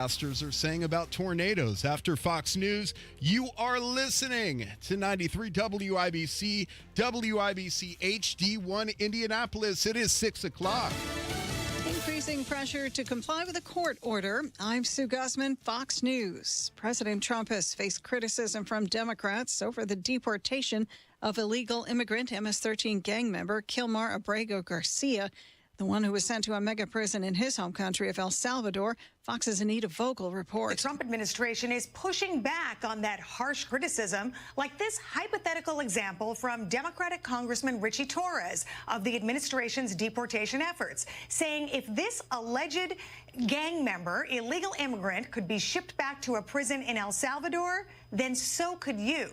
Forecasters are saying about tornadoes. After Fox News, you are listening to 93 WIBC, WIBC HD1 Indianapolis. It is 6 o'clock. Increasing pressure to comply with a court order. I'm Sue Guzman, Fox News. President Trump has faced criticism from Democrats over the deportation of illegal immigrant MS-13 gang member Kilmar Abrego Garcia, the one who was sent to a mega prison in his home country of El Salvador. Fox's Anita Vogel reports. The Trump administration is pushing back on that harsh criticism, like this hypothetical example from Democratic Congressman Richie Torres of the administration's deportation efforts, saying if this alleged gang member, illegal immigrant, could be shipped back to a prison in El Salvador, then so could you.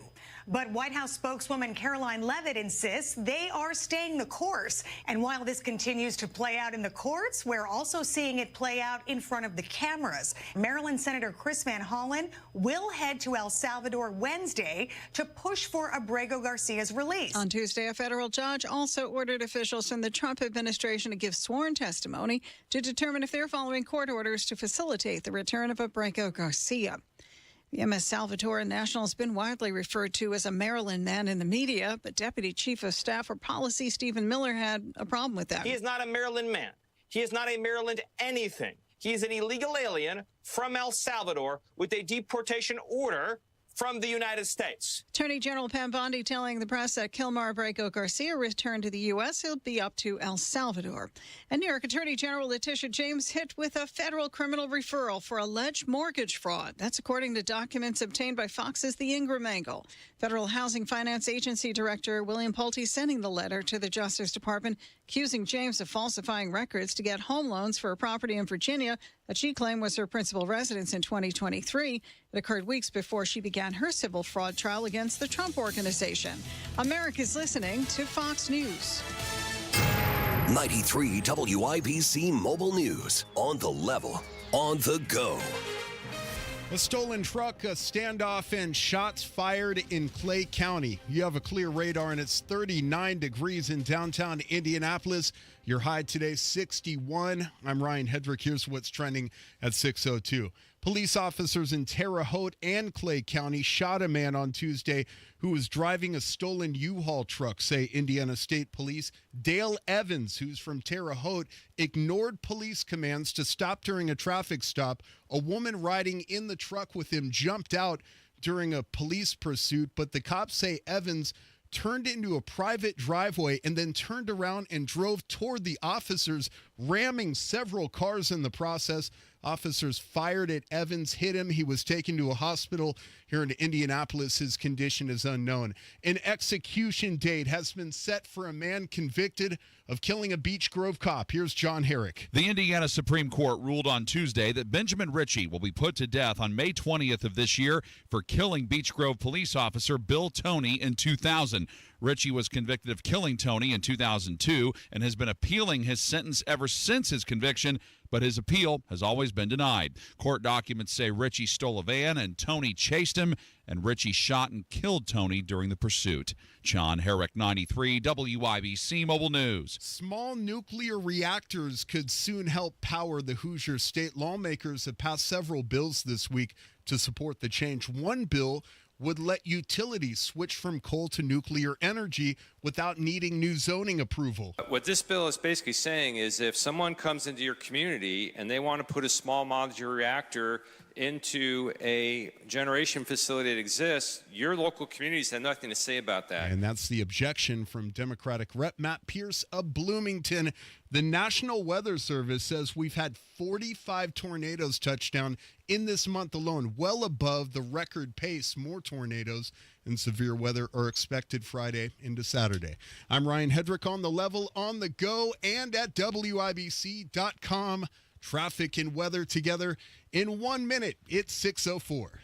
But White House spokeswoman Caroline Leavitt insists they are staying the course. And while this continues to play out in the courts, we're also seeing it play out in front of the cameras. Maryland Senator Chris Van Hollen will head to El Salvador Wednesday to push for Abrego Garcia's release. On Tuesday, a federal judge also ordered officials from the Trump administration to give sworn testimony to determine if they're following court orders to facilitate the return of Abrego Garcia. The MS Salvadoran national has been widely referred to as a Maryland man in the media, but Deputy Chief of Staff for Policy Stephen Miller had a problem with that. He is not a Maryland man. He is not a Maryland anything. He is an illegal alien from El Salvador with a deportation order from the United States. Attorney General Pam Bondi telling the press that Kilmar Abrego Garcia returned to the U.S. He'll be up to El Salvador. And New York Attorney General Letitia James hit with a federal criminal referral for alleged mortgage fraud. That's according to documents obtained by Fox's The Ingram Angle. Federal Housing Finance Agency Director William Pulte sending the letter to the Justice Department accusing James of falsifying records to get home loans for a property in Virginia that she claimed was her principal residence in 2023. It occurred weeks before she began her civil fraud trial against the Trump Organization. America's listening to Fox News. 93 WIBC Mobile News. On the level, on the go. A stolen truck, a standoff, and shots fired in Clay County. You have a clear radar, and it's 39 degrees in downtown Indianapolis. Your high today, 61. I'm Ryan Hedrick. Here's what's trending at 6:02. Police officers in Terre Haute and Clay County shot a man on Tuesday who was driving a stolen U-Haul truck, say Indiana State Police. Dale Evans, who's from Terre Haute, ignored police commands to stop during a traffic stop. A woman riding in the truck with him jumped out during a police pursuit, but the cops say Evans turned into a private driveway and then turned around and drove toward the officers, ramming several cars in the process. Officers fired at Evans, hit him. He was taken to a hospital here in Indianapolis. His condition is unknown. An execution date has been set for a man convicted of killing a Beech Grove cop. Here's John Herrick. The Indiana Supreme Court ruled on Tuesday that Benjamin Ritchie will be put to death on May 20th of this year for killing Beech Grove police officer Bill Toney in 2000. Ritchie was convicted of killing Toney in 2002 and has been appealing his sentence ever since his conviction, but his appeal has always been denied. Court documents say Ritchie stole a van and Toney chased him, and Ritchie shot and killed Toney during the pursuit. John Herrick, 93 WIBC Mobile News. Small nuclear reactors could soon help power the Hoosier State. Lawmakers have passed several bills this week to support the change. One bill would let utilities switch from coal to nuclear energy without needing new zoning approval. What this bill is basically saying is if someone comes into your community and they want to put a small modular reactor into a generation facility that exists, your local communities have nothing to say about that. And that's the objection from Democratic Rep. Matt Pierce of Bloomington. The National Weather Service says we've had 45 tornadoes touch down in this month alone, well above the record pace. More tornadoes and severe weather are expected Friday into Saturday. I'm Ryan Hedrick on the level, on the go, and at WIBC.com. Traffic and weather together in 1 minute. It's 6:04.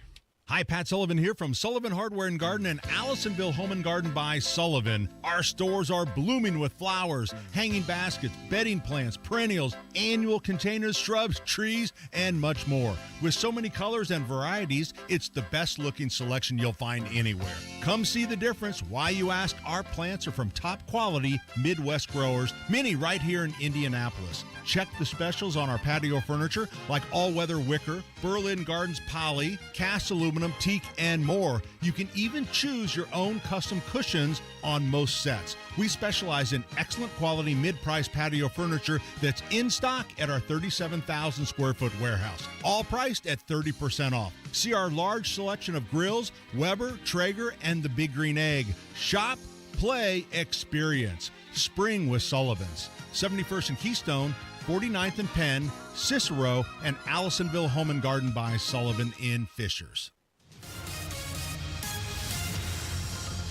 Hi, Pat Sullivan here from Sullivan Hardware and Garden in Allisonville Home and Garden by Sullivan. Our stores are blooming with flowers, hanging baskets, bedding plants, perennials, annual containers, shrubs, trees, and much more. With so many colors and varieties, it's the best looking selection you'll find anywhere. Come see the difference. Why, you ask? Our plants are from top quality Midwest growers, many right here in Indianapolis. Check the specials on our patio furniture like all-weather wicker, Berlin Gardens poly, cast aluminum, teak, and more. You can even choose your own custom cushions on most sets. We specialize in excellent quality mid-price patio furniture that's in stock at our 37,000 square foot warehouse, all priced at 30% off. See our large selection of grills, Weber, Traeger, and the Big Green Egg. Shop, play, experience. Spring with Sullivan's. 71st and Keystone, 49th and Penn, Cicero, and Allisonville Home and Garden by Sullivan in Fishers.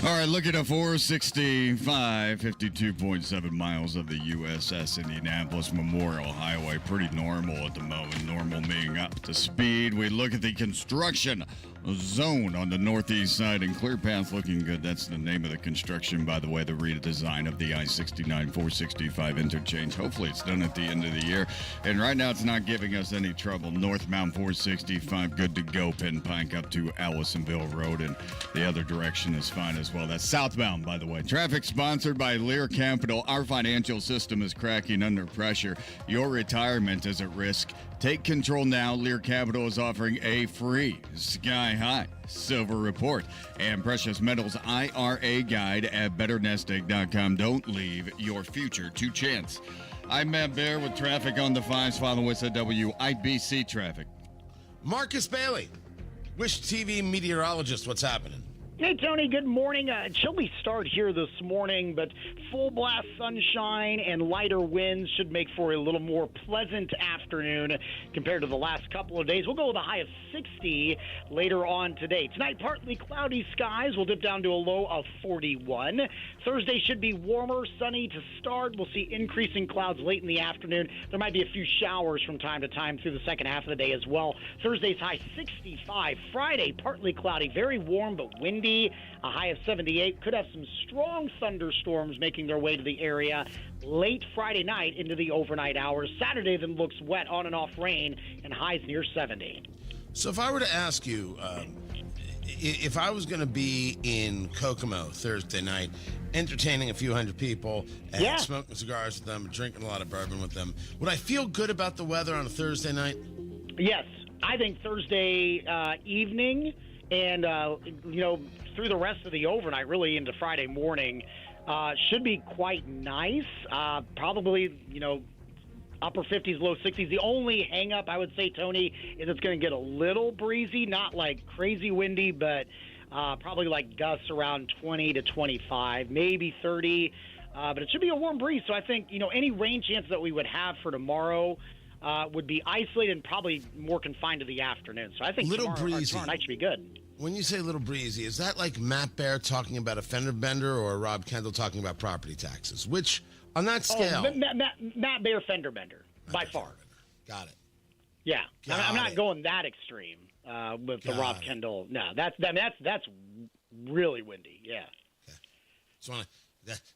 All right, look at a 465, 52.7 miles of the USS Indianapolis Memorial Highway. Pretty normal at the moment, normal being up to speed. We look at the construction zone on the northeast side, and Clear Path looking good. That's the name of the construction, by the way, the redesign of the I-69-465 interchange. Hopefully it's done at the end of the year. And right now it's not giving us any trouble. Northbound 465, good to go. Penn Pike up to Allisonville Road, and the other direction is fine as well. That's southbound, by the way. Traffic sponsored by Lear Capital. Our financial system is cracking under pressure. Your retirement is at risk. Take control now. Lear Capital is offering a free Sky High Silver Report and Precious Metals IRA guide at betternest.com. Don't leave your future to chance. I'm Matt Bear with traffic on the 5s. Follow us at WIBC Traffic. Marcus Bailey, Wish TV meteorologist, what's happening? Hey, Tony, good morning. Chilly start here this morning, but full blast sunshine and lighter winds should make for a little more pleasant afternoon compared to the last couple of days. We'll go with a high of 60 later on today. Tonight, partly cloudy skies. We'll dip down to a low of 41. Thursday should be warmer, sunny to start. We'll see increasing clouds late in the afternoon. There might be a few showers from time to time through the second half of the day as well. Thursday's high 65. Friday, partly cloudy, very warm but windy. A high of 78. Could have some strong thunderstorms making their way to the area late Friday night into the overnight hours. Saturday then looks wet, on and off rain, and highs near 70. So if I were to ask you, if I was going to be in Kokomo Thursday night, entertaining a few hundred people, and smoking cigars with them, drinking a lot of bourbon with them, would I feel good about the weather on a Thursday night? Yes. I think Thursday evening and, through the rest of the overnight, really into Friday morning, should be quite nice. Probably, upper 50s, low 60s. The only hang-up, I would say, Tony, is it's going to get a little breezy, not like crazy windy, but probably like gusts around 20 to 25, maybe 30. But it should be a warm breeze. So I think, any rain chance that we would have for tomorrow would be isolated and probably more confined to the afternoon. So I think tomorrow night should be good. When you say little breezy, is that like Matt Bear talking about a fender bender or Rob Kendall talking about property taxes? Which, on that scale... Matt Bear fender bender, by far. Got it. Yeah. I'm not going that extreme with the Rob Kendall. No, that's really windy, yeah. Okay.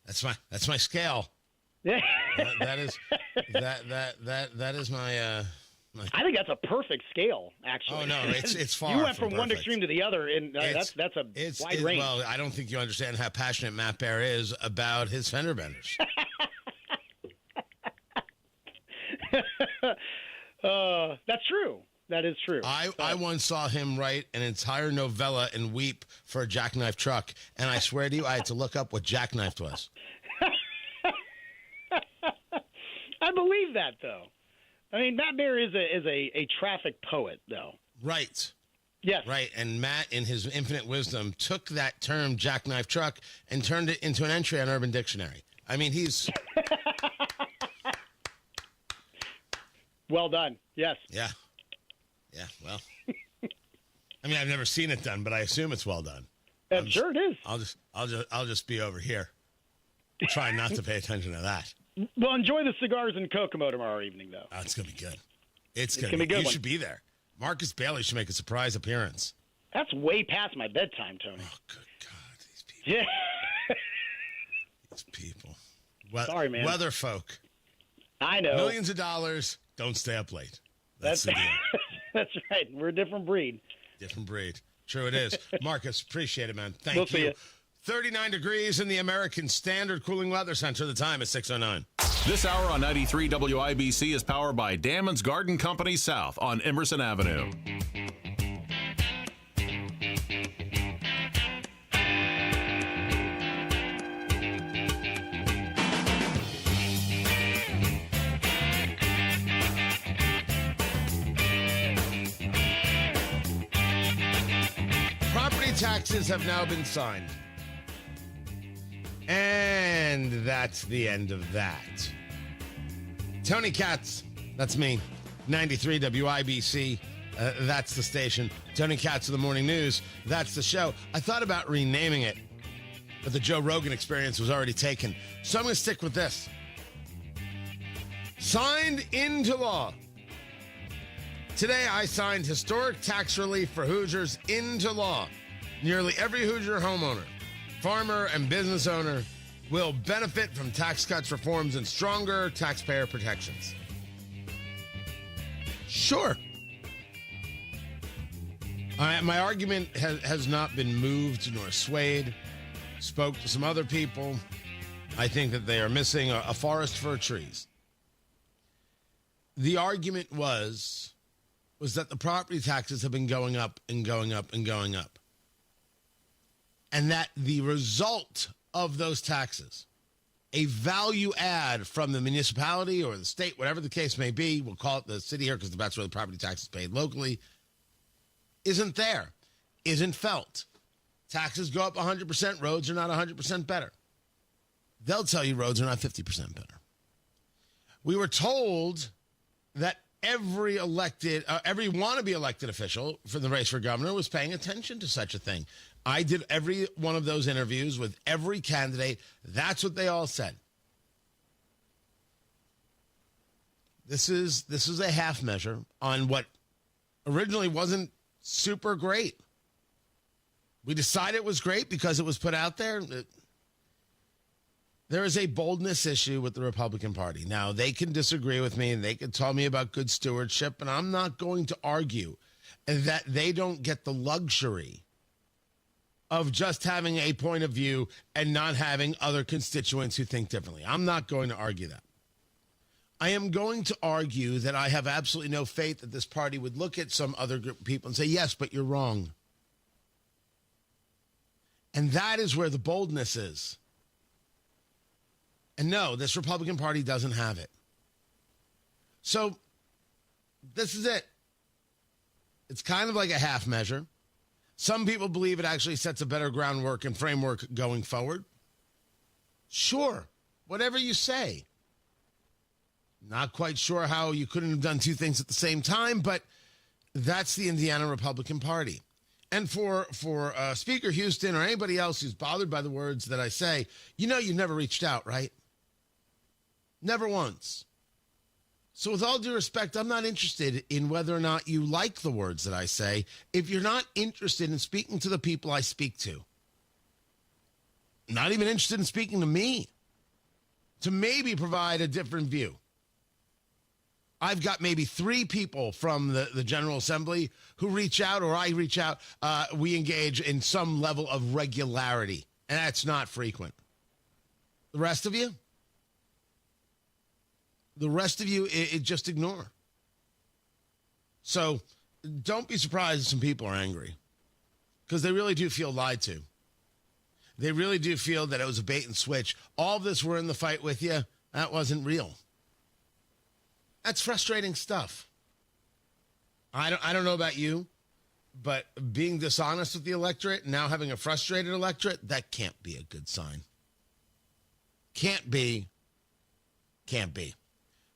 That's my scale. Yeah. that is my... I think that's a perfect scale, actually. Oh, no, it's far You went from perfect. one extreme to the other, and that's a wide range. Well, I don't think you understand how passionate Matt Bear is about his fender benders. That's true. That is true. I once saw him write an entire novella and weep for a jackknife truck, and I swear to you, I had to look up what jackknifed was. I believe that, though. I mean, Matt Bear is a traffic poet, though. Right. Yes. Right. And Matt, in his infinite wisdom, took that term jackknife truck and turned it into an entry on Urban Dictionary. I mean, he's... Well done. Yes. Yeah. Yeah, well. I mean, I've never seen it done, but I assume it's well done. I'm sure it is. I'll just be over here. Try not to pay attention to that. Well, enjoy the cigars in Kokomo tomorrow evening, though. Oh, it's going to be good. It's going to be good. You should be there. Marcus Bailey should make a surprise appearance. That's way past my bedtime, Tony. Oh, good God. These people. Yeah. These people. Sorry, man. Weather folk. I know. Millions of dollars. Don't stay up late. That's the deal. That's right. We're a different breed. Different breed. True it is. Marcus, appreciate it, man. Thank We'll you. see you. 39 degrees in the American Standard Cooling Weather Center. The time is 6:09. This hour on 93 WIBC is powered by Damon's Garden Company South on Emerson Avenue. Property taxes have now been signed. And that's the end of that. Tony Katz, that's me, 93 WIBC, that's the station. Tony Katz of the Morning News, that's the show. I thought about renaming it, but the Joe Rogan Experience was already taken. So I'm going to stick with this. Signed into law. Today I signed historic tax relief for Hoosiers into law. Nearly every Hoosier homeowner, farmer, and business owner will benefit from tax cuts, reforms, and stronger taxpayer protections. Sure. My argument has not been moved nor swayed. Spoke to some other people. I think that they are missing a forest for trees. The argument was that the property taxes have been going up and going up and going up. And that the result of those taxes, a value add from the municipality or the state, whatever the case may be, we'll call it the city here because that's where the property tax is paid locally, isn't there, isn't felt. Taxes go up 100%, roads are not 100% better. They'll tell you roads are not 50% better. We were told that every wannabe elected official for the race for governor was paying attention to such a thing. I did every one of those interviews with every candidate. That's what they all said. This is a half measure on what originally wasn't super great. We decided it was great because it was put out there. There is a boldness issue with the Republican Party. Now, they can disagree with me and they can tell me about good stewardship, and I'm not going to argue that they don't get the luxury of just having a point of view and not having other constituents who think differently. I'm not going to argue that. I am going to argue that I have absolutely no faith that this party would look at some other group of people and say, yes, but you're wrong. And that is where the boldness is. And no, this Republican Party doesn't have it. So this is it. It's kind of like a half measure. Some people believe it actually sets a better groundwork and framework going forward. Sure, whatever you say. Not quite sure how you couldn't have done two things at the same time, but that's the Indiana Republican Party. And for Speaker Houston or anybody else who's bothered by the words that I say, you know you've never reached out, right? Never once. So with all due respect, I'm not interested in whether or not you like the words that I say if you're not interested in speaking to the people I speak to. Not even interested in speaking to me to maybe provide a different view. I've got maybe 3 people from the General Assembly who reach out or I reach out. We engage in some level of regularity, and that's not frequent. The rest of you? It just ignore. So don't be surprised if some people are angry because they really do feel lied to. They really do feel that it was a bait and switch. All of this, we're in the fight with you. That wasn't real. That's frustrating stuff. I don't know about you, but being dishonest with the electorate, now having a frustrated electorate, that can't be a good sign. Can't be.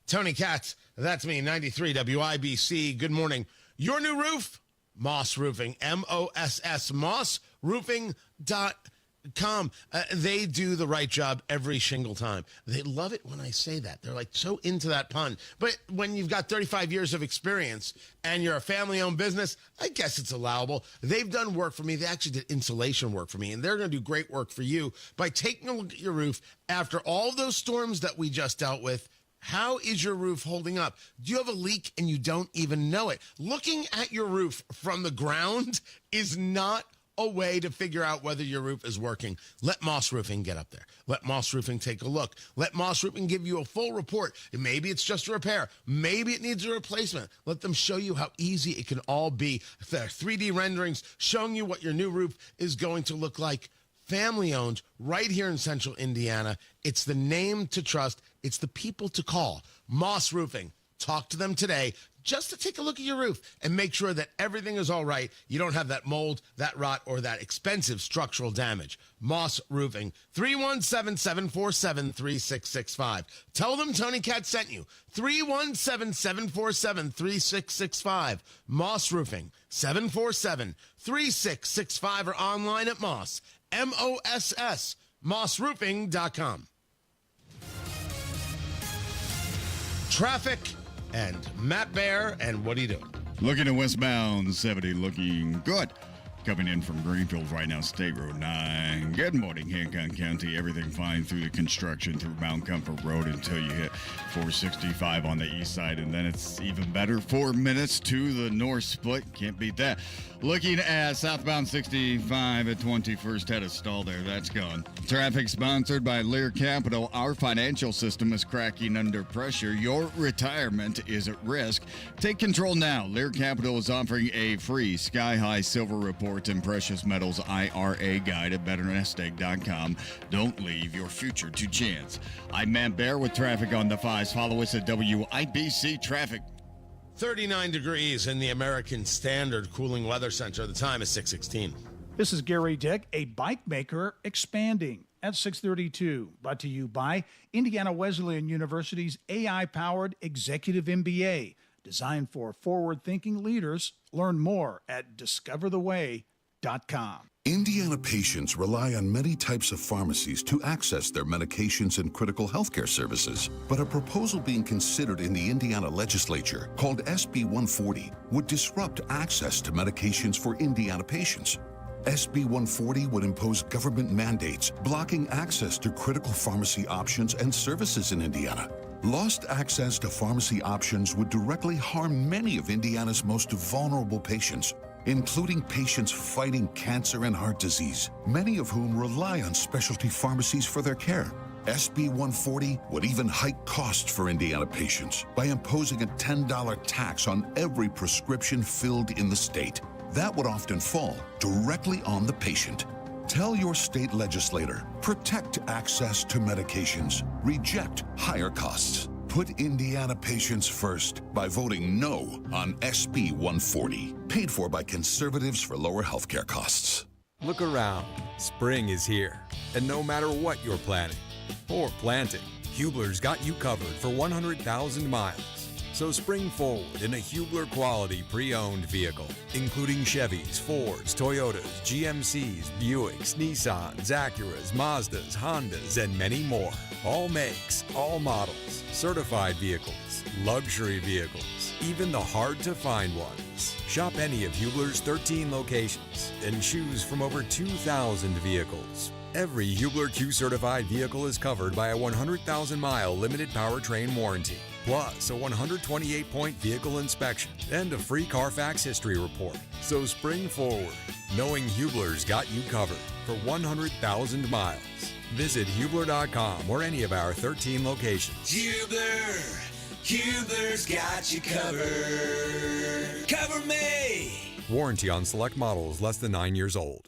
Tony Katz, that's me, 93 WIBC. Good morning. Your new roof? Moss Roofing, MOSS, mossroofing.com. They do the right job every single time. They love it when I say that. They're like so into that pun. But when you've got 35 years of experience and you're a family-owned business, I guess it's allowable. They've done work for me. They actually did insulation work for me, and they're going to do great work for you by taking a look at your roof after all those storms that we just dealt with. How is your roof holding up? Do you have a leak and you don't even know it? Looking at your roof from the ground is not a way to figure out whether your roof is working. Let Moss Roofing get up there. Let Moss Roofing take a look. Let Moss Roofing give you a full report. Maybe it's just a repair. Maybe it needs a replacement. Let them show you how easy it can all be. There are 3D renderings showing you what your new roof is going to look like. Family owned, right here in central Indiana. It's the name to trust. It's the people to call. Moss Roofing. Talk to them today just to take a look at your roof and make sure that everything is all right. You don't have that mold, that rot, or that expensive structural damage. Moss Roofing, 317-747-3665. Tell them Tony Katz sent you. 317-747-3665. Moss Roofing, 747-3665, or online at Moss, M-O-S-S, mossroofing.com. Traffic and Matt Bear, and what are you doing? Looking at westbound 70, looking good. Coming in from Greenfield right now, State Road 9. Good morning, Hancock County. Everything fine through the construction through Mount Comfort Road until you hit 465 on the east side, and then it's even better. 4 minutes to the north split. Can't beat that. Looking at southbound 65 at 21st, had a stall there. That's gone. Traffic sponsored by Lear Capital. Our financial system is cracking under pressure. Your retirement is at risk. Take control now. Lear Capital is offering a free Sky High Silver Report and Precious Metals IRA guide at betternestegg.com. Don't leave your future to chance. I'm Matt Bear with traffic on the 5s. Follow us at WIBC Traffic. 39 degrees in the American Standard Cooling Weather Center. The time is 6:16. This is Gary Dick, a bike maker expanding at 6:32. Brought to you by Indiana Wesleyan University's AI-powered Executive MBA, designed for forward-thinking leaders. Learn more at discovertheway.com. Indiana patients rely on many types of pharmacies to access their medications and critical healthcare services. But a proposal being considered in the Indiana legislature called SB 140 would disrupt access to medications for Indiana patients. SB 140 would impose government mandates blocking access to critical pharmacy options and services in Indiana. Lost access to pharmacy options would directly harm many of Indiana's most vulnerable patients, including patients fighting cancer and heart disease, many of whom rely on specialty pharmacies for their care. SB 140 would even hike costs for Indiana patients by imposing a $10 tax on every prescription filled in the state. That would often fall directly on the patient. Tell your state legislator, protect access to medications, reject higher costs. Put Indiana patients first by voting no on SB 140, paid for by conservatives for lower healthcare costs. Look around. Spring is here. And no matter what you're planning or planting, Hubler's got you covered for 100,000 miles. So spring forward in a Hubler quality pre-owned vehicle, including Chevys, Fords, Toyotas, GMCs, Buicks, Nissans, Acuras, Mazdas, Hondas, and many more. All makes, all models, certified vehicles, luxury vehicles, even the hard-to-find ones. Shop any of Hubler's 13 locations and choose from over 2,000 vehicles. Every Hubler Q-certified vehicle is covered by a 100,000-mile limited powertrain warranty, plus a 128-point vehicle inspection and a free Carfax history report. So spring forward, knowing Hubler's got you covered for 100,000 miles. Visit Hubler.com or any of our 13 locations. Hubler's got you covered. Cover me! Warranty on select models less than 9 years old.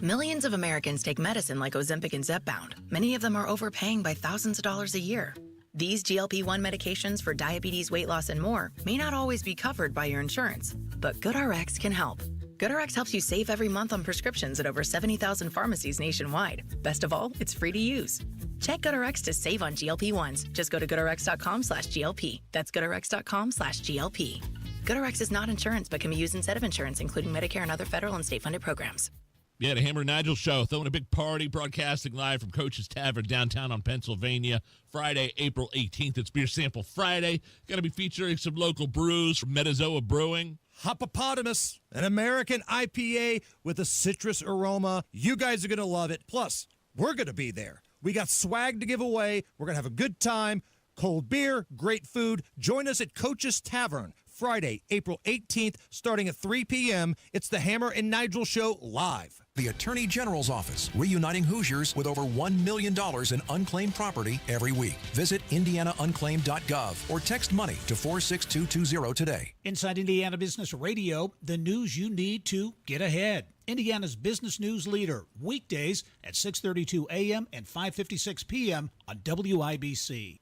Millions of Americans take medicine like Ozempic and Zepbound. Many of them are overpaying by thousands of dollars a year. These GLP-1 medications for diabetes, weight loss, and more may not always be covered by your insurance, but GoodRx can help. GoodRx helps you save every month on prescriptions at over 70,000 pharmacies nationwide. Best of all, it's free to use. Check GoodRx to save on GLP-1s. Just go to GoodRx.com/GLP. That's GoodRx.com/GLP. GoodRx is not insurance, but can be used instead of insurance, including Medicare and other federal and state-funded programs. Yeah, the Hammer and Nigel Show, throwing a big party, broadcasting live from Coach's Tavern downtown on Pennsylvania, Friday, April 18th. It's Beer Sample Friday. Going to be featuring some local brews from Metazoa Brewing. Hoppopotamus, an American IPA with a citrus aroma. You guys are going to love it. Plus, we're going to be there. We got swag to give away. We're going to have a good time. Cold beer, great food. Join us at Coach's Tavern, Friday, April 18th, starting at 3 p.m. It's the Hammer and Nigel Show live. The Attorney General's Office, reuniting Hoosiers with over $1 million in unclaimed property every week. Visit indianaunclaimed.gov or text money to 46220 today. Inside Indiana Business Radio, the news you need to get ahead. Indiana's business news leader, weekdays at 6:32 a.m. and 5:56 p.m. on WIBC.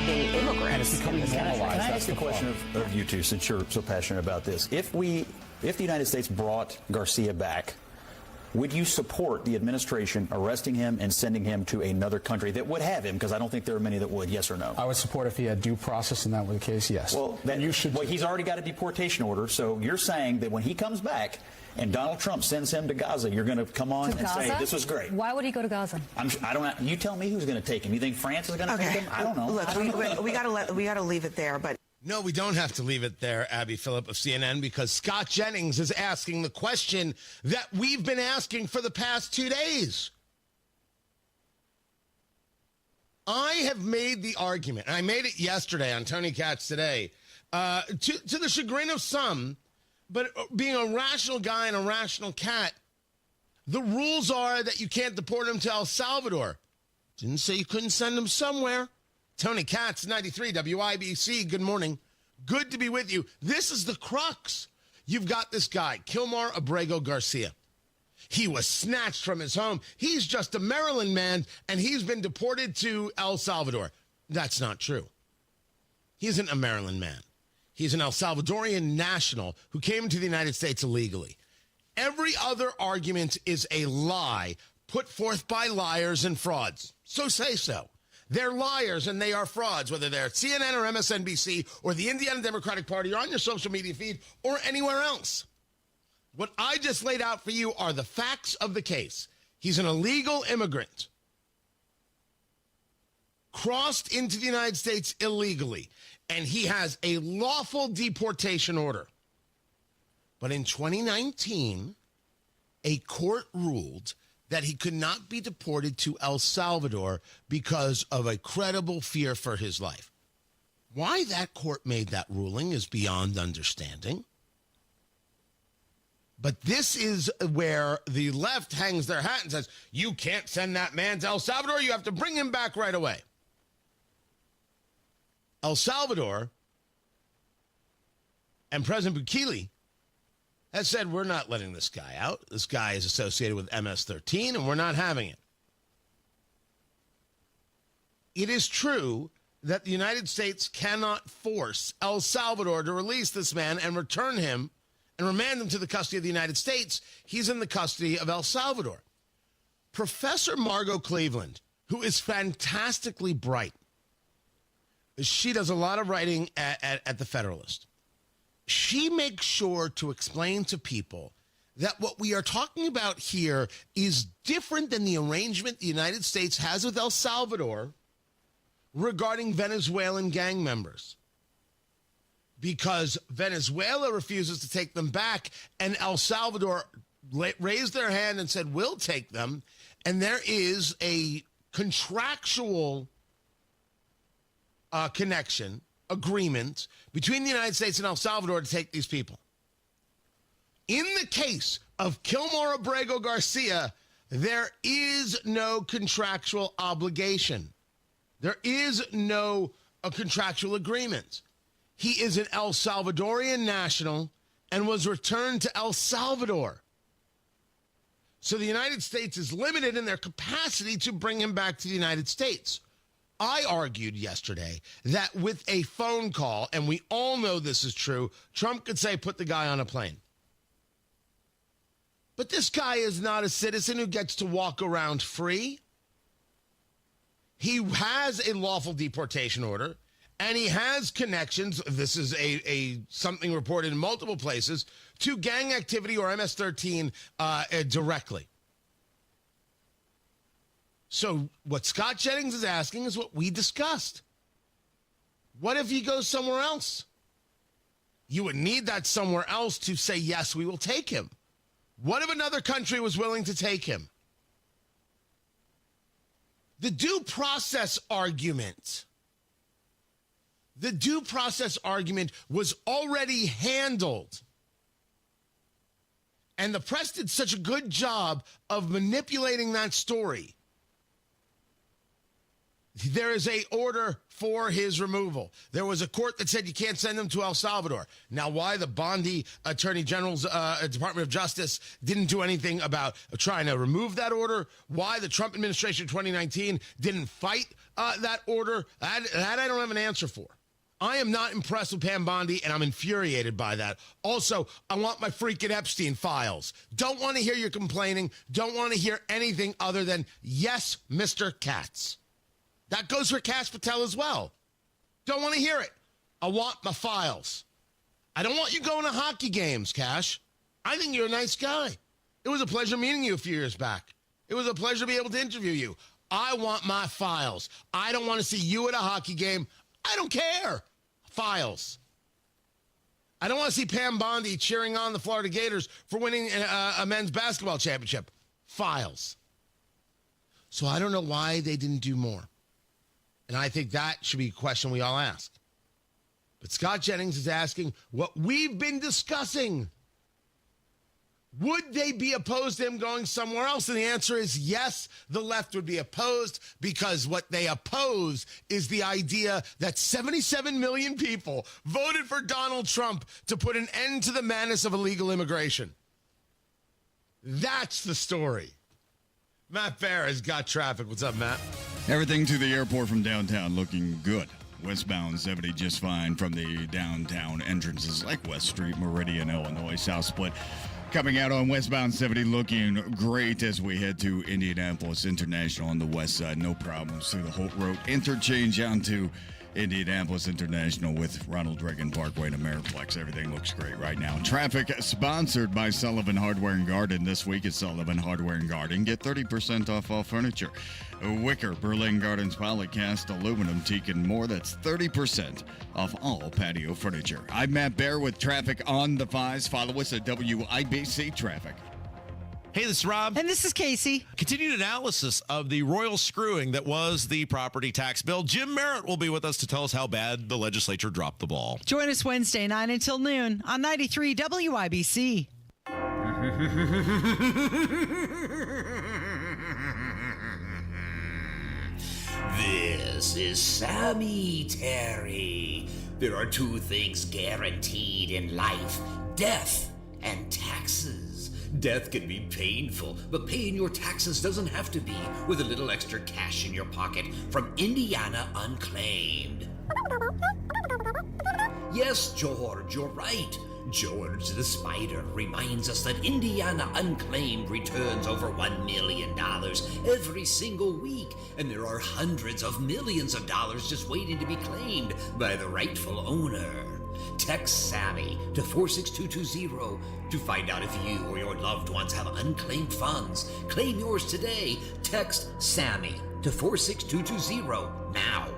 Immigrants. And it's becoming normalized. That's the question of you two, since you're so passionate about this. If the United States brought Garcia back, would you support the administration arresting him and sending him to another country that would have him? Because I don't think there are many that would. Yes or no? I would support if he had due process and that were the case, yes. Well, he's already got a deportation order, so you're saying that when he comes back and Donald Trump sends him to Gaza, you're going to come on and say, this was great. Why would he go to Gaza? I don't know. You tell me who's going to take him. You think France is going to take him? I don't know. Look, we got to leave it there, but. No, we don't have to leave it there, Abby Phillip of CNN, because Scott Jennings is asking the question that we've been asking for the past 2 days. I have made the argument, and I made it yesterday on Tony Katz Today, to the chagrin of some, but being a rational guy and a rational cat, the rules are that you can't deport him to El Salvador. Didn't say you couldn't send him somewhere. Tony Katz, 93 WIBC, good morning. Good to be with you. This is the crux. You've got this guy, Kilmar Abrego Garcia. He was snatched from his home. He's just a Maryland man, and he's been deported to El Salvador. That's not true. He isn't a Maryland man. He's an El Salvadorian national who came to the United States illegally. Every other argument is a lie put forth by liars and frauds. So say so. They're liars and they are frauds, whether they're CNN or MSNBC or the Indiana Democratic Party or on your social media feed or anywhere else. What I just laid out for you are the facts of the case. He's an illegal immigrant, crossed into the United States illegally, and he has a lawful deportation order. But in 2019, a court ruled that he could not be deported to El Salvador because of a credible fear for his life. Why that court made that ruling is beyond understanding. But this is where the left hangs their hat and says, you can't send that man to El Salvador, you have to bring him back right away. El Salvador and President Bukele has said, we're not letting this guy out. This guy is associated with MS-13, and we're not having it. It is true that the United States cannot force El Salvador to release this man and return him and remand him to the custody of the United States. He's in the custody of El Salvador. Professor Margot Cleveland, who is fantastically bright, she does a lot of writing at the Federalist. She makes sure to explain to people that what we are talking about here is different than the arrangement the United States has with El Salvador regarding Venezuelan gang members. Because Venezuela refuses to take them back, and El Salvador raised their hand and said, we'll take them. And there is a contractual connection, agreement between the United States and El Salvador to take these people. In the case of Kilmar Abrego Garcia, there is no contractual obligation. There is no contractual agreement. He is an El Salvadorian national and was returned to El Salvador. So the United States is limited in their capacity to bring him back to the United States. I argued yesterday that with a phone call, and we all know this is true, Trump could say, put the guy on a plane. But this guy is not a citizen who gets to walk around free. He has a lawful deportation order, and he has connections, this is a something reported in multiple places, to gang activity or MS-13 directly. So what Scott Jennings is asking is what we discussed. What if he goes somewhere else? You would need that somewhere else to say, yes, we will take him. What if another country was willing to take him? The due process argument was already handled. And the press did such a good job of manipulating that story. There is an order for his removal. There was a court that said you can't send him to El Salvador. Now, why the Bondi Attorney General's Department of Justice didn't do anything about trying to remove that order, why the Trump administration in 2019 didn't fight that order, that I don't have an answer for. I am not impressed with Pam Bondi, and I'm infuriated by that. Also, I want my freaking Epstein files. Don't want to hear you complaining. Don't want to hear anything other than, yes, Mr. Katz. That goes for Cash Patel as well. Don't want to hear it. I want my files. I don't want you going to hockey games, Cash. I think you're a nice guy. It was a pleasure meeting you a few years back. It was a pleasure to be able to interview you. I want my files. I don't want to see you at a hockey game. I don't care. Files. I don't want to see Pam Bondi cheering on the Florida Gators for winning a men's basketball championship. Files. So I don't know why they didn't do more. And I think that should be a question we all ask. But Scott Jennings is asking what we've been discussing. Would they be opposed to him going somewhere else? And the answer is yes, the left would be opposed, because what they oppose is the idea that 77 million people voted for Donald Trump to put an end to the madness of illegal immigration. That's the story. Matt Bear has got traffic. What's up, Matt? Everything to the airport from downtown looking good. Westbound 70 just fine from the downtown entrances like West Street, Meridian, Illinois, South Split. Coming out on westbound 70 looking great as we head to Indianapolis International on the west side. No problems through the Holt Road interchange down to Indianapolis International with Ronald Reagan Parkway and Ameriplex. Everything looks great right now. Traffic sponsored by Sullivan Hardware and Garden. This week at Sullivan Hardware and Garden. Get 30% off all furniture. Wicker, Berlin Gardens, Polycast, aluminum, teak, and more. That's 30% off all patio furniture. I'm Matt Bear with traffic on the 5s. Follow us at WIBC Traffic. Hey, this is Rob. And this is Casey. Continued analysis of the royal screwing that was the property tax bill. Jim Merritt will be with us to tell us how bad the legislature dropped the ball. Join us Wednesday, 9 until noon on 93 WIBC. This is Sammy Terry. There are two things guaranteed in life: death and taxes. Death can be painful, but paying your taxes doesn't have to be, with a little extra cash in your pocket from Indiana Unclaimed. Yes, George, you're right. George the Spider reminds us that Indiana Unclaimed returns over $1 million every single week, and there are hundreds of millions of dollars just waiting to be claimed by the rightful owner. Text Sammy to 46220 to find out if you or your loved ones have unclaimed funds. Claim yours today. Text Sammy to 46220 now.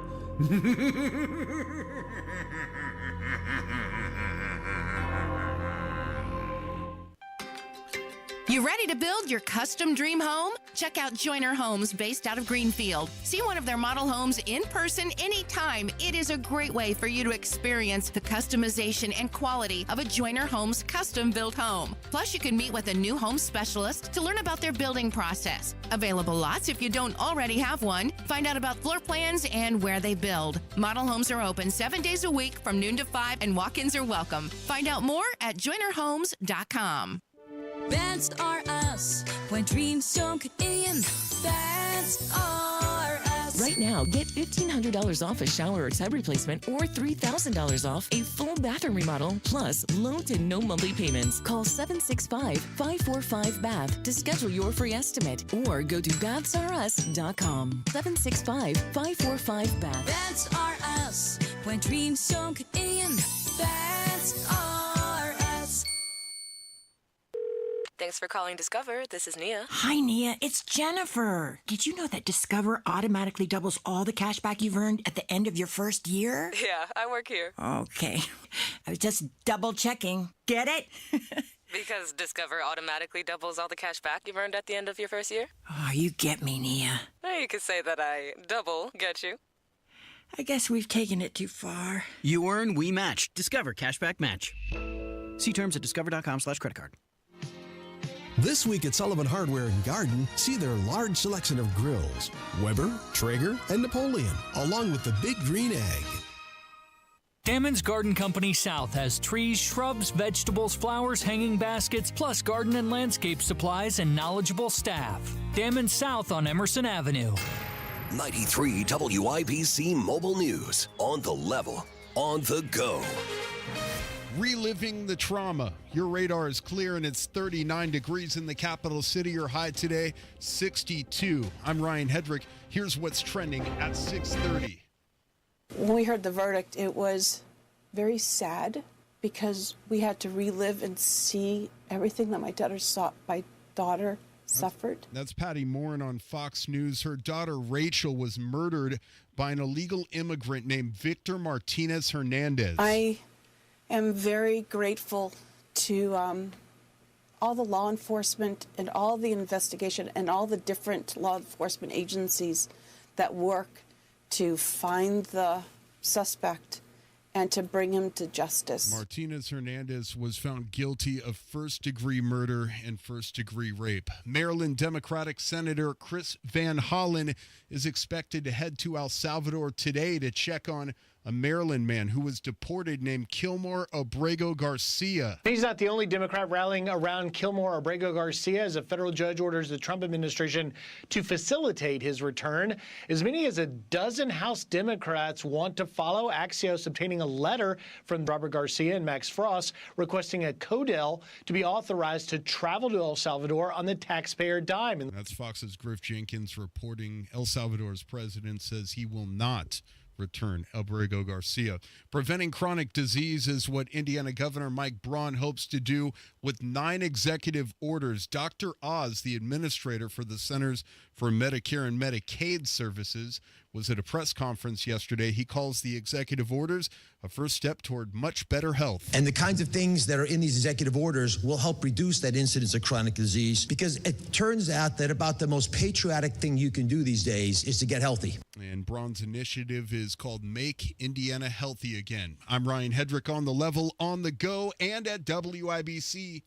You ready to build your custom dream home? Check out Joyner Homes based out of Greenfield. See one of their model homes in person anytime. It is a great way for you to experience the customization and quality of a Joyner Homes custom-built home. Plus, you can meet with a new home specialist to learn about their building process. Available lots if you don't already have one. Find out about floor plans and where they build. Model homes are open 7 days a week from noon to 5, and walk-ins are welcome. Find out more at joynerhomes.com. That's are us. When dreams don't get in, that's are us. Right now, get $1,500 off a shower or tub replacement or $3,000 off a full bathroom remodel, plus low to no monthly payments. Call 765-545-BATH to schedule your free estimate or go to godsareus.com. 765-545-BATH. That's are us. When dreams don't get in, that's are us. Thanks for calling Discover. This is Nia. Hi, Nia. It's Jennifer. Did you know that Discover automatically doubles all the cash back you've earned at the end of your first year? Yeah, I work here. Okay. I was just double checking. Get it? Because Discover automatically doubles all the cash back you've earned at the end of your first year? Oh, you get me, Nia. Or you could say that I double get you. I guess we've taken it too far. You earn, we match. Discover Cashback Match. See terms at discover.com/creditcard. This week at Sullivan Hardware and Garden, see their large selection of grills, Weber, Traeger, and Napoleon, along with the Big Green Egg. Damon's Garden Company South has trees, shrubs, vegetables, flowers, hanging baskets, plus garden and landscape supplies and knowledgeable staff. Damon's South on Emerson Avenue. 93 WIBC Mobile News. On the level, on the go. Reliving the trauma. Your radar is clear and it's 39 degrees in the capital city. Your high today, 62. I'm Ryan Hedrick. Here's what's trending at 6:30. When we heard the verdict, it was very sad because we had to relive and see everything that my daughter suffered. That's Patty Morin on Fox News. Her daughter Rachel was murdered by an illegal immigrant named Victor Martinez Hernandez. I am very grateful to all the law enforcement and all the investigation and all the different law enforcement agencies that work to find the suspect and to bring him to justice. Martinez Hernandez was found guilty of first-degree murder and first-degree rape. Maryland Democratic Senator Chris Van Hollen is expected to head to El Salvador today to check on a Maryland man who was deported named Kilmore Abrego Garcia. He's not the only Democrat rallying around Kilmore Abrego Garcia as a federal judge orders the Trump administration to facilitate his return. As many as a dozen House Democrats want to follow, Axios obtaining a letter from Robert Garcia and Max Frost requesting a CODEL to be authorized to travel to El Salvador on the taxpayer dime. That's Fox's Griff Jenkins reporting El Salvador's president says he will not return Abrego Garcia. Preventing chronic disease is what Indiana Governor Mike Braun hopes to do with 9 executive orders. Dr. Oz, the administrator for the Centers for Medicare and Medicaid Services, was at a press conference yesterday. He calls the executive orders a first step toward much better health. And the kinds of things that are in these executive orders will help reduce that incidence of chronic disease, because it turns out that about the most patriotic thing you can do these days is to get healthy. And Braun's initiative is called Make Indiana Healthy Again. I'm Ryan Hedrick on the level, on the go, and at WIBC.com.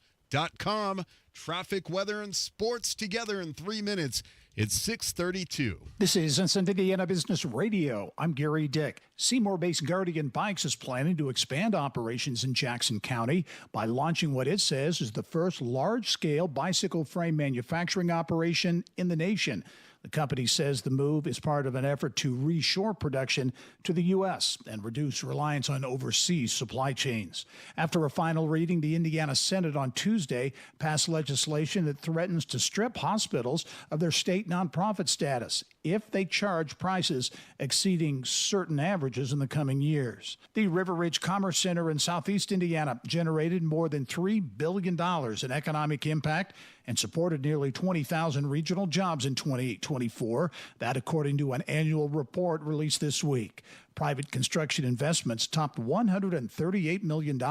Traffic, weather, and sports together in 3 minutes. It's 6:32. This is Instant Indiana Business Radio. I'm Gary Dick. Seymour-based Guardian Bikes is planning to expand operations in Jackson County by launching what it says is the first large-scale bicycle frame manufacturing operation in the nation. The company says the move is part of an effort to reshore production to the U.S. and reduce reliance on overseas supply chains. After a final reading, the Indiana Senate on Tuesday passed legislation that threatens to strip hospitals of their state nonprofit status if they charge prices exceeding certain averages in the coming years. The River Ridge Commerce Center in Southeast Indiana generated more than $3 billion in economic impact and supported nearly 20,000 regional jobs in 2024. That according to an annual report released this week. Private construction investments topped $138 million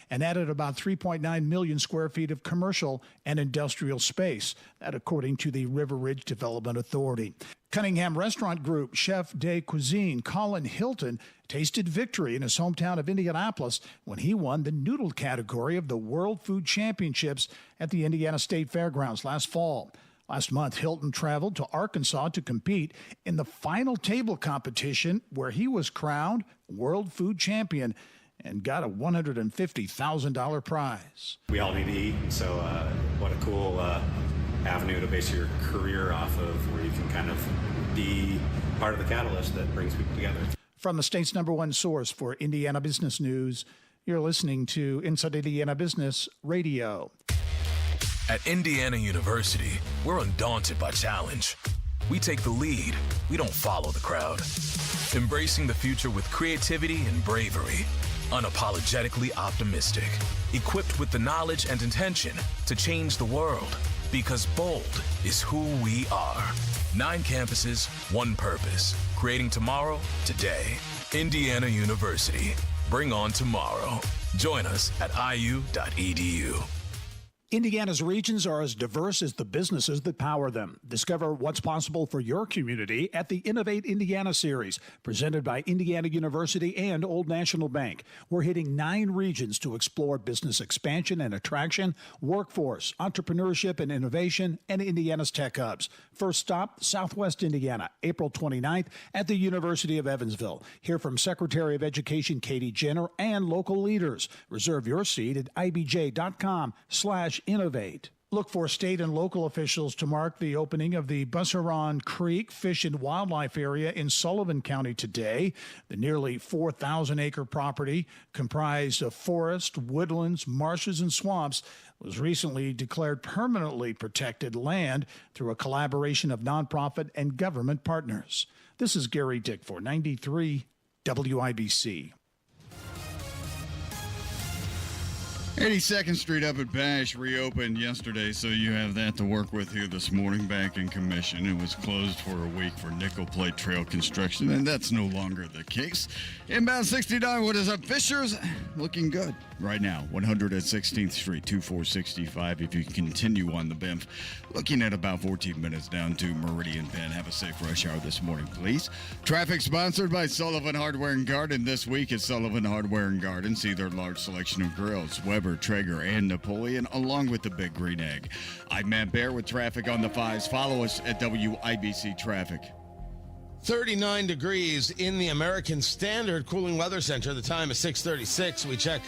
and added about 3.9 million square feet of commercial and industrial space. That according to the River Ridge Development Authority. Cunningham Restaurant Group chef de cuisine Colin Hilton tasted victory in his hometown of Indianapolis when he won the noodle category of the World Food Championships at the Indiana State Fairgrounds last fall. Last month, Hilton traveled to Arkansas to compete in the final table competition where he was crowned World Food Champion and got a $150,000 prize. We all need to eat, so what a cool avenue to base your career off of, where you can kind of be part of the catalyst that brings people together. From the state's #1 source for Indiana business news, you're listening to Inside Indiana Business Radio. At Indiana University, we're undaunted by challenge. We take the lead. We don't follow the crowd. Embracing the future with creativity and bravery. Unapologetically optimistic. Equipped with the knowledge and intention to change the world. Because bold is who we are. 9 campuses, 1 purpose. Creating tomorrow, today. Indiana University. Bring on tomorrow. Join us at iu.edu. Indiana's regions are as diverse as the businesses that power them. Discover what's possible for your community at the Innovate Indiana series, presented by Indiana University and Old National Bank. We're hitting 9 regions to explore business expansion and attraction, workforce, entrepreneurship and innovation, and Indiana's tech hubs. First stop, Southwest Indiana, April 29th at the University of Evansville. Hear from Secretary of Education Katie Jenner and local leaders. Reserve your seat at ibj.com/innovate. Look for state and local officials to mark the opening of the Busseron Creek Fish and Wildlife Area in Sullivan County today. The nearly 4,000-acre property, comprised of forest, woodlands, marshes, and swamps, was recently declared permanently protected land through a collaboration of nonprofit and government partners. This is Gary Dick for 93 WIBC. 82nd Street up at Bash reopened yesterday, so you have that to work with here this morning back in commission. It was closed for a week for nickel plate trail construction, and that's no longer the case. Inbound 69, what is up? Fishers looking good right now. 116th Street, 2465. If you continue on the BIMF, looking at about 14 minutes down to Meridian Penn. Have a safe rush hour this morning, please. Traffic sponsored by Sullivan Hardware and Garden. This week at Sullivan Hardware and Garden, see their large selection of grills, Weber, Traeger, and Napoleon, along with the Big Green Egg. I'm Matt Bear with traffic on the 5s. Follow us at WIBC Traffic. 39 degrees in the American Standard Cooling Weather Center. The time is 6:36. We check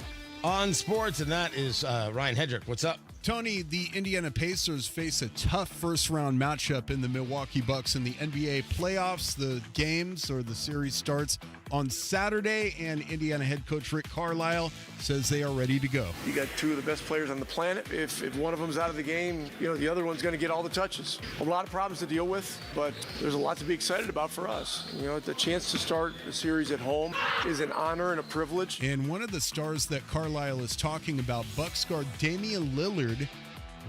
on sports, and that is Ryan Hedrick. What's up? Tony, the Indiana Pacers face a tough first-round matchup in the Milwaukee Bucks in the NBA playoffs. The games or the series starts on Saturday, and Indiana head coach Rick Carlisle says they are ready to go. You got 2 of the best players on the planet. If one of them's out of the game, the other one's going to get all the touches. A lot of problems to deal with, but there's a lot to be excited about for us. The chance to start the series at home is an honor and a privilege. And one of the stars that Carlisle is talking about, Bucks guard Damian Lillard,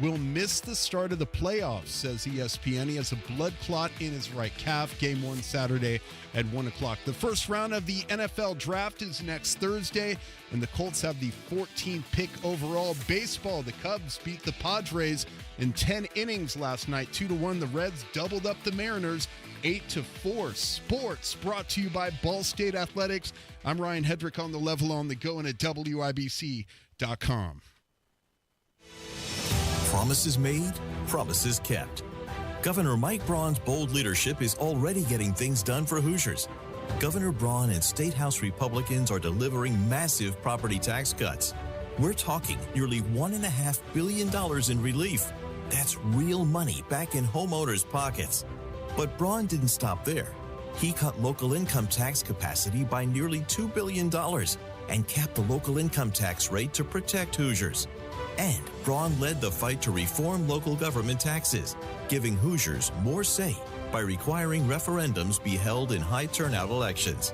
will miss the start of the playoffs, says ESPN. He has a blood clot in his right calf. Game 1 Saturday at 1 o'clock. The first round of the NFL draft is next Thursday, and the Colts have the 14th pick overall. Baseball, the Cubs beat the Padres in 10 innings last night, 2-1. The Reds doubled up the Mariners, 8-4. Sports brought to you by Ball State Athletics. I'm Ryan Hedrick on the level on the go and at WIBC.com. Promises made, promises kept. Governor Mike Braun's bold leadership is already getting things done for Hoosiers. Governor Braun and State House Republicans are delivering massive property tax cuts. We're talking nearly $1.5 billion in relief. That's real money back in homeowners' pockets. But Braun didn't stop there. He cut local income tax capacity by nearly $2 billion and capped the local income tax rate to protect Hoosiers. And Braun led the fight to reform local government taxes, giving Hoosiers more say by requiring referendums be held in high-turnout elections.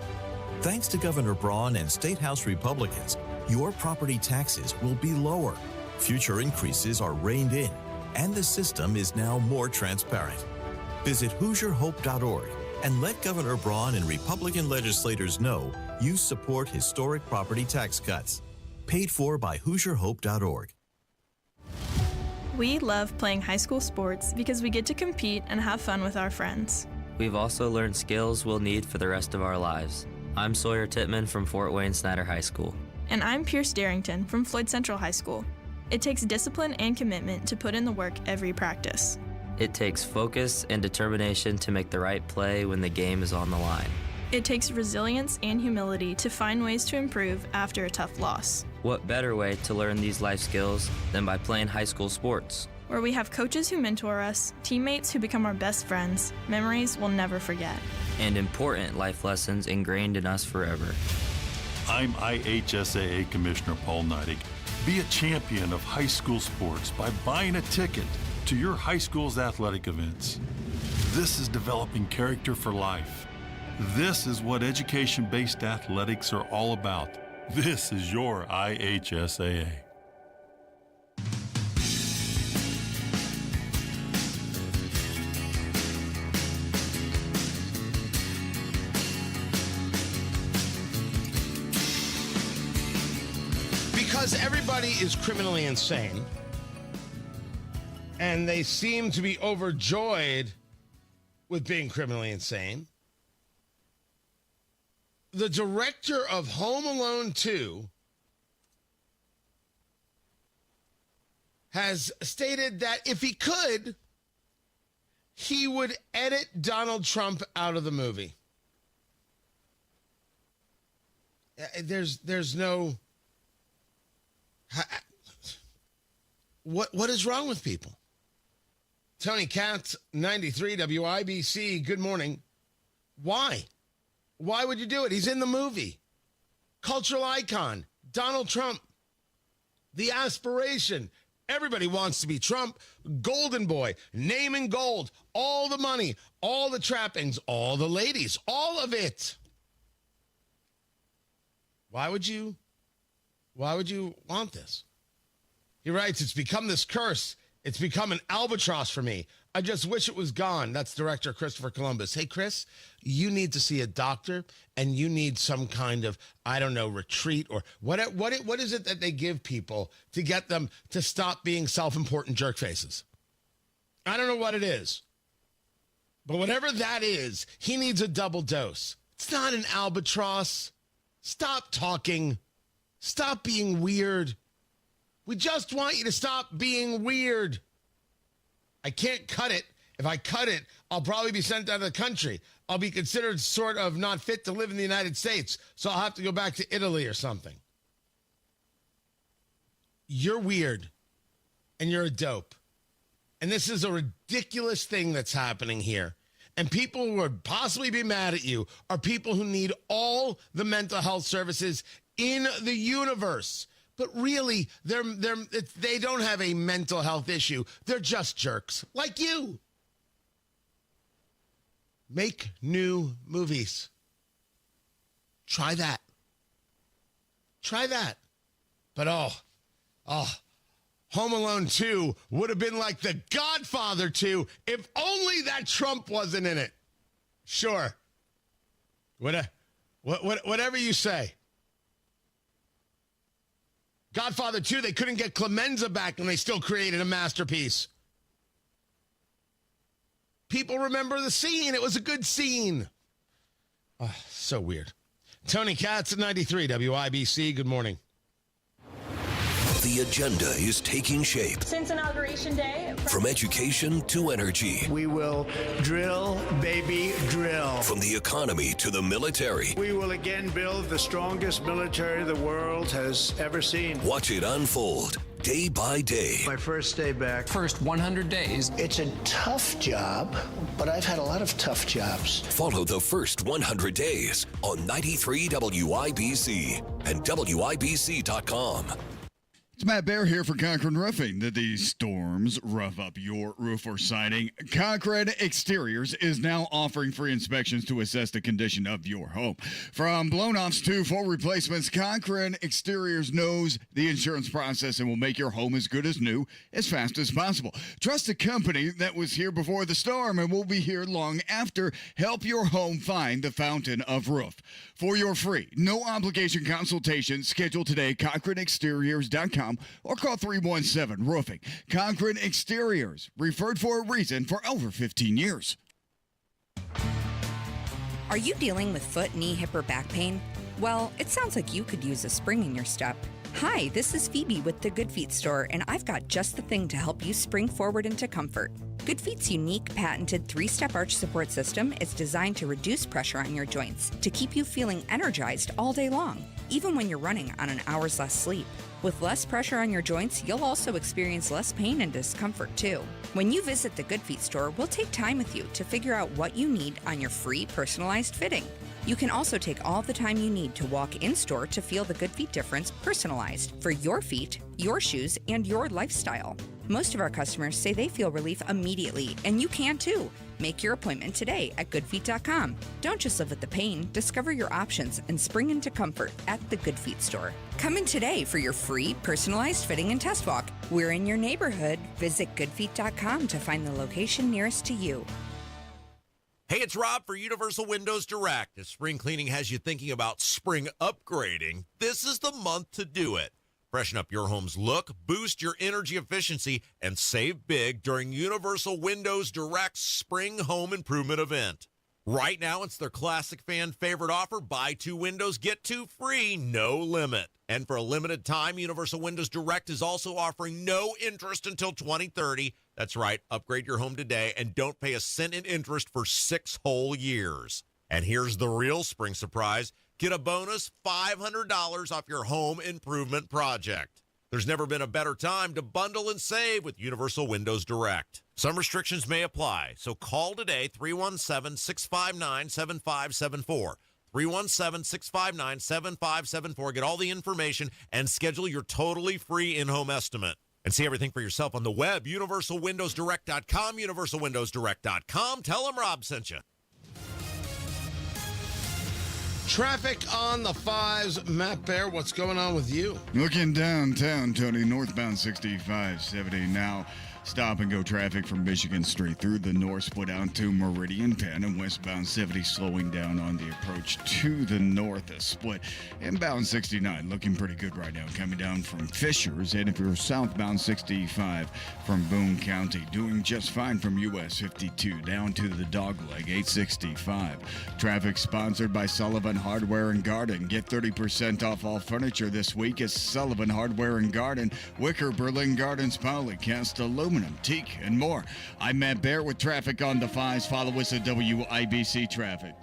Thanks to Governor Braun and State House Republicans, your property taxes will be lower, future increases are reined in, and the system is now more transparent. Visit HoosierHope.org and let Governor Braun and Republican legislators know you support historic property tax cuts. Paid for by HoosierHope.org. We love playing high school sports because we get to compete and have fun with our friends. We've also learned skills we'll need for the rest of our lives. I'm Sawyer Tittman from Fort Wayne Snyder High School. And I'm Pierce Darrington from Floyd Central High School. It takes discipline and commitment to put in the work every practice. It takes focus and determination to make the right play when the game is on the line. It takes resilience and humility to find ways to improve after a tough loss. What better way to learn these life skills than by playing high school sports? Where we have coaches who mentor us, teammates who become our best friends, memories we'll never forget. And important life lessons ingrained in us forever. I'm IHSAA Commissioner Paul Neidig. Be a champion of high school sports by buying a ticket to your high school's athletic events. This is developing character for life. This is what education-based athletics are all about. This is your IHSAA. Because everybody is criminally insane, and they seem to be overjoyed with being criminally insane. The director of Home Alone 2 has stated that if he could, he would edit Donald Trump out of the movie. There's no... What is wrong with people? Tony Katz, 93 WIBC, good morning. Why? Why would you do it? He's in the movie. Cultural icon, Donald Trump. The aspiration. Everybody wants to be Trump. Golden boy, name in gold, all the money, all the trappings, all the ladies, all of it. Why would you want this? He writes, it's become this curse. It's become an albatross for me. I just wish it was gone. That's director Christopher Columbus. Hey, Chris, you need to see a doctor, and you need some kind of, I don't know, retreat or what is it that they give people to get them to stop being self-important jerk faces? I don't know what it is. But whatever that is, he needs a double dose. It's not an albatross. Stop talking. Stop being weird. We just want you to stop being weird. I can't cut it. If I cut it, I'll probably be sent out of the country. I'll be considered sort of not fit to live in the United States, so I'll have to go back to Italy or something. You're weird, and you're a dope. And this is a ridiculous thing that's happening here. And people who would possibly be mad at you are people who need all the mental health services in the universe. But really, they don't have a mental health issue. They're just jerks, like you. Make new movies. Try that. Try that. But Home Alone 2 would have been like The Godfather 2 if only that Trump wasn't in it. Sure. Whatever you say. Godfather 2, they couldn't get Clemenza back and they still created a masterpiece. People remember the scene. It was a good scene. Oh, so weird. Tony Katz at 93 WIBC. Good morning. The agenda is taking shape. Since Inauguration Day. From education to energy. We will drill, baby, drill. From the economy to the military. We will again build the strongest military the world has ever seen. Watch it unfold day by day. My first day back. First 100 days. It's a tough job, but I've had a lot of tough jobs. Follow the first 100 days on 93 WIBC and WIBC.com. It's Matt Bear here for Cochran Roofing. Did these storms rough up your roof or siding? Cochran Exteriors is now offering free inspections to assess the condition of your home. From blown-offs to full replacements, Cochran Exteriors knows the insurance process and will make your home as good as new as fast as possible. Trust a company that was here before the storm and will be here long after. Help your home find the fountain of roof. For your free, no-obligation consultation, schedule today, CochranExteriors.com. or call 317-ROOFING. Cochran Exteriors, referred for a reason for over 15 years. Are you dealing with foot, knee, hip, or back pain? Well, it sounds like you could use a spring in your step. Hi, this is Phoebe with the Good Feet store, and I've got just the thing to help you spring forward into comfort. Good Feet's unique, patented 3-step arch support system is designed to reduce pressure on your joints to keep you feeling energized all day long, even when you're running on an hour's less sleep. With less pressure on your joints, you'll also experience less pain and discomfort too. When you visit the Good Feet store, we'll take time with you to figure out what you need on your free personalized fitting. You can also take all the time you need to walk in-store to feel the Good Feet difference personalized for your feet, your shoes, and your lifestyle. Most of our customers say they feel relief immediately, and you can too. Make your appointment today at goodfeet.com. Don't just live with the pain, discover your options and spring into comfort at the Good Feet store. Come in today for your free personalized fitting and test walk. We're in your neighborhood. Visit goodfeet.com to find the location nearest to you. Hey, it's Rob for Universal Windows Direct. If spring cleaning has you thinking about spring upgrading, this is the month to do it. Freshen up your home's look, boost your energy efficiency, and save big during Universal Windows Direct's Spring Home Improvement event. Right now, it's their classic fan favorite offer. Buy 2 windows, get 2 free, no limit. And for a limited time, Universal Windows Direct is also offering no interest until 2030. That's right, upgrade your home today and don't pay a cent in interest for 6 whole years. And here's the real spring surprise. Get a bonus $500 off your home improvement project. There's never been a better time to bundle and save with Universal Windows Direct. Some restrictions may apply, so call today 317-659-7574. 317-659-7574. Get all the information and schedule your totally free in-home estimate. And see everything for yourself on the web, universalwindowsdirect.com, universalwindowsdirect.com. Tell them Rob sent you. Traffic on the 5s. Matt Bear, what's going on with you? Looking downtown, Tony, northbound 6570 now. Stop and go traffic from Michigan Street through the north split out to Meridian Penn, and westbound 70 slowing down on the approach to the north split. Inbound 69 looking pretty good right now, coming down from Fishers. And if you're southbound 65 from Boone County, doing just fine from US 52 down to the Dogleg 865. Traffic sponsored by Sullivan Hardware and Garden. Get 30% off all furniture this week at Sullivan Hardware and Garden, Wicker, Berlin Gardens, Polycast, aluminum, teak, and more. I'm Matt Bear with traffic on the 5s. Follow us at WIBC Traffic.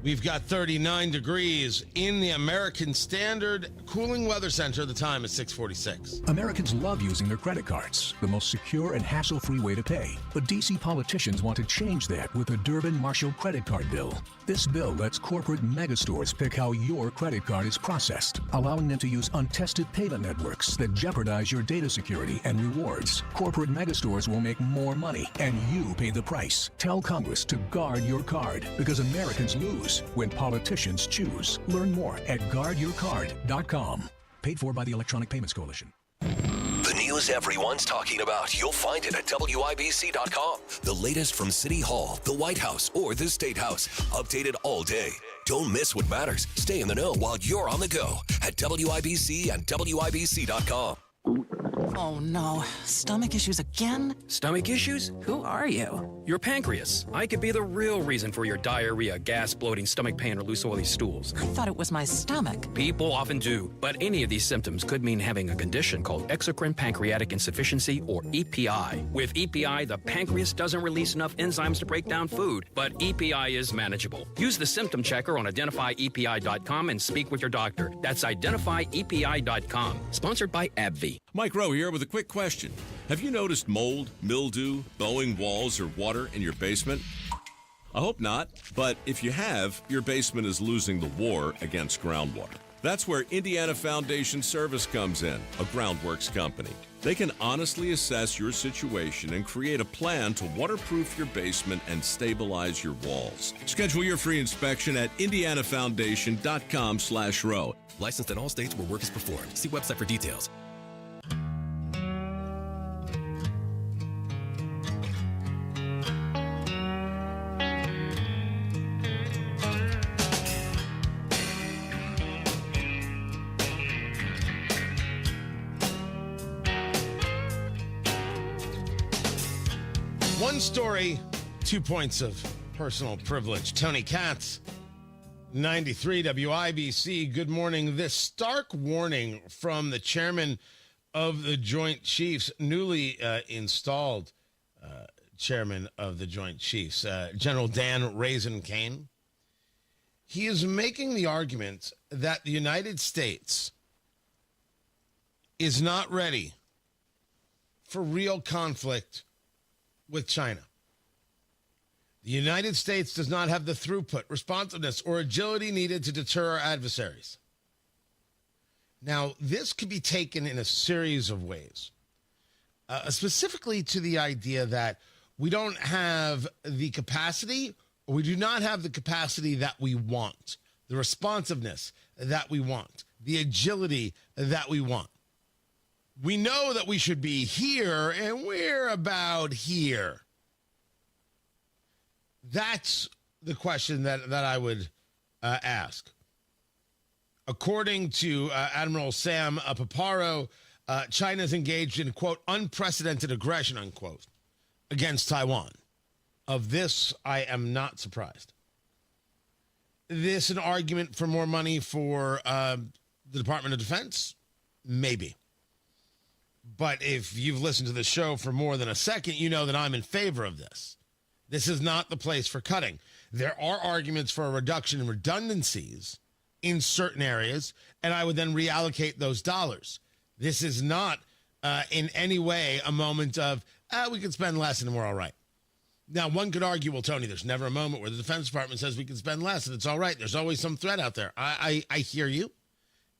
We've got 39 degrees in the American Standard Cooling Weather Center. The time is 6:46. Americans love using their credit cards, the most secure and hassle-free way to pay. But D.C. politicians want to change that with the Durbin-Marshall credit card bill. This bill lets corporate megastores pick how your credit card is processed, allowing them to use untested payment networks that jeopardize your data security and rewards. Corporate megastores will make more money, and you pay the price. Tell Congress to guard your card, because Americans lose when politicians choose. Learn more at guardyourcard.com. Paid for by the Electronic Payments Coalition. The news everyone's talking about. You'll find it at WIBC.com. The latest from City Hall, the White House, or the State House. Updated all day. Don't miss what matters. Stay in the know while you're on the go at WIBC and WIBC.com. Oh no, stomach issues again? Stomach issues? Who are you? Your pancreas. I could be the real reason for your diarrhea, gas, bloating, stomach pain, or loose oily stools. I thought it was my stomach. People often do, but any of these symptoms could mean having a condition called exocrine pancreatic insufficiency, or EPI. With EPI, the pancreas doesn't release enough enzymes to break down food, but EPI is manageable. Use the symptom checker on identifyepi.com and speak with your doctor. That's identifyepi.com. Sponsored by AbbVie. Mike Rowe here with a quick question. Have you noticed mold, mildew, bowing walls, or water in your basement? I hope not, but if you have, your basement is losing the war against groundwater. That's where Indiana Foundation Service comes in, a groundworks company. They can honestly assess your situation and create a plan to waterproof your basement and stabilize your walls. Schedule your free inspection at indianafoundation.com/row. Licensed in all states where work is performed. See website for details. One story, 2 points of personal privilege. Tony Katz, 93 WIBC. Good morning. This stark warning from the chairman of the Joint Chiefs, newly installed chairman of the Joint Chiefs, General Dan Raisin-Kane. He is making the argument that the United States is not ready for real conflict with China. The United States does not have the throughput, responsiveness, or agility needed to deter our adversaries. Now, this could be taken in a series of ways, specifically to the idea that we don't have the capacity, or we do not have the capacity that we want, the responsiveness that we want, the agility that we want. We know that we should be here, and we're about here. That's the question that I would ask. According to Admiral Sam Paparo, China's engaged in, quote, unprecedented aggression, unquote, against Taiwan. Of this, I am not surprised. This an argument for more money for the Department of Defense? Maybe. But if you've listened to the show for more than a second, you know that I'm in favor of this. This is not the place for cutting. There are arguments for a reduction in redundancies in certain areas, and I would then reallocate those dollars. This is not in any way a moment of, we can spend less and we're all right. Now, one could argue, well, Tony, there's never a moment where the Defense Department says we can spend less and it's all right. There's always some threat out there. I hear you.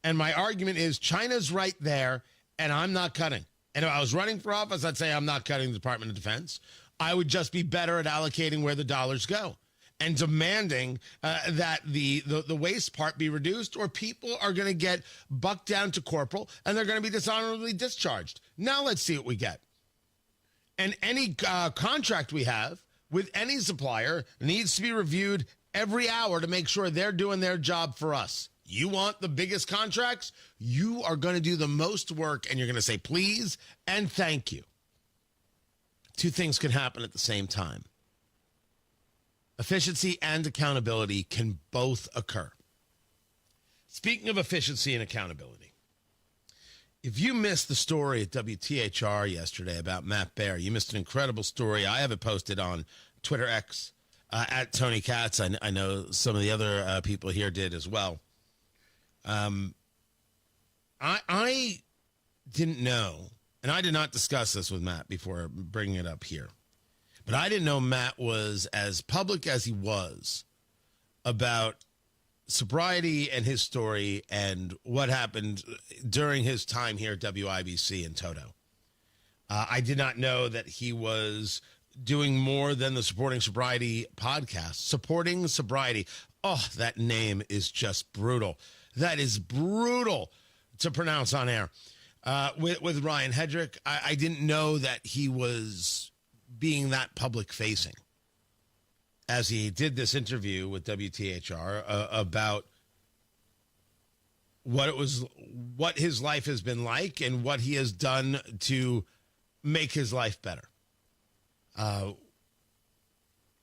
And my argument is China's right there, and I'm not cutting. And if I was running for office, I'd say I'm not cutting the Department of Defense. I would just be better at allocating where the dollars go and demanding that the waste part be reduced, or people are going to get bucked down to corporal and they're going to be dishonorably discharged. Now let's see what we get. And any contract we have with any supplier needs to be reviewed every hour to make sure they're doing their job for us. You want the biggest contracts? You are going to do the most work, and you're going to say please and thank you. Two things can happen at the same time. Efficiency and accountability can both occur. Speaking of efficiency and accountability, if you missed the story at WTHR yesterday about Matt Baer, you missed an incredible story. I have it posted on Twitter X at Tony Katz. I know some of the other people here did as well. I didn't know, and I did not discuss this with Matt before bringing it up here, but I didn't know Matt was as public as he was about sobriety and his story and what happened during his time here at WIBC in Toto. I did not know that he was doing more than the Supporting Sobriety podcast. Supporting Sobriety. Oh, that name is just brutal. That is brutal to pronounce on air. With Ryan Hedrick, I didn't know that he was being that public facing as he did this interview with WTHR about what his life has been like and what he has done to make his life better. I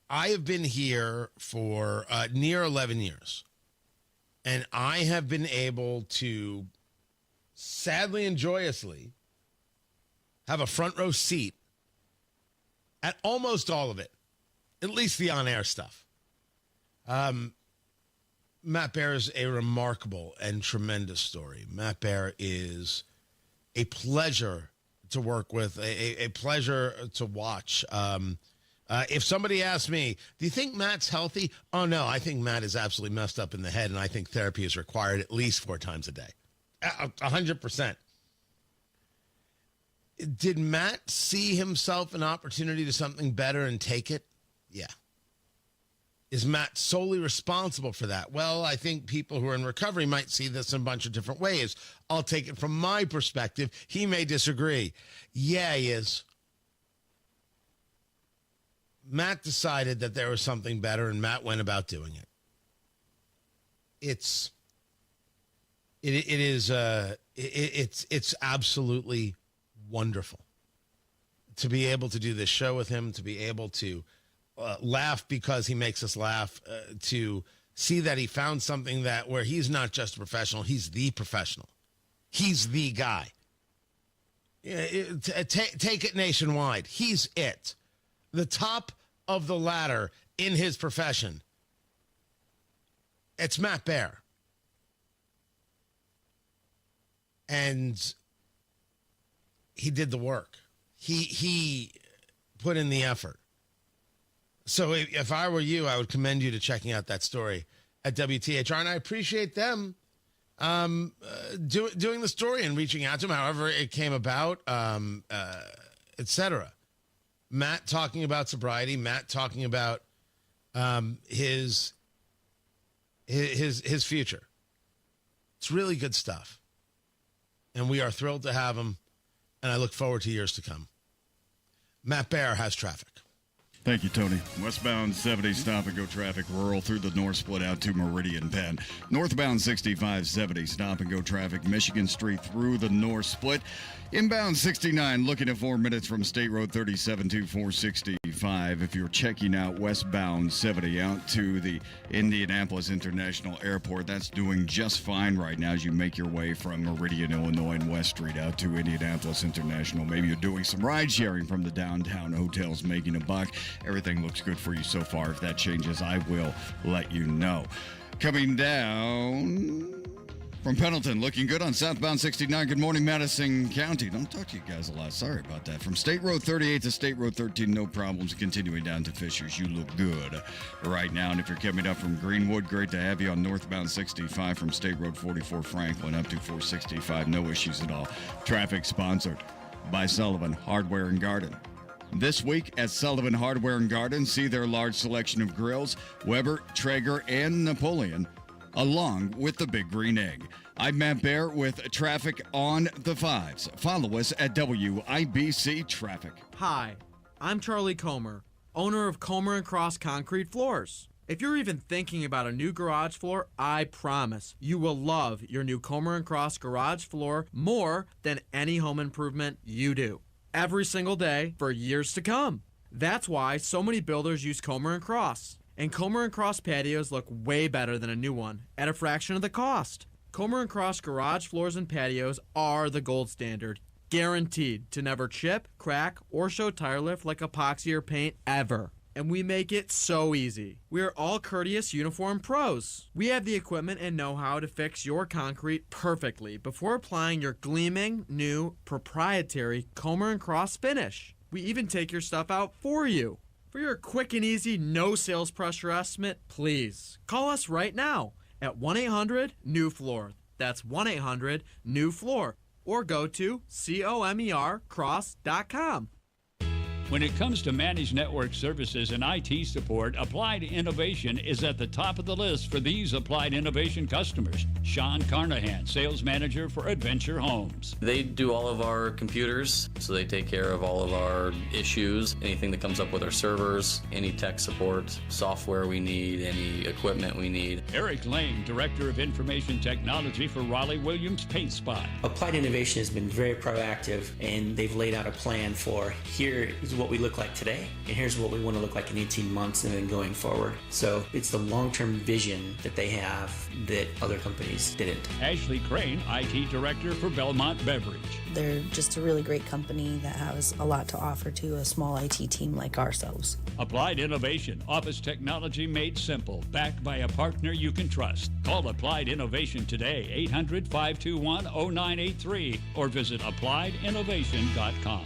have been here for near 11 years, and I have been able to sadly and joyously have a front row seat at almost all of it. At least the on-air stuff. Matt Baer is a remarkable and tremendous story. Matt Baer is a pleasure to work with, a pleasure to watch. If somebody asks me, do you think Matt's healthy? Oh, no, I think Matt is absolutely messed up in the head, and I think therapy is required at least 4 times a day. 100%. Did Matt see himself an opportunity to something better and take it? Yeah. Is Matt solely responsible for that? Well, I think people who are in recovery might see this in a bunch of different ways. I'll take it from my perspective. He may disagree. Yeah, he is. Matt decided that there was something better, and Matt went about doing it. It's absolutely wonderful to be able to do this show with him, to be able to laugh because he makes us laugh, to see that he found something that where he's not just a professional, he's the professional. He's the guy. Take it nationwide. He's it. The top of the ladder in his profession. It's Matt Baer. And he did the work. He put in the effort. So if I were you, I would commend you to checking out that story at WTHR. And I appreciate them doing the story and reaching out to him, however it came about, etc. Matt talking about sobriety, Matt talking about his future. It's really good stuff. And we are thrilled to have him, and I look forward to years to come. Matt Baer has traffic. Thank you, Tony. Westbound 70 stop-and-go traffic, rural through the north split out to Meridian Penn. Northbound 6570 stop-and-go traffic, Michigan Street through the north split. Inbound 69, looking at 4 minutes from State Road 37 to 465. If you're checking out westbound 70 out to the Indianapolis International Airport, that's doing just fine right now as you make your way from Meridian, Illinois and West Street out to Indianapolis International. Maybe you're doing some ride sharing from the downtown hotels, making a buck. Everything looks good for you so far. If that changes, I will let you know. Coming down from Pendleton, looking good on southbound 69. Good morning, Madison County. Don't talk to you guys a lot. Sorry about that. From State Road 38 to State Road 13, no problems. Continuing down to Fishers, you look good right now. And if you're coming up from Greenwood, great to have you on northbound 65 from State Road 44 Franklin up to 465. No issues at all. Traffic sponsored by Sullivan Hardware and Garden. This week at Sullivan Hardware and Garden, see their large selection of grills, Weber, Traeger, and Napoleon, along with the Big Green Egg. I'm Matt Bear with traffic on the fives. Follow us at WIBC Traffic. Hi, I'm Charlie Comer, owner of Comer & Cross Concrete Floors. If you're even thinking about a new garage floor, I promise you will love your new Comer & Cross garage floor more than any home improvement you do. Every single day for years to come. That's why so many builders use Comer & Cross. And Comer & Cross patios look way better than a new one at a fraction of the cost. Comer & Cross garage floors and patios are the gold standard, guaranteed to never chip, crack, or show tire lift like epoxy or paint ever. And we make it so easy. We are all courteous uniform pros. We have the equipment and know-how to fix your concrete perfectly before applying your gleaming, new, proprietary Comer & Cross finish. We even take your stuff out for you. For your quick and easy, no sales pressure estimate, please call us right now at 1-800-NEW-FLOOR. That's 1-800-NEW-FLOOR. Or go to comercross.com. When it comes to managed network services and IT support, Applied Innovation is at the top of the list for these Applied Innovation customers. Sean Carnahan, sales manager for Adventure Homes. They do all of our computers, so they take care of all of our issues, anything that comes up with our servers, any tech support, software we need, any equipment we need. Eric Lane, director of information technology for Raleigh Williams Paint Spot. Applied Innovation has been very proactive, and they've laid out a plan for here is what we look like today, and here's what we want to look like in 18 months and then going forward. So it's the long-term vision that they have that other companies didn't. Ashley Crane, IT director for Belmont Beverage. They're just a really great company that has a lot to offer to a small IT team like ourselves. Applied Innovation, office technology made simple, backed by a partner you can trust. Call Applied Innovation today, 800-521-0983, or visit appliedyinnovation.com.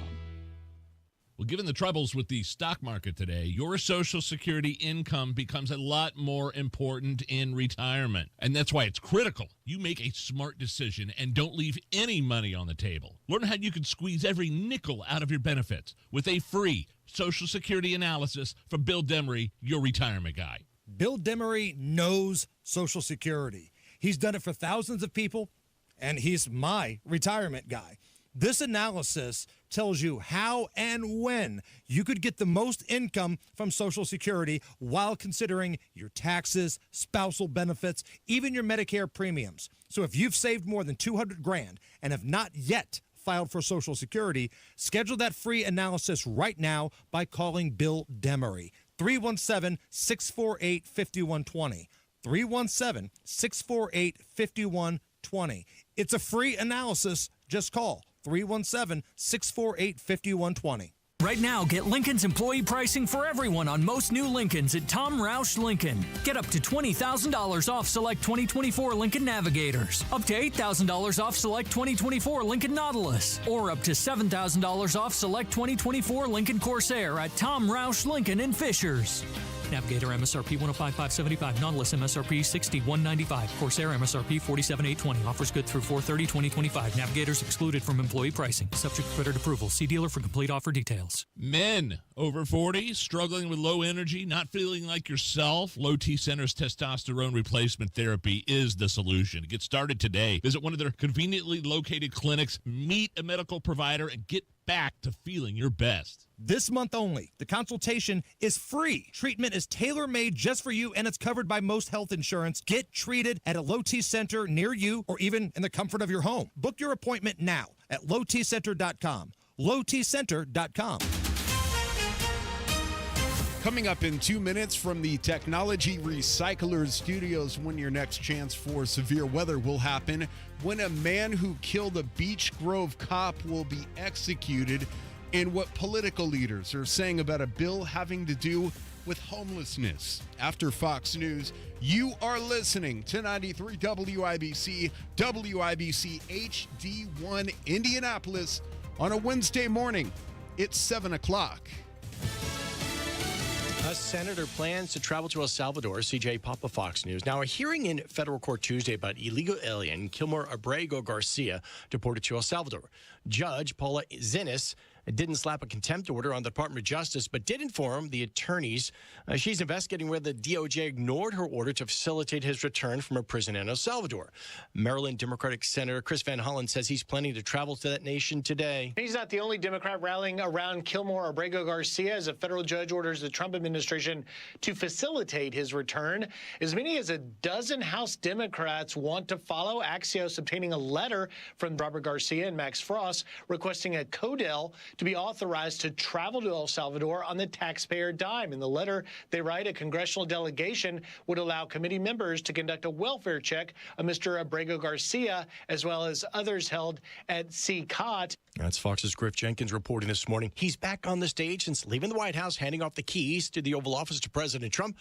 Well, given the troubles with the stock market today, your Social Security income becomes a lot more important in retirement. And that's why it's critical you make a smart decision and don't leave any money on the table. Learn how you can squeeze every nickel out of your benefits with a free Social Security analysis from Bill Demery, your retirement guy. Bill Demery knows Social Security. He's done it for thousands of people, and he's my retirement guy. This analysis tells you how and when you could get the most income from Social Security while considering your taxes, spousal benefits, even your Medicare premiums. So if you've saved more than $200,000 and have not yet filed for Social Security, schedule that free analysis right now by calling Bill Demery. 317-648-5120. 317-648-5120. It's a free analysis. Just call 317-648-5120. Right now, get Lincoln's employee pricing for everyone on most new Lincolns at Tom Roush Lincoln. Get up to $20,000 off select 2024 Lincoln Navigators, up to $8,000 off select 2024 Lincoln Nautilus, or up to $7,000 off select 2024 Lincoln Corsair at Tom Roush Lincoln in Fishers. Navigator MSRP $105,575, Nautilus MSRP $61,995, Corsair MSRP $47,820. Offers good through 4/30/2025. Navigators excluded from employee pricing. Subject to credit approval. See dealer for complete offer details. Men over 40, struggling with low energy, not feeling like yourself. Low T Center's testosterone replacement therapy is the solution. Get started today. Visit one of their conveniently located clinics, meet a medical provider, and get back to feeling your best. This month only, the consultation is free. Treatment is tailor-made just for you, and it's covered by most health insurance. Get treated at a Low T center near you or even in the comfort of your home. Book your appointment now at lowtcenter.com. lowtcenter.com. Coming up in 2 minutes from the Technology Recyclers Studios, when your next chance for severe weather will happen, when a man who killed a Beech Grove cop will be executed, and what political leaders are saying about a bill having to do with homelessness. After Fox News, you are listening to 93 WIBC, WIBC HD1 Indianapolis on a Wednesday morning. It's 7 o'clock. A senator plans to travel to El Salvador. CJ Papa, Fox News. Now, a hearing in federal court Tuesday about illegal alien Kilmer Abrego Garcia deported to El Salvador. Judge Paula Zinnes didn't slap a contempt order on the Department of Justice, but did inform the attorneys she's investigating whether the DOJ ignored her order to facilitate his return from a prison in El Salvador. Maryland Democratic Senator Chris Van Hollen says he's planning to travel to that nation today. He's not the only Democrat rallying around Kilmer Abrego Garcia as a federal judge orders the Trump administration to facilitate his return. As many as a dozen House Democrats want to follow, Axios obtaining a letter from Robert Garcia and Max Frost requesting a codel to be authorized to travel to El Salvador on the taxpayer dime. In the letter, they write a congressional delegation would allow committee members to conduct a welfare check of Mr. Abrego Garcia, as well as others held at CCOT. That's Fox's Griff Jenkins reporting this morning. He's back on the stage since leaving the White House, handing off the keys to the Oval Office to President Trump.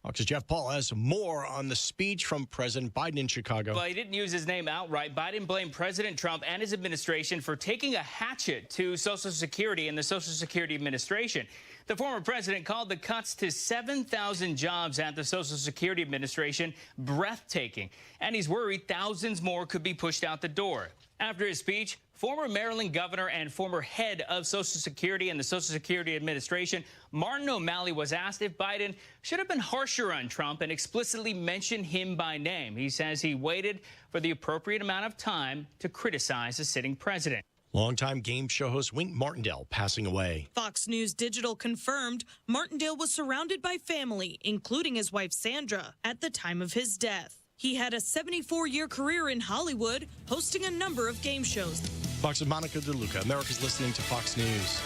Fox's Jeff Paul has more on the speech from President Biden in Chicago. Well, he didn't use his name outright. Biden blamed President Trump and his administration for taking a hatchet to Social Security and the Social Security Administration. The former president called the cuts to 7,000 jobs at the Social Security Administration breathtaking, and he's worried thousands more could be pushed out the door. After his speech, former Maryland governor and former head of Social Security and the Social Security Administration, Martin O'Malley, was asked if Biden should have been harsher on Trump and explicitly mentioned him by name. He says he waited for the appropriate amount of time to criticize the sitting president. Longtime game show host Wink Martindale passing away. Fox News Digital confirmed Martindale was surrounded by family, including his wife Sandra, at the time of his death. He had a 74-year career in Hollywood, hosting a number of game shows. Fox's Monica DeLuca. America's listening to Fox News.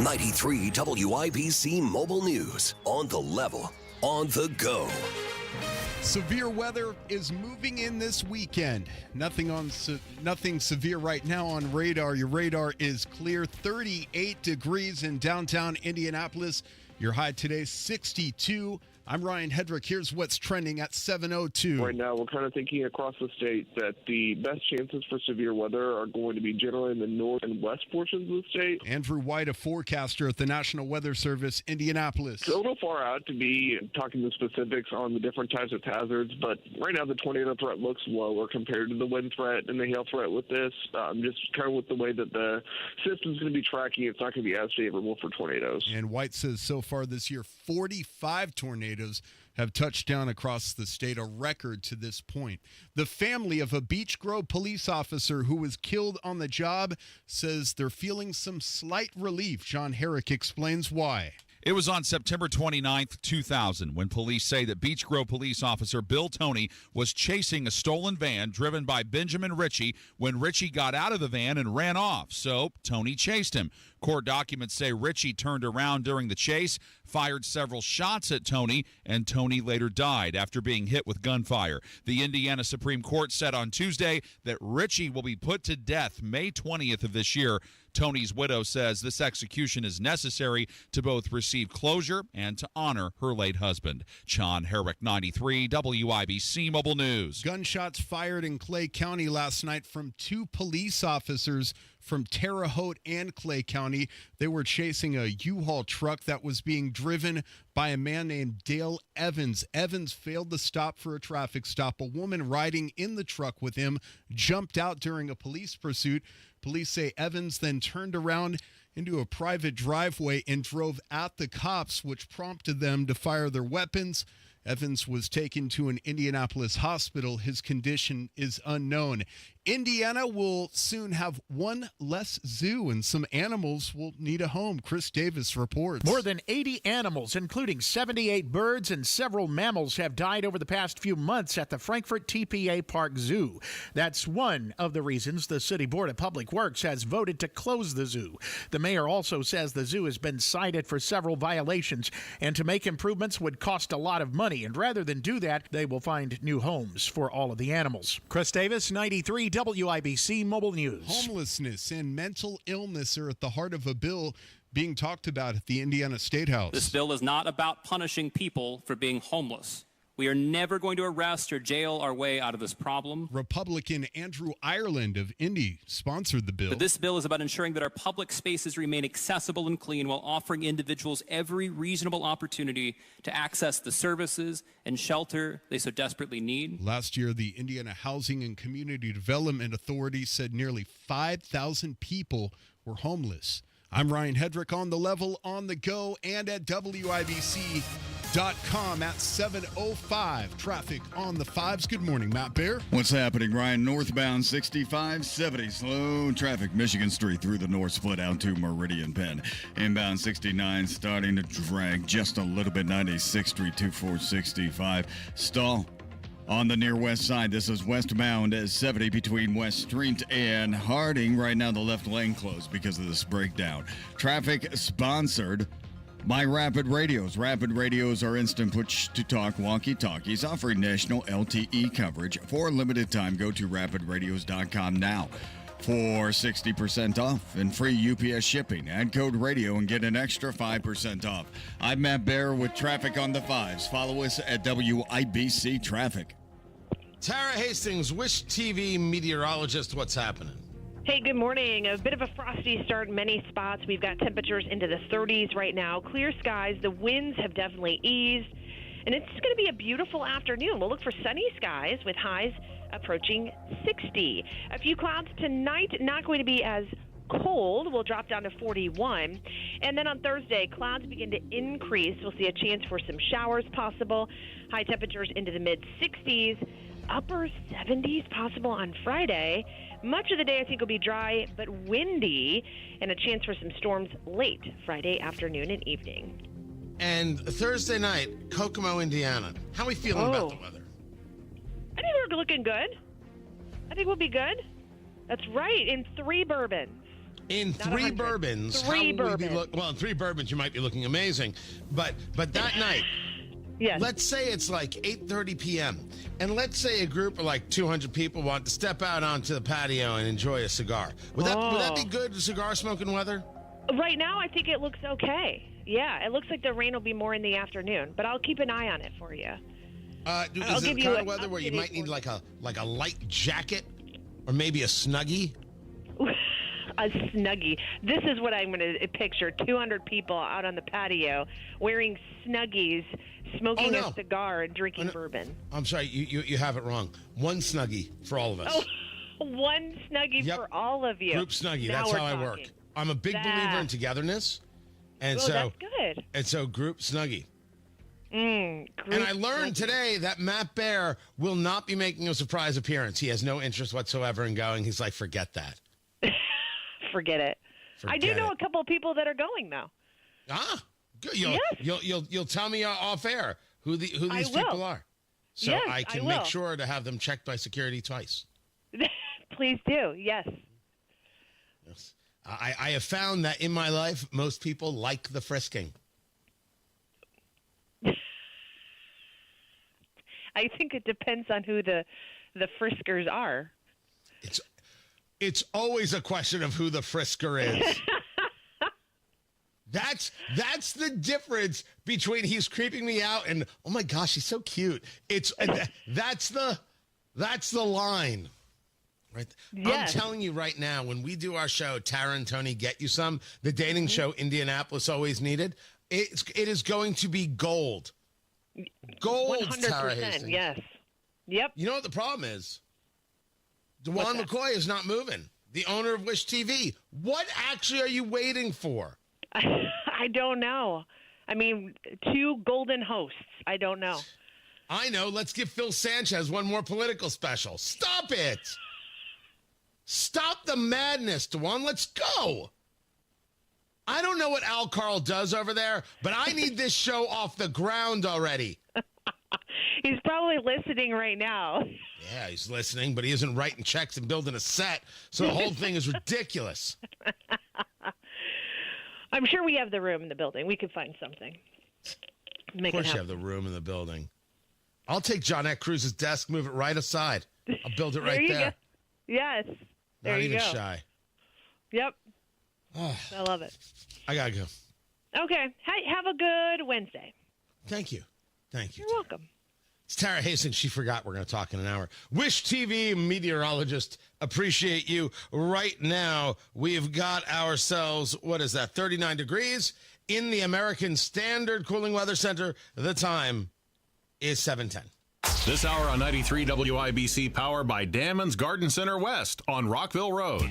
93 WIBC Mobile News. On the level, on the go. Severe weather is moving in this weekend. Nothing severe right now on radar. Your radar is clear. 38 degrees in downtown Indianapolis. Your high today, 62. I'm Ryan Hedrick. Here's what's trending at 7:02. Right now, we're kind of thinking across the state that the best chances for severe weather are going to be generally in the north and west portions of the state. Andrew White, a forecaster at the National Weather Service, Indianapolis. It's a little far out to be talking the specifics on the different types of hazards, but right now the tornado threat looks lower compared to the wind threat and the hail threat with this. Just kind of with the way that the system's going to be tracking, it's not going to be as favorable for tornadoes. And White says so far this year, 45 tornadoes have touched down across the state, a record to this point. The family of a Beech Grove police officer who was killed on the job says they're feeling some slight relief. John Herrick explains why. It was on September 29th, 2000, when police say that Beech Grove police officer Bill Toney was chasing a stolen van driven by Benjamin Ritchie when Ritchie got out of the van and ran off. So Toney chased him. Court documents say Ritchie turned around during the chase, fired several shots at Toney, and Toney later died after being hit with gunfire. The Indiana Supreme Court said on Tuesday that Ritchie will be put to death May 20th of this year. Toney's widow says this execution is necessary to both receive closure and to honor her late husband. John Herrick, 93 WIBC Mobile News. Gunshots fired in Clay County last night from two police officers from Terre Haute and Clay County. They were chasing a U-Haul truck that was being driven by a man named Dale Evans. Evans failed to stop for a traffic stop. A woman riding in the truck with him jumped out during a police pursuit. Police say Evans then turned around into a private driveway and drove at the cops, which prompted them to fire their weapons. Evans was taken to an Indianapolis hospital. His condition is unknown. Indiana will soon have one less zoo, and some animals will need a home. Chris Davis reports. More than 80 animals, including 78 birds and several mammals, have died over the past few months at the Frankfurt TPA Park Zoo. That's one of the reasons the City Board of Public Works has voted to close the zoo. The mayor also says the zoo has been cited for several violations, and to make improvements would cost a lot of money. And rather than do that, they will find new homes for all of the animals. Chris Davis, 93 WIBC Mobile News. Homelessness and mental illness are at the heart of a bill being talked about at the Indiana State House. This bill is not about punishing people for being homeless. We are never going to arrest or jail our way out of this problem. Republican Andrew Ireland of Indy sponsored the bill. But this bill is about ensuring that our public spaces remain accessible and clean while offering individuals every reasonable opportunity to access the services and shelter they so desperately need. Last year, the Indiana Housing and Community Development Authority said nearly 5,000 people were homeless. I'm Ryan Hedrick on the level, on the go, and at WIBC.com at 7:05. Traffic on the fives. Good morning, Matt Bear. What's happening, Ryan? Northbound 6570. Slow traffic. Michigan Street through the north split out to Meridian Penn. Inbound 69 starting to drag just a little bit. 96th Street to 465. Stall. On the near west side, this is westbound at 70 between West Street and Harding. Right now, the left lane closed because of this breakdown. Traffic sponsored by Rapid Radios. Rapid Radios are instant push-to-talk walkie-talkies offering national LTE coverage. For a limited time, go to rapidradios.com now for 60% off and free UPS shipping. Add code radio and get an extra 5% off. I'm Matt Bear with Traffic on the Fives. Follow us at WIBC Traffic. Tara Hastings, Wish TV meteorologist, what's happening? Hey, good morning. A bit of a frosty start in many spots. We've got temperatures into the 30s right now. Clear skies. The winds have definitely eased. And it's going to be a beautiful afternoon. We'll look for sunny skies with highs approaching 60. A few clouds tonight, not going to be as cold. We'll drop down to 41. And then on Thursday, clouds begin to increase. We'll see a chance for some showers possible. High temperatures into the mid-60s. Upper 70s possible on Friday. Much of the day, I think, will be dry but windy, and a chance for some storms late Friday afternoon and evening. And Thursday night, Kokomo, Indiana. How are we feeling about the weather? I think we're looking good. I think we'll be good. That's right, in 3 bourbons. In Not 3 100. bourbons. 3 bourbons. Well, in 3 bourbons, you might be looking amazing. But that night, yes. Let's say it's like 8:30 p.m. And let's say a group of like 200 people want to step out onto the patio and enjoy a cigar. Would that be good cigar smoking weather? Right now, I think it looks okay. Yeah, it looks like the rain will be more in the afternoon, but I'll keep an eye on it for you. Is it the kind of weather where you might need like a light jacket or maybe a Snuggie? A Snuggie. This is what I'm going to picture. 200 people out on the patio wearing Snuggies, smoking a cigar and drinking bourbon. I'm sorry, you have it wrong. 1 Snuggie for all of us. Oh, 1 Snuggie for all of you. Group Snuggie. Now That's we're how I work. talking. I'm a big believer in togetherness. And that's good. And so group Snuggie. And I learned today that Matt Bear will not be making a surprise appearance. He has no interest whatsoever in going. He's like, forget that. Forget it. I do know a couple of people that are going, though. Ah, good. You'll tell me off air who these people are, so Yes, I can make sure to have them checked by security twice. Please do. Yes. Yes. I have found that in my life, most people like the frisking. I think it depends on who the friskers are. It's always a question of who the frisker is. That's the difference between he's creeping me out and oh my gosh, he's so cute. That's the line. Right. Yes. I'm telling you right now, when we do our show, Tara and Tony Get You Some, the dating show Indianapolis Always Needed, it is going to be gold. Gold, 100%, Tara Hastings. Yes. Yep. You know what the problem is? DeJuan McCoy is not moving. The owner of Wish TV. What actually are you waiting for? I don't know. I mean, 2 golden hosts. I don't know. I know. Let's give Phil Sanchez one more political special. Stop it. Stop the madness, Dewan. Let's go. I don't know what Al Carl does over there, but I need this show off the ground already. He's probably listening right now. Yeah, he's listening, but he isn't writing checks and building a set, so the whole thing is ridiculous. I'm sure we have the room in the building. We could find something. Of course you have the room in the building. I'll take Johnette Cruz's desk, move it right aside. I'll build it right there. Go. Yes. There Not you even go. shy. Yep. I love it. I got to go. Okay. Have a good Wednesday. Thank you. Thank you. You're welcome. It's Tara Hastings. She forgot we're going to talk in an hour. Wish TV meteorologist, appreciate you. Right now, we've got ourselves, 39 degrees in the American Standard Cooling Weather Center. The time is 7:10. This hour on 93 WIBC, powered by Damon's Garden Center West on Rockville Road.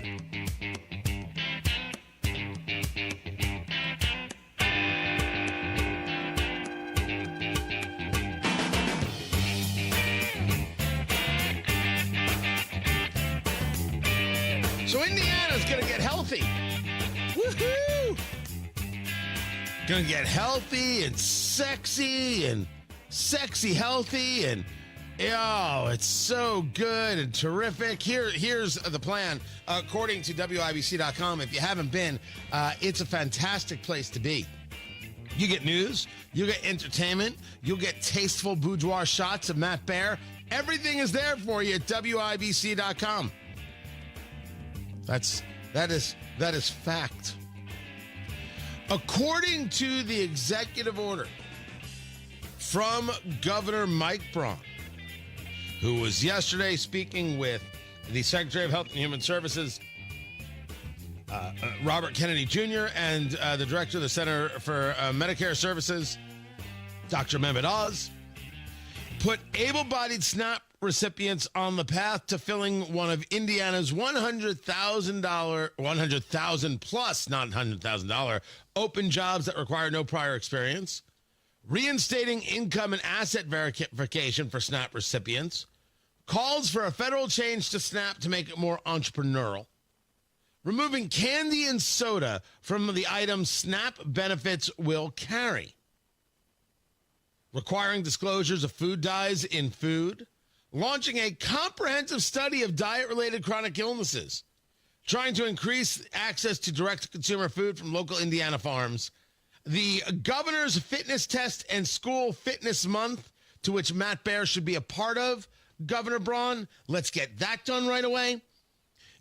So Indiana's going to get healthy. Woohoo! Going to get healthy and sexy healthy and oh, it's so good and terrific. Here's the plan. According to WIBC.com, if you haven't been, it's a fantastic place to be. You get news, you get entertainment, you'll get tasteful boudoir shots of Matt Baer. Everything is there for you at WIBC.com. That is fact. According to the executive order from Governor Mike Braun, who was yesterday speaking with the Secretary of Health and Human Services, Robert Kennedy Jr., and the Director of the Center for Medicare Services, Dr. Mehmet Oz, put able-bodied SNAP recipients on the path to filling one of Indiana's $100,000 plus, not $100,000, open jobs that require no prior experience, reinstating income and asset verification for SNAP recipients, calls for a federal change to SNAP to make it more entrepreneurial, removing candy and soda from the items SNAP benefits will carry, requiring disclosures of food dyes in food, launching a comprehensive study of diet-related chronic illnesses, trying to increase access to direct-to-consumer food from local Indiana farms, the Governor's Fitness Test and School Fitness Month, to which Matt Baer should be a part of, Governor Braun. Let's get that done right away.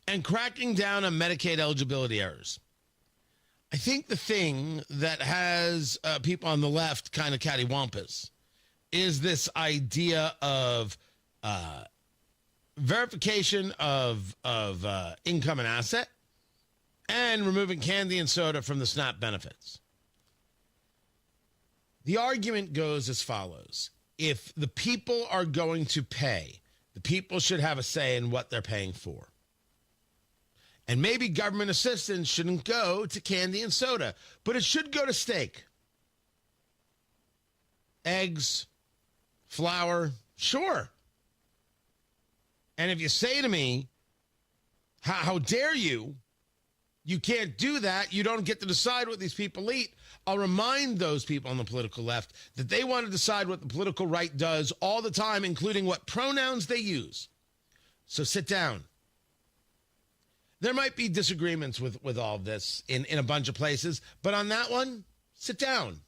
And cracking down on Medicaid eligibility errors. I think the thing that has people on the left kind of cattywampus is this idea of verification of income and asset and removing candy and soda from the SNAP benefits. The argument goes as follows. If the people are going to pay, the people should have a say in what they're paying for. And maybe government assistance shouldn't go to candy and soda, but it should go to steak, eggs, flour, sure. And if you say to me, how dare you? You can't do that. You don't get to decide what these people eat. I'll remind those people on the political left that they want to decide what the political right does all the time, including what pronouns they use. So sit down. There might be disagreements with all of this in a bunch of places, but on that one, sit down.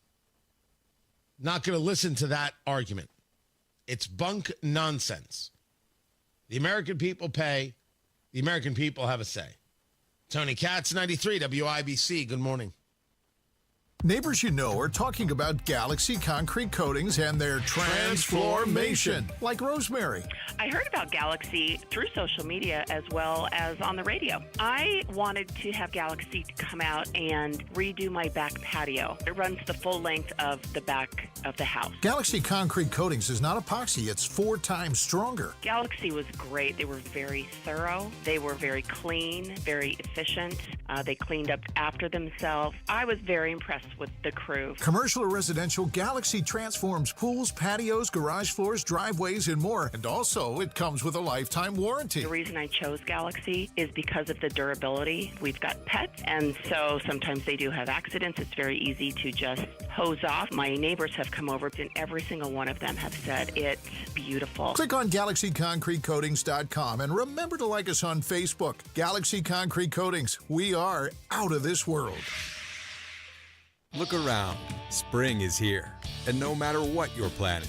Not going to listen to that argument. It's bunk nonsense. The American people pay. The American people have a say. Tony Katz, 93 WIBC. Good morning. Neighbors you know are talking about Galaxy concrete coatings and their transformation, like Rosemary. I heard about Galaxy through social media as well as on the radio. I wanted to have Galaxy come out and redo my back patio. It runs the full length of the back of the house. Galaxy concrete coatings is not epoxy. It's 4 times stronger. Galaxy was great. They were very thorough. They were very clean, very efficient. They cleaned up after themselves. I was very impressed with the crew. Commercial or residential, Galaxy transforms pools, patios, garage floors, driveways, and more. And also, it comes with a lifetime warranty. The reason I chose Galaxy is because of the durability. We've got pets, and so sometimes they do have accidents. It's very easy to just hose off. My neighbors have come over, and every single one of them have said it's beautiful. Click on GalaxyConcreteCoatings.com and remember to like us on Facebook. Galaxy Concrete Coatings. We are out of this world. Look around. Spring is here. And no matter what you're planning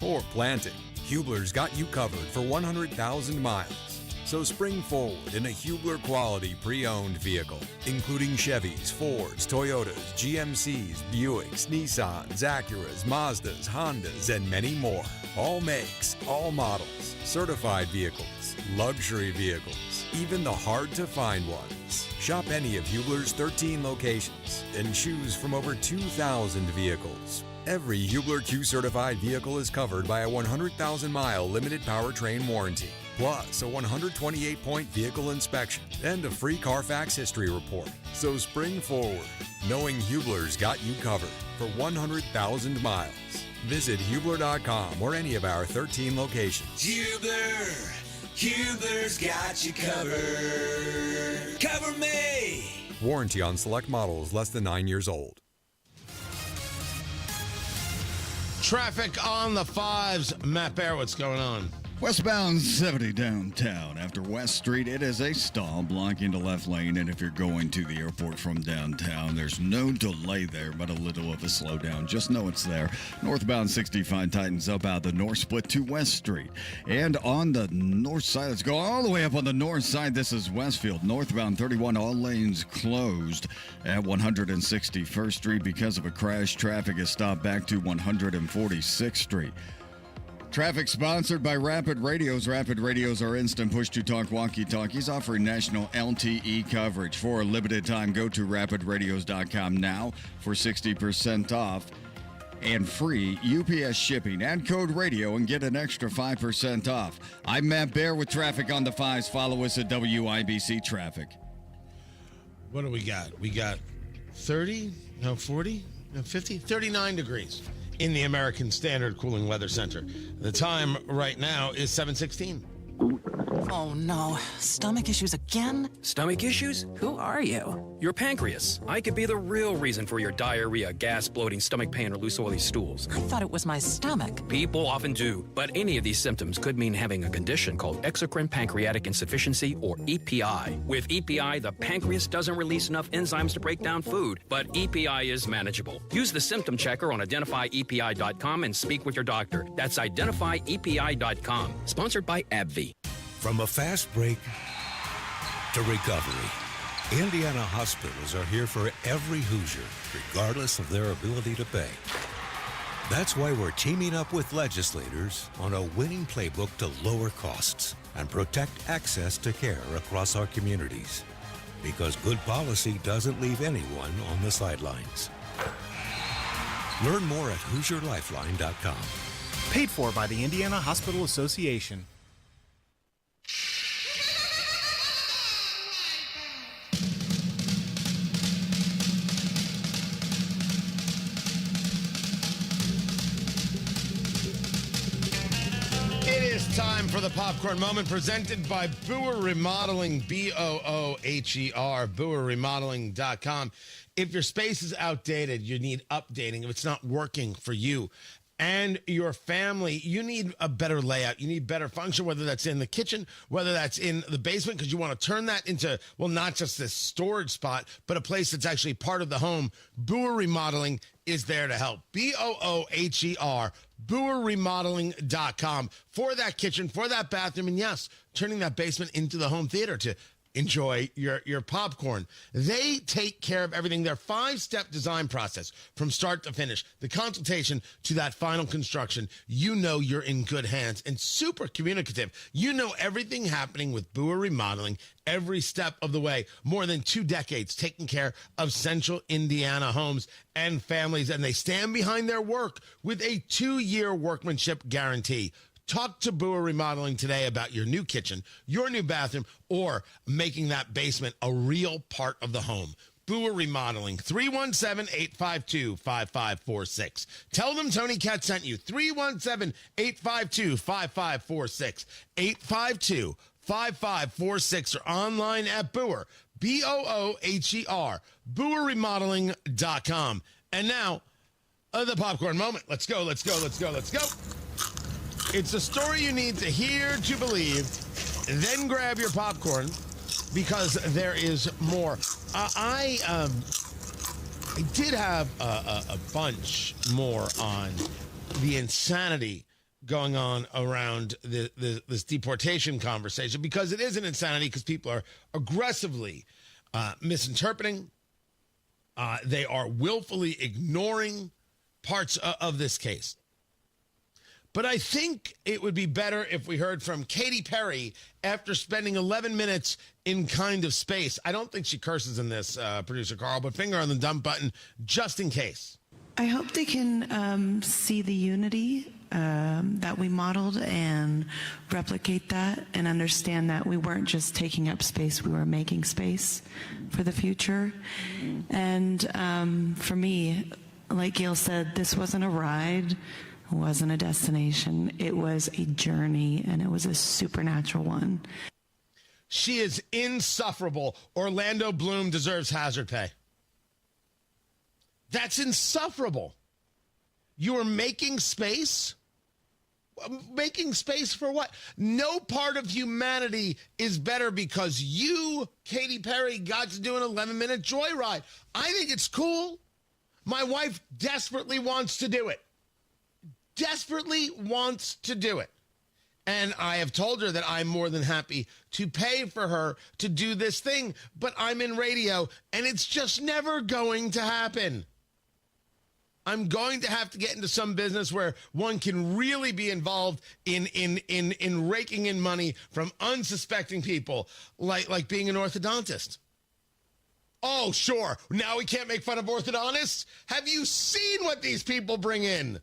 or planting, Hubler's got you covered for 100,000 miles. So spring forward in a Hubler quality pre-owned vehicle, including Chevys, Fords, Toyotas, GMCs, Buicks, Nissans, Acuras, Mazdas, Hondas, and many more. All makes, all models, certified vehicles, luxury vehicles, even the hard-to-find ones. Shop any of Hubler's 13 locations and choose from over 2,000 vehicles. Every Hubler Q-certified vehicle is covered by a 100,000-mile limited powertrain warranty, plus a 128-point vehicle inspection and a free Carfax history report. So spring forward, knowing Hubler's got you covered for 100,000 miles. Visit Hubler.com or any of our 13 locations. Hubler's got you covered. Cover me! Warranty on select models less than 9 years old. Traffic on the 5s. Matt Bear, what's going on? Westbound 70 downtown. After West Street, it is a stall blocking the left lane. And if you're going to the airport from downtown, there's no delay there, but a little of a slowdown. Just know it's there. Northbound 65 tightens up out the north split to West Street. And on the north side, let's go all the way up on the north side. This is Westfield. Northbound 31, all lanes closed at 161st Street because of a crash. Traffic is stopped back to 146th Street. Traffic sponsored by Rapid Radios. Rapid Radios are instant push-to-talk walkie-talkies offering national LTE coverage. For a limited time, go to rapidradios.com now for 60% off and free UPS shipping. Add code radio and get an extra 5% off. I'm Matt Bear with traffic on the 5s. Follow us at WIBC Traffic. What do we got? We got 30, no 40, no 50, 39 degrees in the American Standard Cooling Weather Center. The time right now is 7:16. Oh no, stomach issues again? Stomach issues? Who are you? Your pancreas. I could be the real reason for your diarrhea, gas, bloating, stomach pain, or loose oily stools. I thought it was my stomach. People often do, but any of these symptoms could mean having a condition called exocrine pancreatic insufficiency, or EPI. With EPI, the pancreas doesn't release enough enzymes to break down food, but EPI is manageable. Use the symptom checker on identifyepi.com and speak with your doctor. That's identifyepi.com. Sponsored by AbbVie. From a fast break to recovery, Indiana hospitals are here for every Hoosier, regardless of their ability to pay. That's why we're teaming up with legislators on a winning playbook to lower costs and protect access to care across our communities. Because good policy doesn't leave anyone on the sidelines. Learn more at HoosierLifeline.com. Paid for by the Indiana Hospital Association. Time for the popcorn moment presented by Boer Remodeling, B-O-O-H-E-R, BoerRemodeling.com. If your space is outdated, you need updating. If it's not working for you and your family, you need a better layout. You need better function, whether that's in the kitchen, whether that's in the basement, because you want to turn that into, well, not just this storage spot, but a place that's actually part of the home. Boer Remodeling is there to help. B-O-O-H-E-R, BoerRemodeling.com for that kitchen, for that bathroom, and yes, turning that basement into the home theater to enjoy your popcorn. They take care of everything. Their 5-step design process from start to finish, the consultation to that final construction, you know you're in good hands and super communicative. You know everything happening with Boer Remodeling every step of the way. More than 2 decades taking care of Central Indiana homes and families, and they stand behind their work with a 2-year workmanship guarantee. Talk to Boer Remodeling today about your new kitchen, your new bathroom, or making that basement a real part of the home. Booer Remodeling, 317-852-5546. Tell them Tony Katz sent you. 317-852-5546. 852-5546 or online at Booer, Booher, BooerRemodeling.com. And now, the popcorn moment. Let's go. It's a story you need to hear to believe. Then grab your popcorn because there is more. I did have a bunch more on the insanity going on around this deportation conversation, because it is an insanity because people are aggressively misinterpreting. They are willfully ignoring parts of this case. But I think it would be better if we heard from Katy Perry after spending 11 minutes in Kind of Space. I don't think she curses in this, producer Carl, but finger on the dump button just in case. I hope they can see the unity that we modeled and replicate that and understand that we weren't just taking up space, we were making space for the future. And for me, like Gail said, this wasn't a ride, it wasn't a destination. It was a journey, and it was a supernatural one. She is insufferable. Orlando Bloom deserves hazard pay. That's insufferable. You are making space? Making space for what? No part of humanity is better because you, Katy Perry, got to do an 11-minute joyride. I think it's cool. My wife desperately wants to do it. Desperately wants to do it. And I have told her that I'm more than happy to pay for her to do this thing, but I'm in radio, and it's just never going to happen. I'm going to have to get into some business where one can really be involved in raking in money from unsuspecting people, like being an orthodontist. Oh, sure. Now we can't make fun of orthodontists? Have you seen what these people bring in?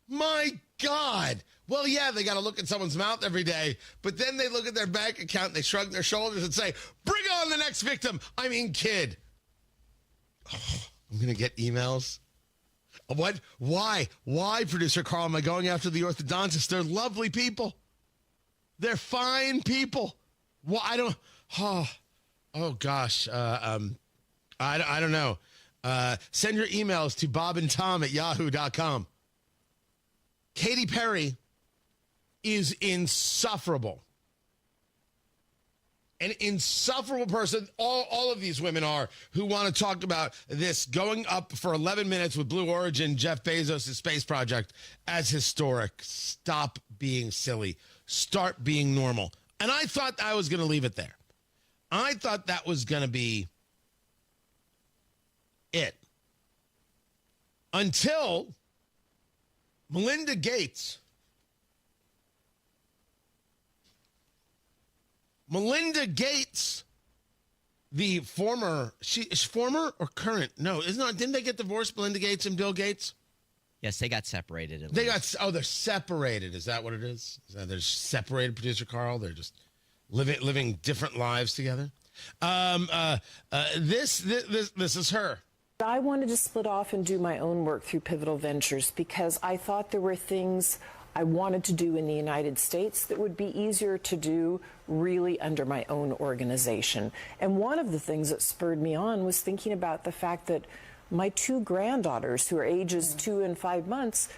My God. Well, yeah, they got to look at someone's mouth every day, but then they look at their bank account, they shrug their shoulders and say, bring on the next victim. I mean, kid. Oh, I'm going to get emails. What? Why, producer Carl, am I going after the orthodontists? They're lovely people. They're fine people. Well, I don't, oh gosh. I don't know. Send your emails to bobandtom@yahoo.com. Katy Perry is insufferable. An insufferable person. All of these women are, who want to talk about this going up for 11 minutes with Blue Origin, Jeff Bezos' space project, as historic. Stop being silly. Start being normal. And I thought I was going to leave it there. I thought that was going to be it. Until Melinda Gates. Melinda Gates, the former, is former or current? No, didn't they get divorced, Melinda Gates and Bill Gates? Yes, they got separated. They're separated. Is that what it is? They're separated, producer Carl? They're just living different lives together? This is her. I wanted to split off and do my own work through Pivotal Ventures because I thought there were things I wanted to do in the United States that would be easier to do really under my own organization. And one of the things that spurred me on was thinking about the fact that my two granddaughters, who are ages 2 and 5 months,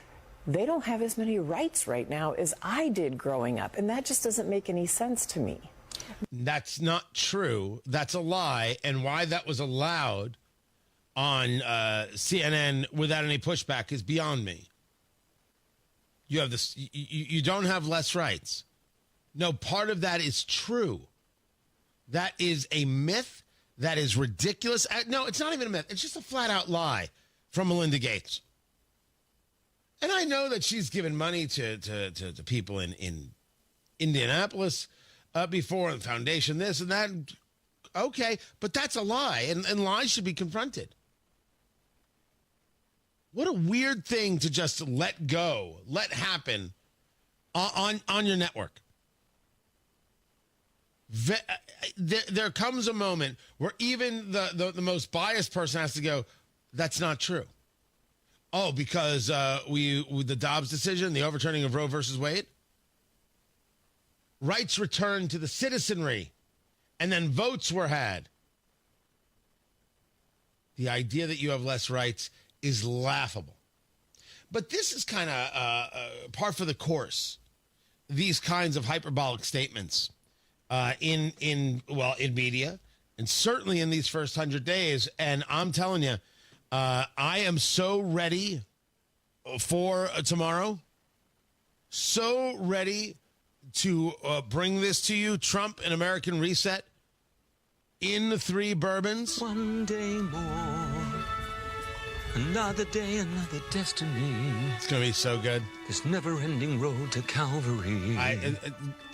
they don't have as many rights right now as I did growing up. And that just doesn't make any sense to me. That's not true. That's a lie. And why that was allowed on CNN without any pushback is beyond me. You have this. You don't have less rights. No, part of that is true. That is a myth. That is ridiculous. No, it's not even a myth. It's just a flat out lie from Melinda Gates. And I know that she's given money to people in Indianapolis before, and foundation this and that. Okay, but that's a lie, and lies should be confronted. What a weird thing to just let go, let happen on your network. There comes a moment where even the most biased person has to go, that's not true. Oh, because with the Dobbs decision, the overturning of Roe versus Wade, rights returned to the citizenry, and then votes were had. The idea that you have less rights is laughable. But this is kind of par for the course. These kinds of hyperbolic statements in media, and certainly in these first 100 days. And I'm telling you, I am so ready for tomorrow. So ready to bring this to you. Trump and American Reset in the 3 bourbons. One day more. Another day, another destiny. It's going to be so good. This never-ending road to Calvary.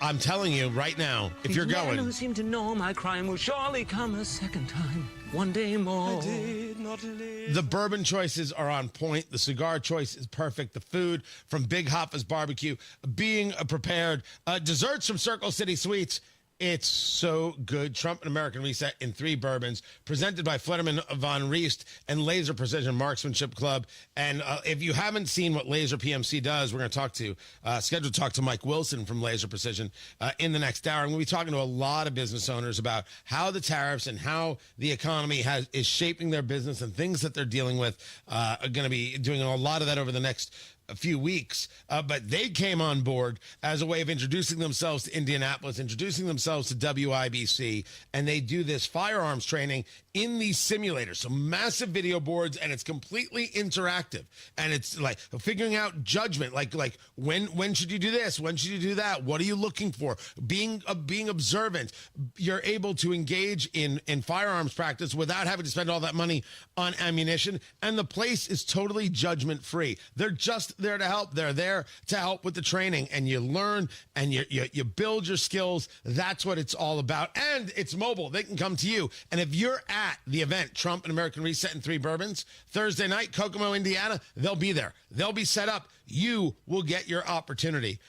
I'm telling you right now, if you're going. Men who seem to know my crime will surely come a second time. One day more. I did not live. The bourbon choices are on point. The cigar choice is perfect. The food from Big Hoffa's Barbecue being prepared. Desserts from Circle City Sweets. It's so good. Trump and American Reset in 3 bourbons, presented by Flederman Von Riest and Laser Precision Marksmanship Club. And if you haven't seen what Laser PMC does, we're going to scheduled to talk to Mike Wilson from Laser Precision in the next hour. I'm going to be talking to a lot of business owners about how the tariffs and how the economy is shaping their business and things that they're dealing with. Are going to be doing a lot of that over the next a few weeks, but they came on board as a way of introducing themselves to Indianapolis, introducing themselves to WIBC, and they do this firearms training in these simulators. So massive video boards, and it's completely interactive. And it's like figuring out judgment, like when should you do this? When should you do that? What are you looking for? Being observant. You're able to engage in firearms practice without having to spend all that money on ammunition. And the place is totally judgment-free. They're just there to help. They're there to help with the training, and you learn and you build your skills. That's what it's all about. And it's mobile. They can come to you. And if you're at the event, Trump and American Reset in 3 bourbons, Thursday night, Kokomo, Indiana, they'll be there. They'll be set up. You will get your opportunity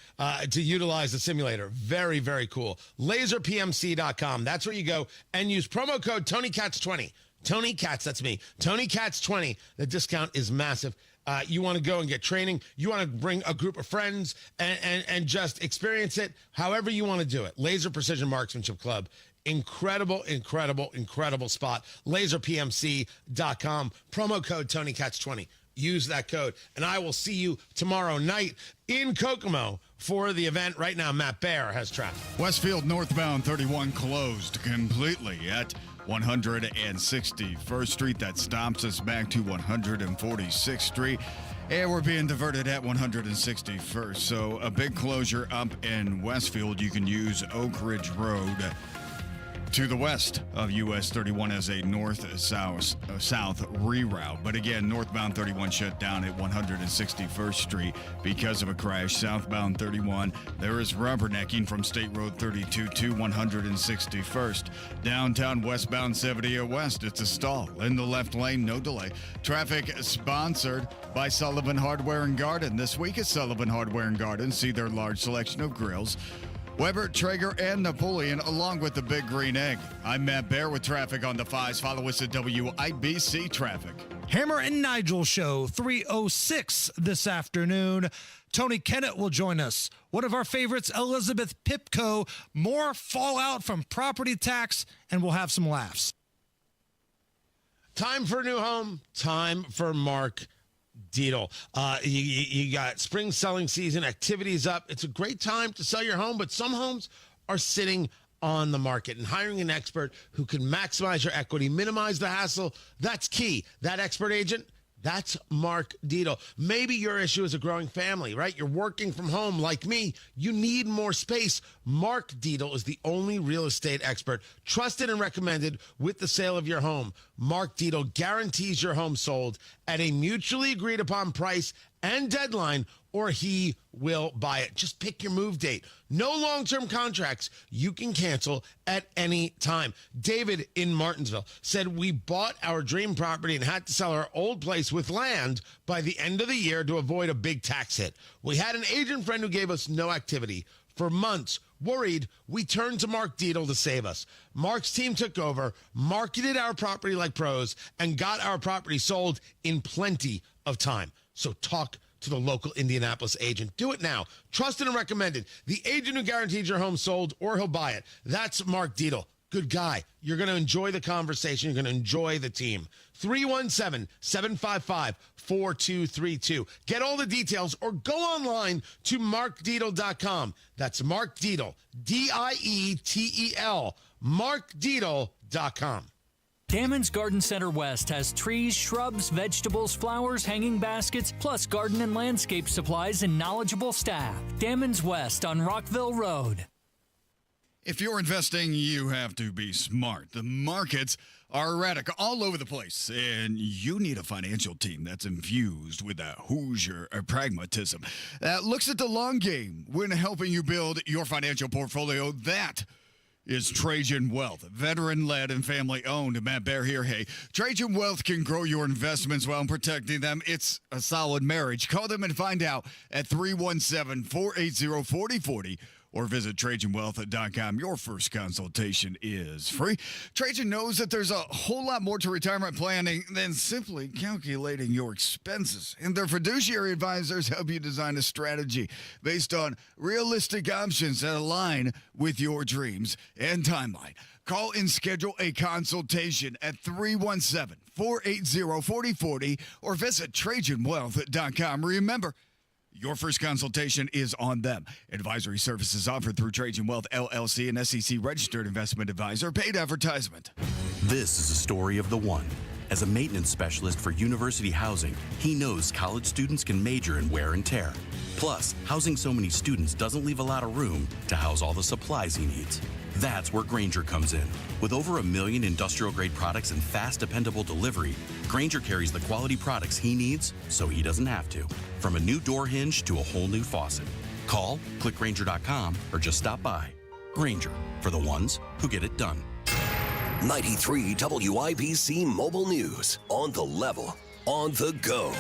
to utilize the simulator. Very, very cool. LaserPMC.com. That's where you go and use promo code TonyKatz20. Tony Katz, that's me. Tony Katz 20. The discount is massive. You want to go and get training. You want to bring a group of friends and just experience it however you want to do it. Laser Precision Marksmanship Club. Incredible, incredible, incredible spot. LaserPMC.com. Promo code TonyKatz20. Use that code. And I will see you tomorrow night in Kokomo for the event. Right now, Matt Baer has traffic. Westfield northbound 31 closed completely at 161st Street. That stops us back to 146th Street. And we're being diverted at 161st. So a big closure up in Westfield. You can use Oak Ridge Road to the west of US 31 as a north-south reroute. But again, northbound 31 shut down at 161st Street because of a crash. Southbound 31, there is rubbernecking from State Road 32 to 161st. Downtown westbound 70 West, it's a stall in the left lane, no delay. Traffic sponsored by Sullivan Hardware and Garden. This week at Sullivan Hardware and Garden, see their large selection of grills, Weber, Traeger, and Napoleon, along with the Big Green Egg. I'm Matt Baer with traffic on the 5s. Follow us at WIBC Traffic. Hammer and Nigel Show, 3:06 this afternoon. Tony Kennett will join us. One of our favorites, Elizabeth Pipko. More fallout from property tax, and we'll have some laughs. Time for a new home. Time for Mark Deedle. You got spring selling season, activities up. It's a great time to sell your home, but some homes are sitting on the market, and hiring an expert who can maximize your equity, minimize the hassle, that's key. That expert agent, that's Mark Deedle. Maybe your issue is a growing family, right? You're working from home like me. You need more space. Mark Deedle is the only real estate expert trusted and recommended with the sale of your home. Mark Deedle guarantees your home sold at a mutually agreed upon price and deadline, or he will buy it. Just pick your move date. No long-term contracts. You can cancel at any time. David in Martinsville said, we bought our dream property and had to sell our old place with land by the end of the year to avoid a big tax hit. We had an agent friend who gave us no activity. For months, worried, we turned to Mark Dietel to save us. Mark's team took over, marketed our property like pros, and got our property sold in plenty of time. So talk to the local Indianapolis agent. Do it now. Trusted and recommended. The agent who guarantees your home sold or he'll buy it. That's Mark Dietel. Good guy. You're going to enjoy the conversation. You're going to enjoy the team. 317-755-4232. Get all the details or go online to markdietel.com. That's Mark Dietel, Dietel, markdietel.com. Damon's Garden Center West has trees, shrubs, vegetables, flowers, hanging baskets, plus garden and landscape supplies and knowledgeable staff. Damon's West on Rockville Road. If you're investing, you have to be smart. The markets are erratic all over the place, and you need a financial team that's infused with a Hoosier pragmatism that looks at the long game when helping you build your financial portfolio. That is Trajan Wealth, veteran-led and family-owned. Matt Bear here. Hey, Trajan Wealth can grow your investments while protecting them. It's a solid marriage. Call them and find out at 317-480-4040. Or visit TrajanWealth.com. Your first consultation is free. Trajan knows that there's a whole lot more to retirement planning than simply calculating your expenses. And their fiduciary advisors help you design a strategy based on realistic options that align with your dreams and timeline. Call and schedule a consultation at 317-480-4040 or visit TrajanWealth.com. Remember, your first consultation is on them. Advisory services offered through Trajan Wealth, LLC, an SEC-registered investment advisor. Paid advertisement. This is a story of the one. As a maintenance specialist for university housing, he knows college students can major in wear and tear. Plus, housing so many students doesn't leave a lot of room to house all the supplies he needs. That's where Grainger comes in. With over 1 million industrial-grade products and fast, dependable delivery, Grainger carries the quality products he needs so he doesn't have to. From a new door hinge to a whole new faucet. Call, click Grainger.com, or just stop by. Grainger, for the ones who get it done. 93 WIBC Mobile News. On the level, on the go.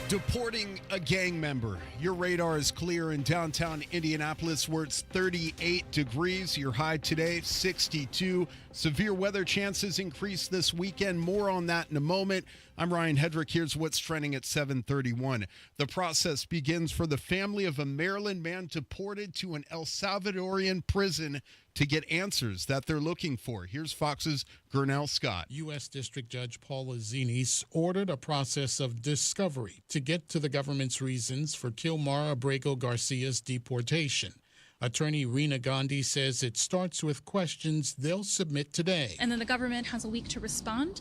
Deporting a gang member. Your radar is clear in downtown Indianapolis where it's 38 degrees. Your high today, 62. Severe weather chances increase this weekend. More on that in a moment. I'm Ryan Hedrick. Here's what's trending at 7:31. The process begins for the family of a Maryland man deported to an El Salvadorian prison to get answers that they're looking for. Here's Fox's Gurnell Scott. U.S. District Judge Paula Zinis ordered a process of discovery to get to the government's reasons for Kilmar Abrego Garcia's deportation. Attorney Reena Gandhi says it starts with questions they'll submit today. And then the government has a week to respond.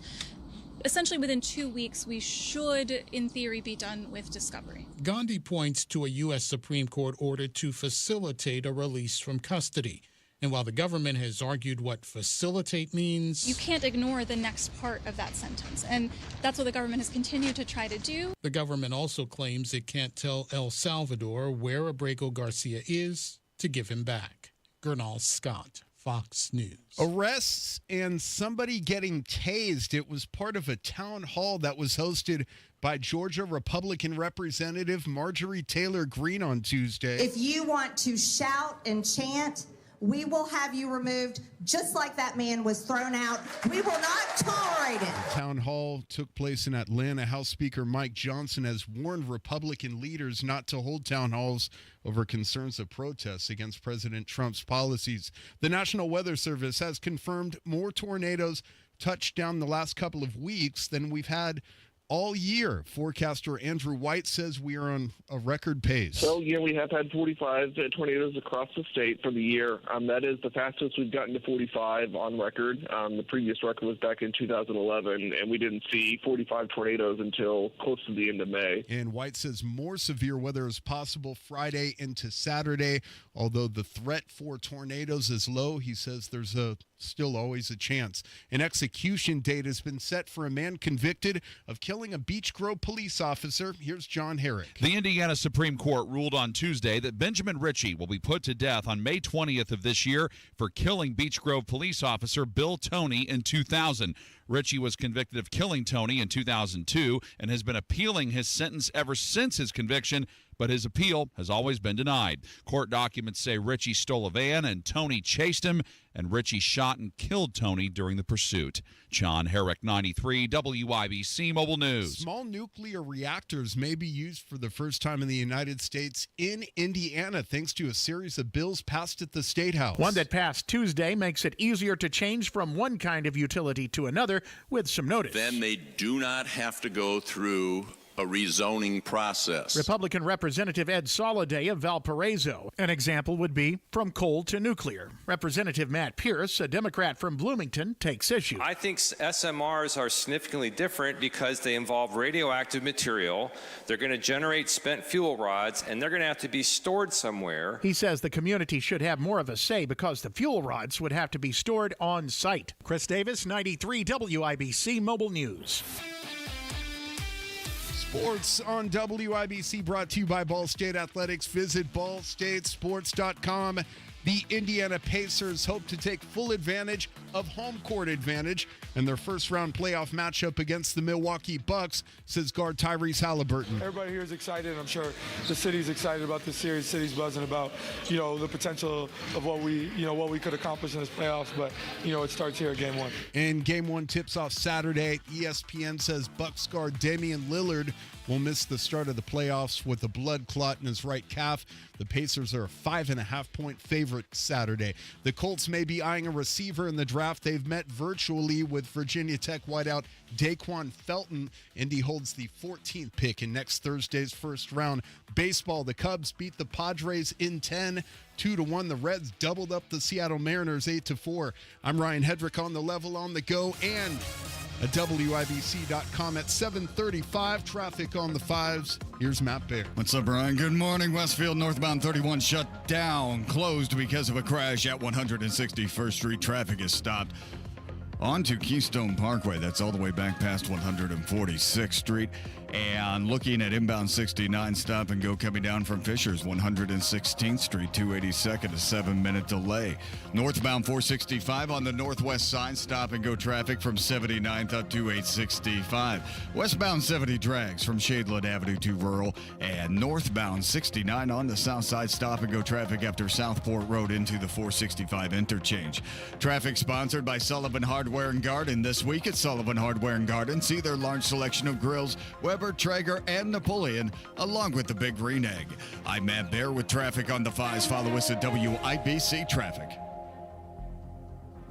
Essentially, within 2 weeks, we should, in theory, be done with discovery. Gandhi points to a U.S. Supreme Court order to facilitate a release from custody. And while the government has argued what facilitate means, you can't ignore the next part of that sentence. And that's what the government has continued to try to do. The government also claims it can't tell El Salvador where Abrego Garcia is to give him back. Gurnell Scott, Fox News. Arrests and somebody getting tased. It was part of a town hall that was hosted by Georgia Republican Representative Marjorie Taylor Greene on Tuesday. If you want to shout and chant, we will have you removed just like that man was thrown out. We will not tolerate it. The town hall took place in Atlanta. House Speaker Mike Johnson has warned Republican leaders not to hold town halls over concerns of protests against President Trump's policies. The National Weather Service has confirmed more tornadoes touched down the last couple of weeks than we've had all year. Forecaster Andrew White says we are on a record pace. So, yeah, we have had 45 tornadoes across the state for the year. That is the fastest we've gotten to 45 on record. The previous record was back in 2011, and we didn't see 45 tornadoes until close to the end of May. And White says more severe weather is possible Friday into Saturday. Although the threat for tornadoes is low, he says there's still always a chance. An execution date has been set for a man convicted of killing a Beech Grove police officer. Here's John Herrick. The Indiana Supreme Court ruled on Tuesday that Benjamin Ritchie will be put to death on May 20th of this year for killing Beech Grove police officer Bill Toney in 2000. Ritchie was convicted of killing Toney in 2002 and has been appealing his sentence ever since his conviction, but his appeal has always been denied. Court documents say Richie stole a van and Tony chased him, and Richie shot and killed Tony during the pursuit. John Herrick, 93 WIBC Mobile News. Small nuclear reactors may be used for the first time in the United States in Indiana, thanks to a series of bills passed at the State House. One that passed Tuesday makes it easier to change from one kind of utility to another with some notice. Then they do not have to go through a rezoning process. Republican Representative Ed Soliday of Valparaiso. An example would be from coal to nuclear. Representative Matt Pierce, a Democrat from Bloomington, takes issue. I think SMRs are significantly different because they involve radioactive material. They're going to generate spent fuel rods, and they're going to have to be stored somewhere. He says the community should have more of a say because the fuel rods would have to be stored on site. Chris Davis, 93 WIBC Mobile News. Sports on WIBC brought to you by Ball State Athletics. Visit ballstatesports.com. The Indiana Pacers hope to take full advantage of home court advantage in their first-round playoff matchup against the Milwaukee Bucks, says guard Tyrese Halliburton. Everybody here is excited. I'm sure the city's excited about this series. The city's buzzing about, the potential of what we could accomplish in this playoffs. But, it starts here at Game 1. And Game 1 tips off Saturday. ESPN says Bucks guard Damian Lillard will miss the start of the playoffs with a blood clot in his right calf. The Pacers are a 5.5-point favorite Saturday. The Colts may be eyeing a receiver in the draft. They've met virtually with Virginia Tech wideout Daquan Felton. Indy holds the 14th pick in next Thursday's first round. Baseball, the Cubs beat the Padres in 10. 2-1. The Reds doubled up the Seattle Mariners 8-4. I'm Ryan Hedrick on the level, on the go, and at WIBC.com at 7:35. Traffic on the 5s. Here's Matt Bear. What's up, Ryan? Good morning. Westfield northbound 31 shut down, closed because of a crash at 161st Street. Traffic is stopped onto Keystone Parkway. That's all the way back past 146th Street. And looking at inbound 69, stop and go coming down from Fishers, 116th Street, 282nd, a 7-minute delay. Northbound 465 on the northwest side, stop and go traffic from 79th up to 865. Westbound 70 drags from Shadeland Avenue to Rural, and northbound 69 on the south side, stop and go traffic after Southport Road into the 465 interchange. Traffic sponsored by Sullivan Hardware and Garden. This week at Sullivan Hardware and Garden, see their large selection of grills, Weber, Traeger, and Napoleon, along with the Big Green Egg. I'm Matt Bear with traffic on the 5s. Follow us at WIBC Traffic.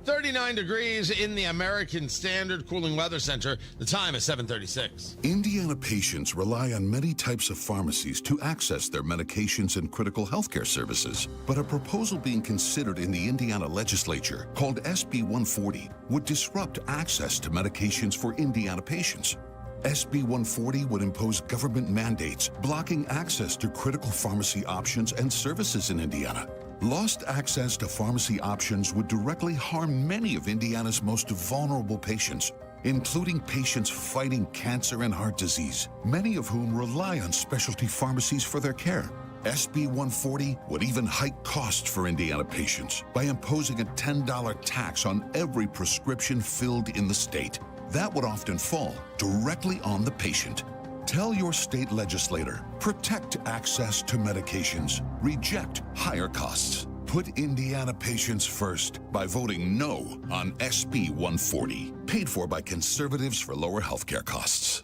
39 degrees in the American Standard Cooling Weather Center. The time is 7:36. Indiana patients rely on many types of pharmacies to access their medications and critical healthcare services. But a proposal being considered in the Indiana legislature called SB 140 would disrupt access to medications for Indiana patients. SB 140 would impose government mandates blocking access to critical pharmacy options and services in Indiana. Lost access to pharmacy options would directly harm many of Indiana's most vulnerable patients, including patients fighting cancer and heart disease, many of whom rely on specialty pharmacies for their care. SB 140 would even hike costs for Indiana patients by imposing a $10 tax on every prescription filled in the state. That would often fall directly on the patient. Tell your state legislator, protect access to medications, reject higher costs. Put Indiana patients first by voting no on SB 140, paid for by conservatives for lower healthcare costs.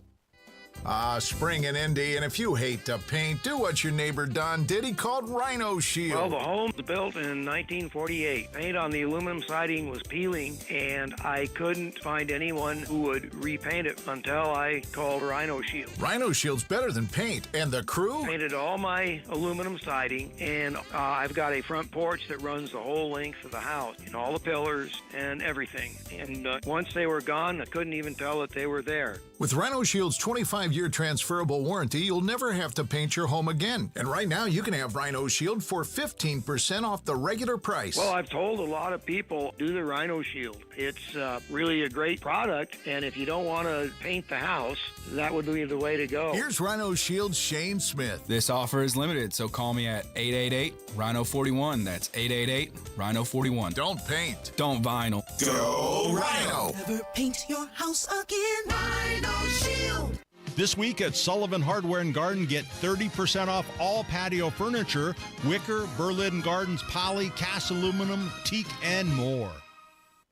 Spring in Indy, and if you hate to paint, do what your neighbor Don did. He called Rhino Shield. Well, the home was built in 1948. Paint on the aluminum siding was peeling, and I couldn't find anyone who would repaint it until I called Rhino Shield. Rhino Shield's better than paint, and the crew? Painted all my aluminum siding, and I've got a front porch that runs the whole length of the house, and all the pillars and everything. And once they were gone, I couldn't even tell that they were there. With Rhino Shield's 25-year transferable warranty, you'll never have to paint your home again. And right now, you can have Rhino Shield for 15% off the regular price. Well, I've told a lot of people, do the Rhino Shield. It's really a great product, and if you don't want to paint the house, that would be the way to go. Here's Rhino Shield's Shane Smith. This offer is limited, so call me at 888-RHINO-41. That's 888-RHINO-41. Don't paint. Don't vinyl. Go Rhino! Never paint your house again. Rhino Shield. This week at Sullivan Hardware and Garden, get 30% off all patio furniture, wicker, Berlin Gardens, poly, cast aluminum, teak, and more.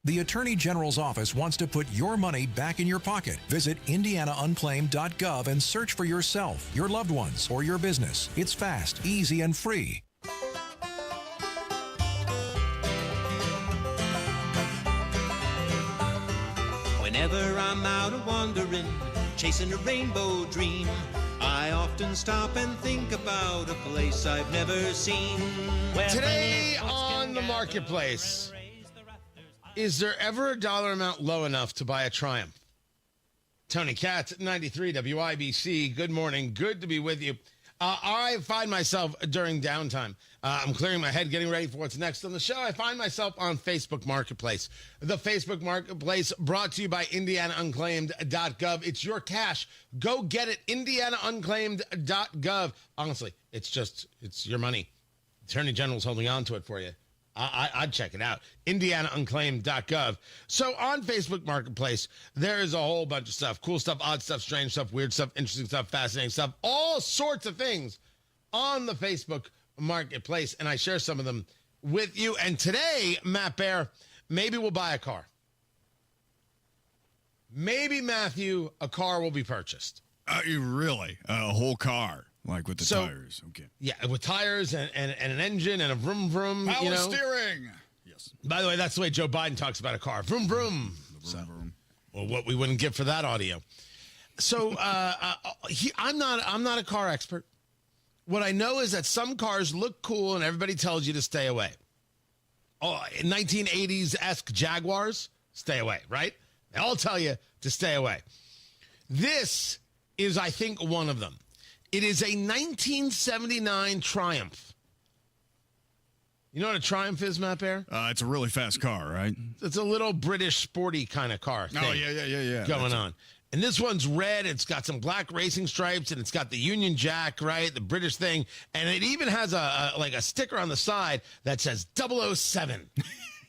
The Attorney General's office wants to put your money back in your pocket. Visit indianaunclaimed.gov and search for yourself, your loved ones, or your business. It's fast, easy, and free. Whenever I'm out wandering, chasing a rainbow dream, I often stop and think about a place I've never seen. Today on the marketplace, is there ever a dollar amount low enough to buy a Triumph? Tony Katz at 93 WIBC. Good morning. Good to be with you. I find myself during downtime. I'm clearing my head, getting ready for what's next on the show. I find myself on Facebook Marketplace. The Facebook Marketplace brought to you by IndianaUnclaimed.gov. It's your cash. Go get it. IndianaUnclaimed.gov. Honestly, it's your money. Attorney General's holding on to it for you. I'd check it out. IndianaUnclaimed.gov. So on Facebook Marketplace, there is a whole bunch of stuff. Cool stuff, odd stuff, strange stuff, weird stuff, interesting stuff, fascinating stuff. All sorts of things on the Facebook Marketplace. And I share some of them with you. And today, Matt Bear, maybe we'll buy a car. Maybe, Matthew, a car will be purchased. Really? A whole car? Like with the tires, okay. Yeah, with tires and an engine and a vroom vroom. Power steering. Yes. By the way, that's the way Joe Biden talks about a car. Vroom vroom. Vroom. Well, what we wouldn't get for that audio. So I'm not a car expert. What I know is that some cars look cool and everybody tells you to stay away. Oh, 1980s-esque Jaguars, stay away, right? They all tell you to stay away. This is, I think, one of them. It is a 1979 Triumph. You know what a Triumph is, Matt Bear? It's a really fast car, right? It's a little British sporty kind of car thing. Oh, yeah. Going on. And this one's red. It's got some black racing stripes, and it's got the Union Jack, right? The British thing. And it even has a sticker on the side that says 007.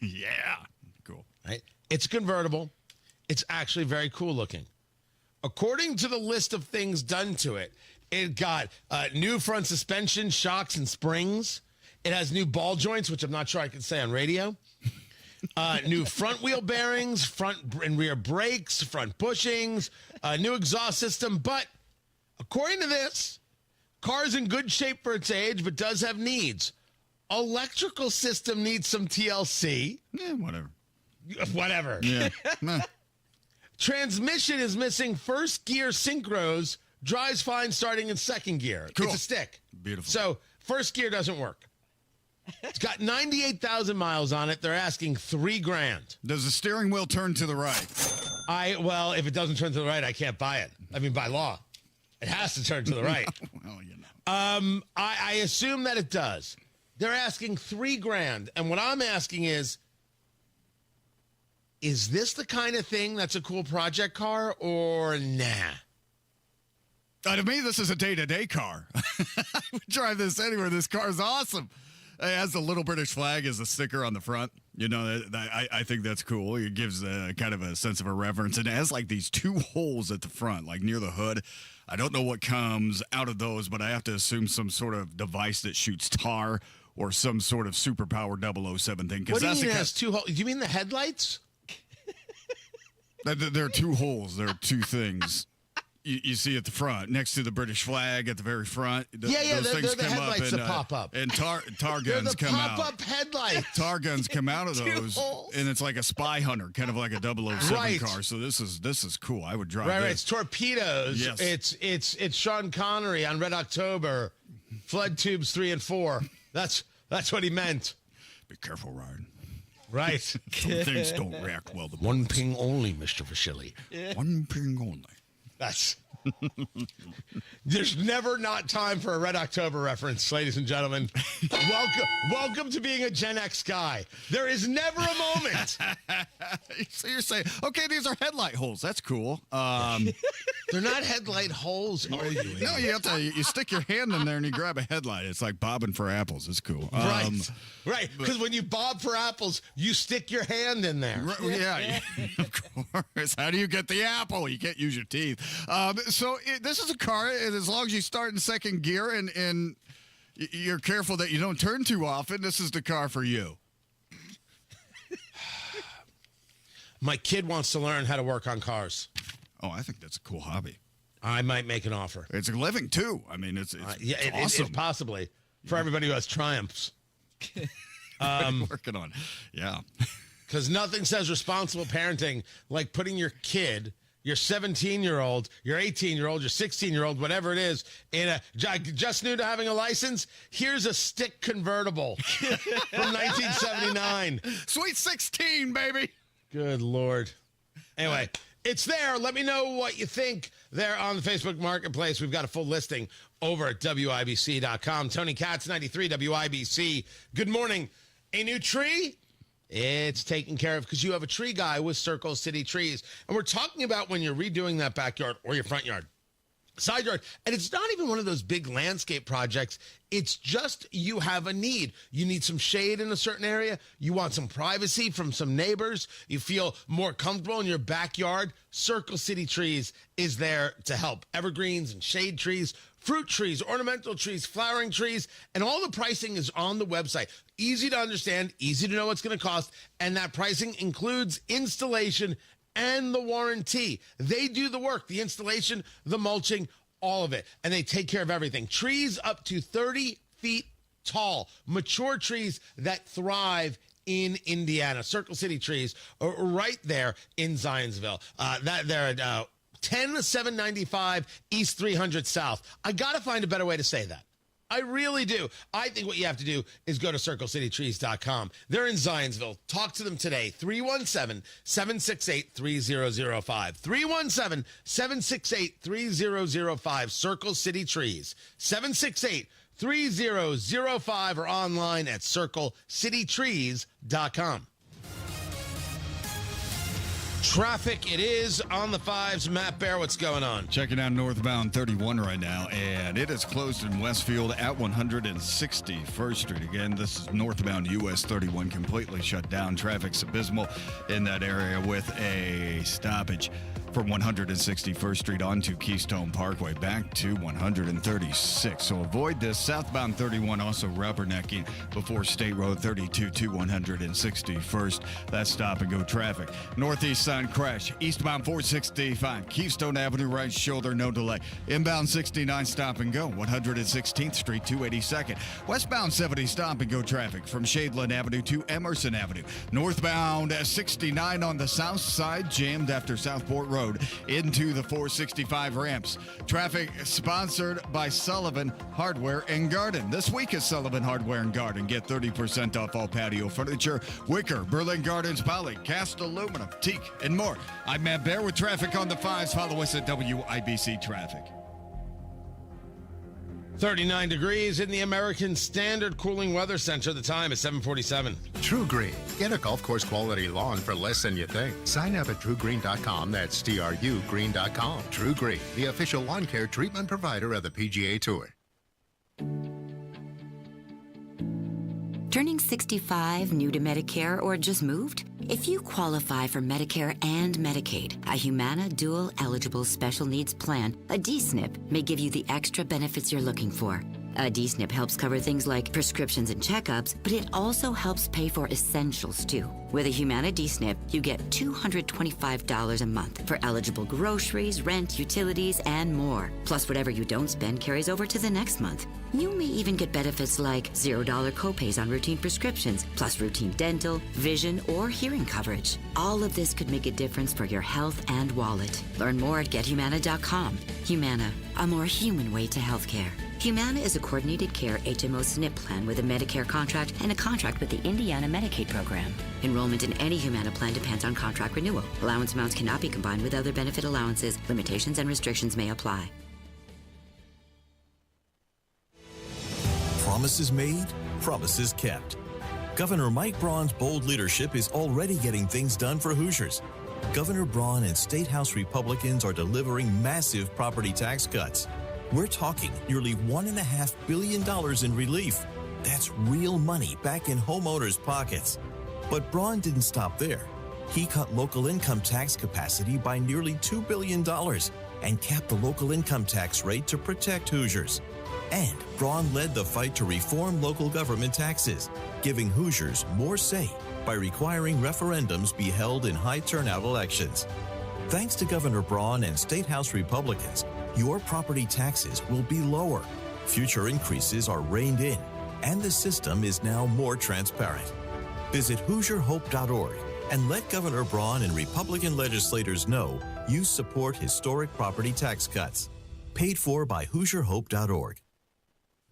Yeah. Cool. Right? It's convertible. It's actually very cool looking. According to the list of things done to it, it got new front suspension, shocks, and springs. It has new ball joints, which I'm not sure I can say on radio. New front wheel bearings, front and rear brakes, front bushings, new exhaust system. But according to this, car's in good shape for its age, but does have needs. Electrical system needs some TLC. Yeah, whatever. Whatever. Yeah. Transmission is missing first gear synchros. Drives fine starting in second gear. Cool. It's a stick. Beautiful. So first gear doesn't work. It's got 98,000 miles on it. They're asking $3,000. Does the steering wheel turn to the right? Well, if it doesn't turn to the right, I can't buy it. I mean, by law, it has to turn to the right. Well, you know. I assume that it does. They're asking $3,000, and what I'm asking is this the kind of thing that's a cool project car or nah? To me, this is a day-to-day car. I would drive this anywhere. This car is awesome. It has the little British flag as a sticker on the front. You know, I think that's cool. It gives kind of a sense of irreverence. And it has like these two holes at the front, like near the hood. I don't know what comes out of those, but I have to assume some sort of device that shoots tar or some sort of superpowered 007 thing. What do you mean it has two holes? Do you mean the headlights? There are two holes. There are two things. You see at the front, next to the British flag at the very front. Those things the headlights that pop up. And tar guns come out. Pop-up headlights. Tar guns come out of those, holes. and it's like a spy hunter, kind of like a 007 car. So this is cool. I would drive this. Right. It's torpedoes. Yes. It's Sean Connery on Red October. Flood tubes 3 and 4. That's what he meant. Be careful, Ryan. Right. Some things don't react well to one ping only, Mr. Vasily. One ping only. That's there's never not time for a Red October reference, ladies and gentlemen. Welcome to being a Gen X guy. There is never a moment. So you're saying, okay, these are headlight holes. That's cool. They're not headlight holes, are you? No, you stick your hand in there and you grab a headlight. It's like bobbing for apples. It's cool. Right. Because when you bob for apples, you stick your hand in there. Yeah, of course. How do you get the apple? You can't use your teeth. This is a car, and as long as you start in second gear and you're careful that you don't turn too often, this is the car for you. My kid wants to learn how to work on cars. Oh, I think that's a cool hobby. I might make an offer. It's a living, too. I mean, it's awesome. It's possibly for everybody who has Triumphs. Working on, yeah. Because nothing says responsible parenting like putting your kid, your 17-year-old, your 18-year-old, your 16-year-old, whatever it is, in a just new to having a license. Here's a stick convertible from 1979. Sweet 16, baby. Good Lord. Anyway, it's there. Let me know what you think there on the Facebook Marketplace. We've got a full listing over at WIBC.com. Tony Katz, 93 WIBC. Good morning. A new tree? It's taken care of because you have a tree guy with Circle City Trees. And we're talking about when you're redoing that backyard or your front yard, side yard. And it's not even one of those big landscape projects. It's just you have a need. You need some shade in a certain area. You want some privacy from some neighbors. You feel more comfortable in your backyard. Circle City Trees is there to help. Evergreens and shade trees, fruit trees, ornamental trees, flowering trees, and all the pricing is on the website. Easy to understand, easy to know what's going to cost, and that pricing includes installation and the warranty. They do the work, the installation, the mulching, all of it, and they take care of everything. Trees up to 30 feet tall, mature trees that thrive in Indiana. Circle City Trees are right there in Zionsville. They're at 10795 East 300 South. I got to find a better way to say that. I really do. I think what you have to do is go to CircleCityTrees.com. They're in Zionsville. Talk to them today. 317-768-3005. 317-768-3005. Circle City Trees. 768-3005 or online at CircleCityTrees.com. Traffic, it is on the fives. Matt Bear, what's going on? Checking out northbound 31 right now, and it is closed in Westfield at 161st Street. Again, this is northbound US 31, completely shut down. Traffic's abysmal in that area with a stoppage from 161st Street onto Keystone Parkway back to 136. So avoid this. Southbound 31 also rubbernecking before State Road 32 to 161st. That's stop and go traffic. Northeast side crash. Eastbound 465. Keystone Avenue right shoulder, no delay. Inbound 69 stop and go. 116th Street 282nd. Westbound 70 stop and go traffic from Shadeland Avenue to Emerson Avenue. Northbound 69 on the south side jammed after Southport Road into the 465 ramps. Traffic sponsored by Sullivan Hardware and Garden. This week is Sullivan Hardware and Garden. Get 30% off all patio furniture, wicker, Berlin Gardens, poly, cast aluminum, teak, and more. I'm Matt Bear with traffic on the fives. Follow us at WIBC Traffic. 39 degrees in the American Standard Cooling Weather Center. The time is 7:47. True Green. Get a golf course quality lawn for less than you think. Sign up at TrueGreen.com. That's TrueGreen.com. True Green, the official lawn care treatment provider of the PGA Tour. Turning 65, new to Medicare, or just moved? If you qualify for Medicare and Medicaid, a Humana Dual Eligible Special Needs Plan, a DSNP, may give you the extra benefits you're looking for. A DSNP helps cover things like prescriptions and checkups, but it also helps pay for essentials, too. With a Humana DSNP, you get $225 a month for eligible groceries, rent, utilities, and more. Plus, whatever you don't spend carries over to the next month. You may even get benefits like $0 copays on routine prescriptions, plus routine dental, vision, or hearing coverage. All of this could make a difference for your health and wallet. Learn more at GetHumana.com. Humana, a more human way to healthcare. Humana is a coordinated care HMO SNP plan with a Medicare contract and a contract with the Indiana Medicaid program. Enrollment in any Humana plan depends on contract renewal. Allowance amounts cannot be combined with other benefit allowances. Limitations and restrictions may apply. Promises made, promises kept. Governor Mike Braun's bold leadership is already getting things done for Hoosiers. Governor Braun and State House Republicans are delivering massive property tax cuts. We're talking nearly $1.5 billion in relief. That's real money back in homeowners' pockets. But Braun didn't stop there. He cut local income tax capacity by nearly $2 billion and capped the local income tax rate to protect Hoosiers. And Braun led the fight to reform local government taxes, giving Hoosiers more say by requiring referendums be held in high-turnout elections. Thanks to Governor Braun and State House Republicans, your property taxes will be lower. Future increases are reined in, and the system is now more transparent. Visit HoosierHope.org and let Governor Braun and Republican legislators know you support historic property tax cuts. Paid for by HoosierHope.org.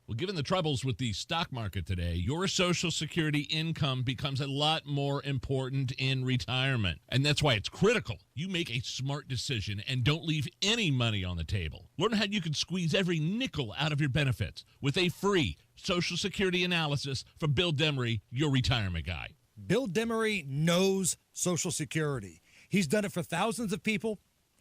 Well, given the troubles with the stock market today, your Social Security income becomes a lot more important in retirement. And that's why it's critical you make a smart decision and don't leave any money on the table. Learn how you can squeeze every nickel out of your benefits with a free Social Security analysis from Bill Demery, your retirement guy. Bill Demery knows Social Security. He's done it for thousands of people,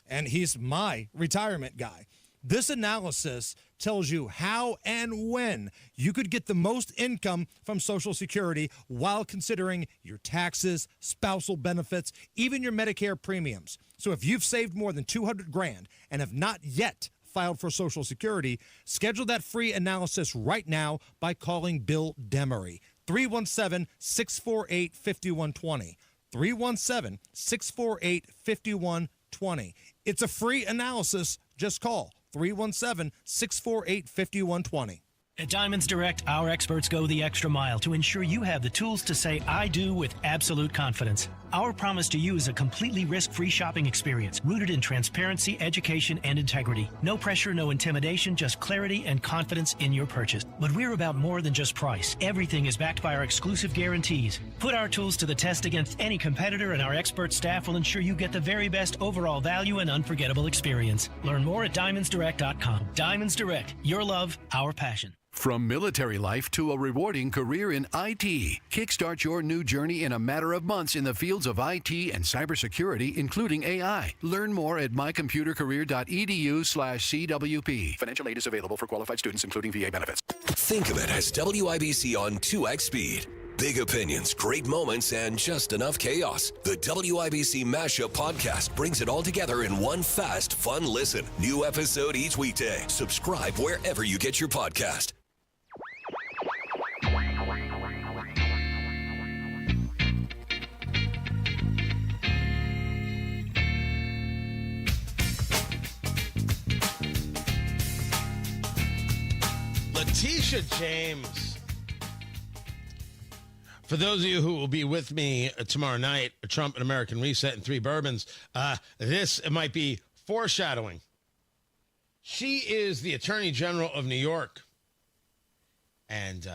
and he's my retirement guy. This analysis tells you how and when you could get the most income from Social Security while considering your taxes, spousal benefits, even your Medicare premiums. So if you've saved more than $200,000 and have not yet filed for Social Security, schedule that free analysis right now by calling Bill Demery. 317-648-5120. 317-648-5120. It's a free analysis. Just call 317-648-5120. At Diamonds Direct, our experts go the extra mile to ensure you have the tools to say I do with absolute confidence. Our promise to you is a completely risk-free shopping experience rooted in transparency, education, and integrity. No pressure, no intimidation, just clarity and confidence in your purchase. But we're about more than just price. Everything is backed by our exclusive guarantees. Put our tools to the test against any competitor, and our expert staff will ensure you get the very best overall value and unforgettable experience. Learn more at DiamondsDirect.com. Diamonds Direct, your love, our passion. From military life to a rewarding career in IT, kickstart your new journey in a matter of months in the fields of IT and cybersecurity, including AI. Learn more at mycomputercareer.edu/CWP. Financial aid is available for qualified students, including VA benefits. Think of it as WIBC on 2x speed. Big opinions, great moments, and just enough chaos. The WIBC Mashup Podcast brings it all together in one fast, fun listen. New episode each weekday. Subscribe wherever you get your podcast. Letitia James. For those of you who will be with me tomorrow night, a Trump and American Reset and 3 bourbons, this might be foreshadowing. She is the Attorney General of New York, and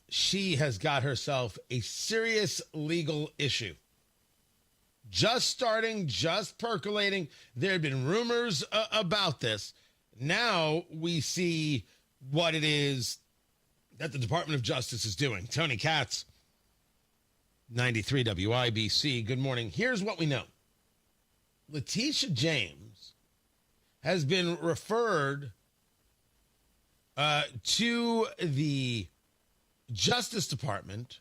she has got herself a serious legal issue. Just starting, just percolating. There had been rumors about this. Now we see what it is that the Department of Justice is doing. Tony Katz, 93 WIBC. Good morning. Here's what we know. Letitia James has been referred to the Justice Department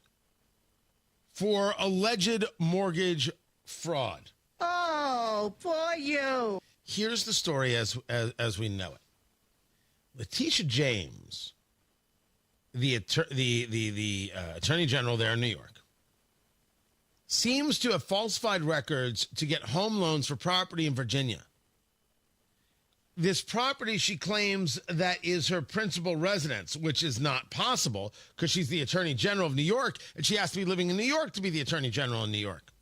for alleged mortgage fraud. Oh, poor you. Here's the story as we know it. Letitia James, the Attorney General there in New York, seems to have falsified records to get home loans for property in Virginia. This property, she claims, that is her principal residence, which is not possible because she's the Attorney General of New York, and she has to be living in New York to be the Attorney General in New York.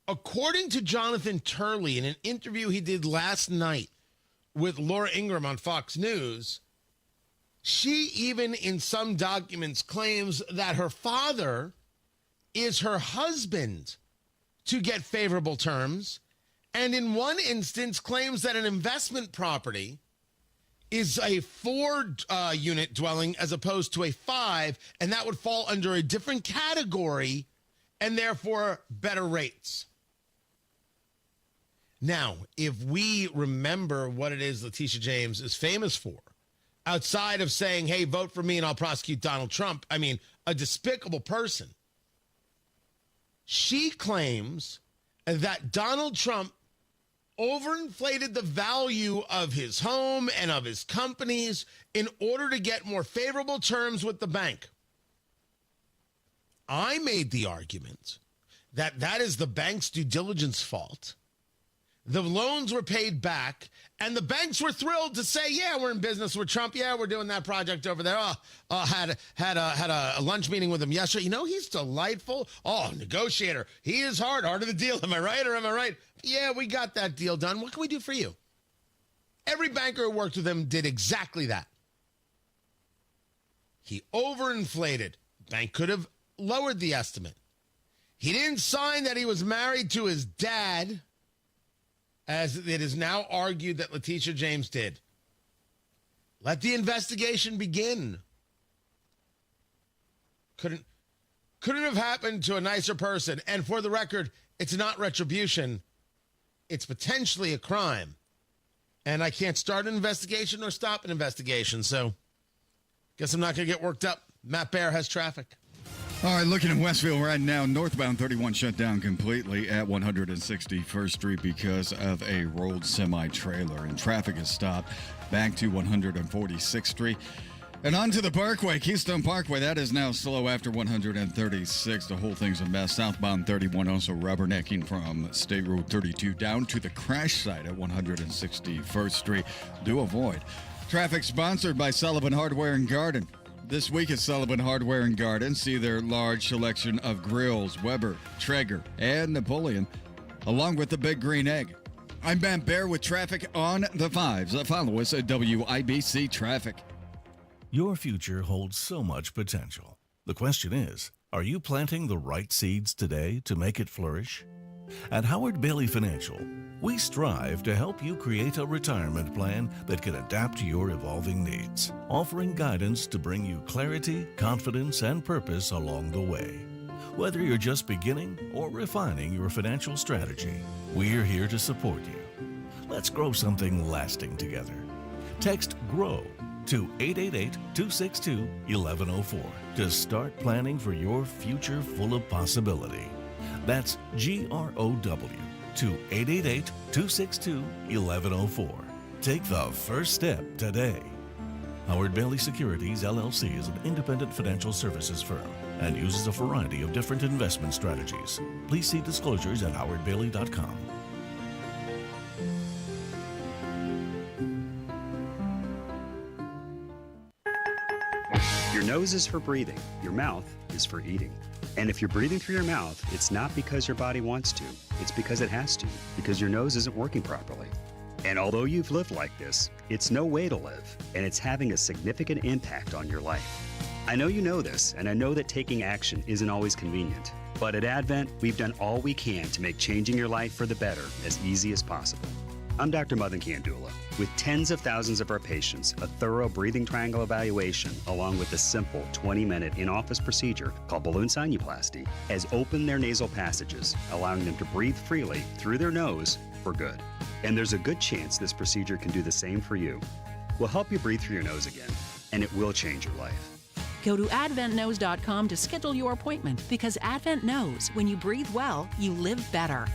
According to Jonathan Turley, in an interview he did last night with Laura Ingraham on Fox News, she even in some documents claims that her father is her husband to get favorable terms, and in one instance claims that an investment property is a 4-unit dwelling as opposed to a 5, and that would fall under a different category and therefore better rates. Now, if we remember what it is Letitia James is famous for, outside of saying, hey, vote for me and I'll prosecute Donald Trump, I mean, a despicable person, she claims that Donald Trump overinflated the value of his home and of his companies in order to get more favorable terms with the bank. I made the argument that that is the bank's due diligence fault. The loans were paid back, and the banks were thrilled to say, yeah, we're in business with Trump. Yeah, we're doing that project over there. Had a lunch meeting with him yesterday. You know, he's delightful. Oh, negotiator. He is hard of the deal. Am I right or am I right? Yeah, we got that deal done. What can we do for you? Every banker who worked with him did exactly that. He overinflated. Bank could have lowered the estimate. He didn't sign that he was married to his dad, as it is now argued that Letitia James did. Let the investigation begin. Couldn't have happened to a nicer person. And for the record, it's not retribution. It's potentially a crime. And I can't start an investigation or stop an investigation. So guess I'm not going to get worked up. Matt Baer has traffic. All right, looking at Westville right now, northbound 31 shut down completely at 161st Street because of a rolled semi-trailer, and traffic is stopped back to 146th Street. And onto the Parkway, Keystone Parkway, that is now slow after 136. The whole thing's a mess. Southbound 31 also rubbernecking from State Road 32 down to the crash site at 161st Street. Do avoid. Traffic sponsored by Sullivan Hardware and Garden. This week at Sullivan Hardware and Garden, see their large selection of grills, Weber, Traeger, and Napoleon, along with the Big Green Egg. I'm Matt Baer with traffic on the fives. Follow us at WIBC Traffic. Your future holds so much potential. The question is, are you planting the right seeds today to make it flourish? At Howard Bailey Financial, we strive to help you create a retirement plan that can adapt to your evolving needs, offering guidance to bring you clarity, confidence, and purpose along the way. Whether you're just beginning or refining your financial strategy, we're here to support you. Let's grow something lasting together. Text GROW to 888-262-1104 to start planning for your future full of possibility. That's GROW to 888-262-1104. Take the first step today. Howard Bailey Securities, LLC is an independent financial services firm and uses a variety of different investment strategies. Please see disclosures at howardbailey.com. Your nose is for breathing. Your mouth is for eating. And if you're breathing through your mouth, it's not because your body wants to. It's because it has to, because your nose isn't working properly. And although you've lived like this, it's no way to live, and it's having a significant impact on your life. I know you know this, and I know that taking action isn't always convenient. But at Advent, we've done all we can to make changing your life for the better as easy as possible. I'm Dr. Madan Kandula. With tens of thousands of our patients, a thorough breathing triangle evaluation, along with a simple 20-minute in-office procedure called balloon sinuplasty, has opened their nasal passages, allowing them to breathe freely through their nose for good. And there's a good chance this procedure can do the same for you. We'll help you breathe through your nose again, and it will change your life. Go to adventknows.com to schedule your appointment, because Advent knows when you breathe well, you live better.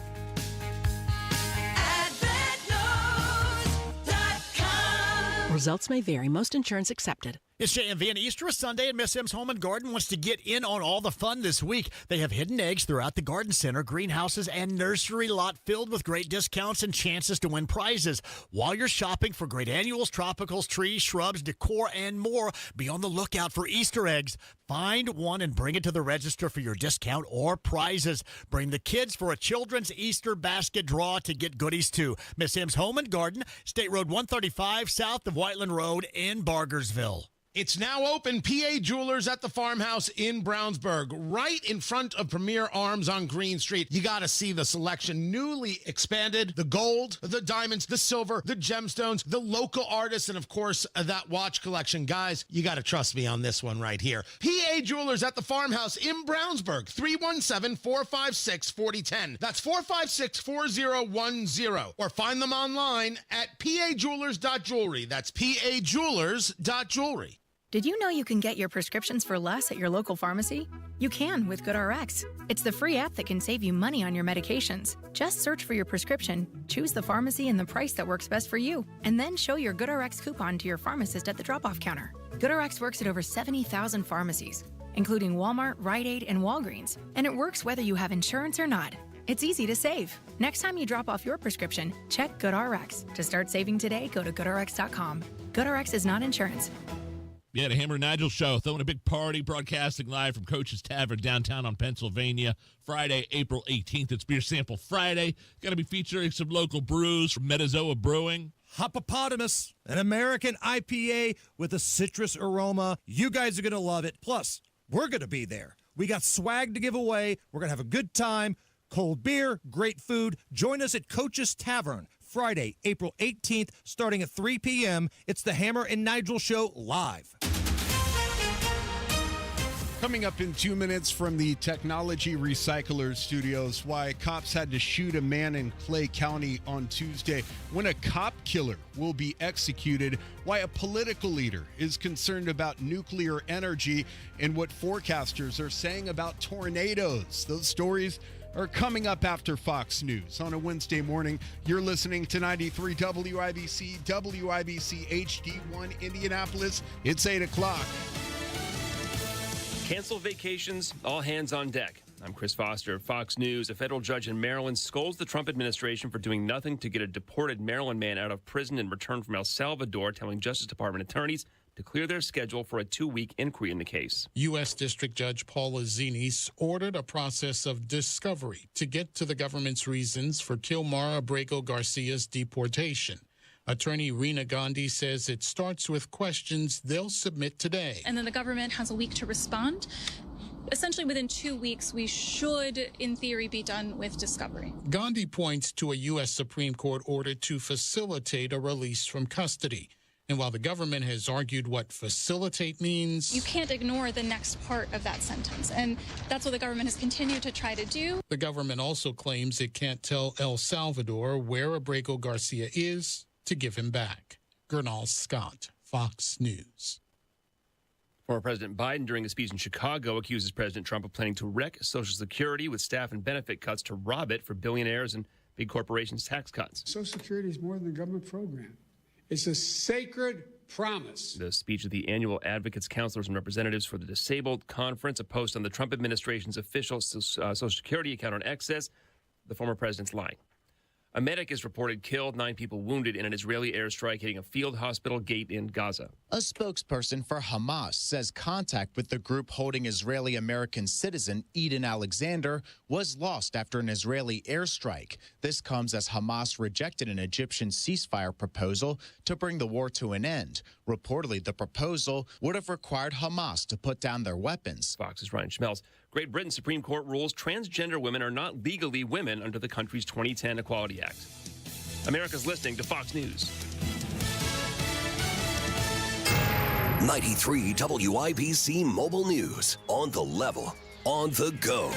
Results may vary. Most insurance accepted. It's JMV, and Easter is Sunday, and Miss M's Home and Garden wants to get in on all the fun this week. They have hidden eggs throughout the garden center, greenhouses, and nursery lot filled with great discounts and chances to win prizes. While you're shopping for great annuals, tropicals, trees, shrubs, decor, and more, be on the lookout for Easter eggs. Find one and bring it to the register for your discount or prizes. Bring the kids for a children's Easter basket draw to get goodies too. Miss M's Home and Garden, State Road 135, south of Whiteland Road in Bargersville. It's now open. PA Jewelers at the Farmhouse in Brownsburg, right in front of Premier Arms on Green Street. You got to see the selection. Newly expanded, the gold, the diamonds, the silver, the gemstones, the local artists, and of course, that watch collection. Guys, you got to trust me on this one right here. PA Jewelers at the Farmhouse in Brownsburg, 317-456-4010. That's 456-4010. Or find them online at pajewelers.jewelry. That's pajewelers.jewelry. Did you know you can get your prescriptions for less at your local pharmacy? You can with GoodRx. It's the free app that can save you money on your medications. Just search for your prescription, choose the pharmacy and the price that works best for you, and then show your GoodRx coupon to your pharmacist at the drop-off counter. GoodRx works at over 70,000 pharmacies, including Walmart, Rite Aid, and Walgreens, and it works whether you have insurance or not. It's easy to save. Next time you drop off your prescription, check GoodRx. To start saving today, go to GoodRx.com. GoodRx is not insurance. Yeah, the Hammer and Nigel Show, throwing a big party, broadcasting live from Coach's Tavern downtown on Pennsylvania. Friday, April 18th. It's Beer Sample Friday. Going to be featuring some local brews from Metazoa Brewing. Hoppopotamus, an American IPA with a citrus aroma. You guys are going to love it. Plus, we're going to be there. We got swag to give away. We're going to have a good time. Cold beer, great food. Join us at Coach's Tavern. Friday, April 18th, starting at 3 p.m. It's the Hammer and Nigel Show live. Coming up in 2 minutes from the Technology Recyclers Studios, why cops had to shoot a man in Clay County on Tuesday, when a cop killer will be executed, why a political leader is concerned about nuclear energy, and what forecasters are saying about tornadoes. Those stories are coming up after Fox News. On a Wednesday morning, you're listening to 93 WIBC, WIBC HD1 Indianapolis. It's 8 o'clock. Cancel vacations, all hands on deck. I'm Chris Foster of Fox News. A federal judge in Maryland scolds the Trump administration for doing nothing to get a deported Maryland man out of prison in return from El Salvador, telling Justice Department attorneys to clear their schedule for a 2-week inquiry in the case. U.S. District Judge Paula Zinis ordered a process of discovery to get to the government's reasons for Kilmar Abrego Garcia's deportation. Attorney Reena Gandhi says it starts with questions they'll submit today. And then the government has a week to respond. Essentially, within 2 weeks, we should, in theory, be done with discovery. Gandhi points to a U.S. Supreme Court order to facilitate a release from custody. And while the government has argued what facilitate means, you can't ignore the next part of that sentence. And that's what the government has continued to try to do. The government also claims it can't tell El Salvador where Abrego Garcia is to give him back. Gernal Scott, Fox News. Former President Biden, during a speech in Chicago, accuses President Trump of planning to wreck Social Security with staff and benefit cuts to rob it for billionaires and big corporations' tax cuts. Social Security is more than a government program. It's a sacred promise. The speech of the annual Advocates, Counselors, and Representatives for the Disabled Conference, a post on the Trump administration's official Social Security account on X says the former president's lying. A medic is reported killed, 9 people wounded in an Israeli airstrike hitting a field hospital gate in Gaza. A spokesperson for Hamas says contact with the group holding Israeli-American citizen Eden Alexander was lost after an Israeli airstrike. This comes as Hamas rejected an Egyptian ceasefire proposal to bring the war to an end. Reportedly, the proposal would have required Hamas to put down their weapons. Fox's Ryan Schmelz. Great Britain Supreme Court rules transgender women are not legally women under the country's 2010 Equality Act. America's listening to Fox News. 93 WIBC Mobile News. On the level, on the go.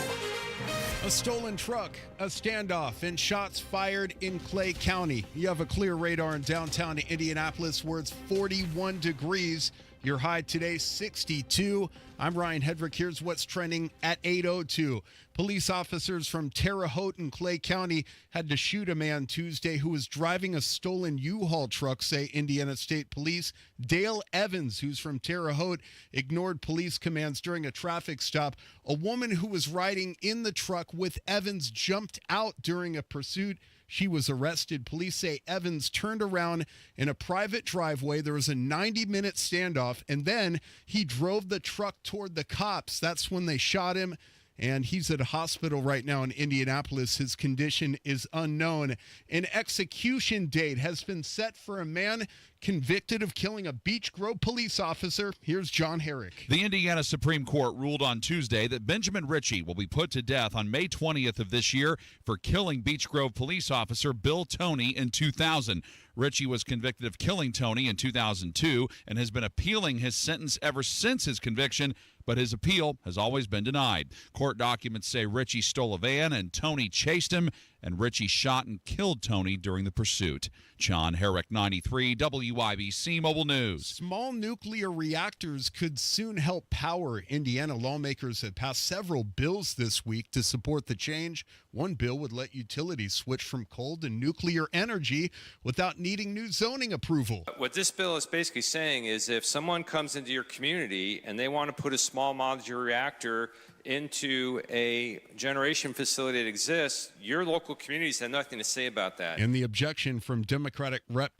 A stolen truck, a standoff, and shots fired in Clay County. You have a clear radar in downtown Indianapolis where it's 41 degrees. Your high today, 62. I'm Ryan Hedrick. Here's what's trending at 8:02. Police officers from Terre Haute in Clay County had to shoot a man Tuesday who was driving a stolen U-Haul truck, say Indiana State Police. Dale Evans, who's from Terre Haute, ignored police commands during a traffic stop. A woman who was riding in the truck with Evans jumped out during a pursuit. She was arrested. Police say Evans turned around in a private driveway. There was a 90-minute standoff, and then he drove the truck toward the cops. That's when they shot him and he's at a hospital right now in Indianapolis. His condition is unknown. An execution date has been set for a man convicted of killing a Beech Grove police officer. Here's John Herrick. The Indiana Supreme Court ruled on Tuesday that Benjamin Ritchie will be put to death on May 20th of this year for killing Beech Grove police officer Bill Toney in 2000. Ritchie was convicted of killing Toney in 2002 and has been appealing his sentence ever since his conviction, but his appeal has always been denied. Court documents say Ritchie stole a van and Toney chased him, and Ritchie shot and killed Toney during the pursuit. John Herrick, 93, WIBC Mobile News. Small nuclear reactors could soon help power. Indiana lawmakers have passed several bills this week to support the change. One bill would let utilities switch from coal to nuclear energy without needing new zoning approval. What this bill is basically saying is if someone comes into your community and they want to put a small modular reactor into a generation facility that exists, your local communities have nothing to say about that. And the objection from Democratic Rep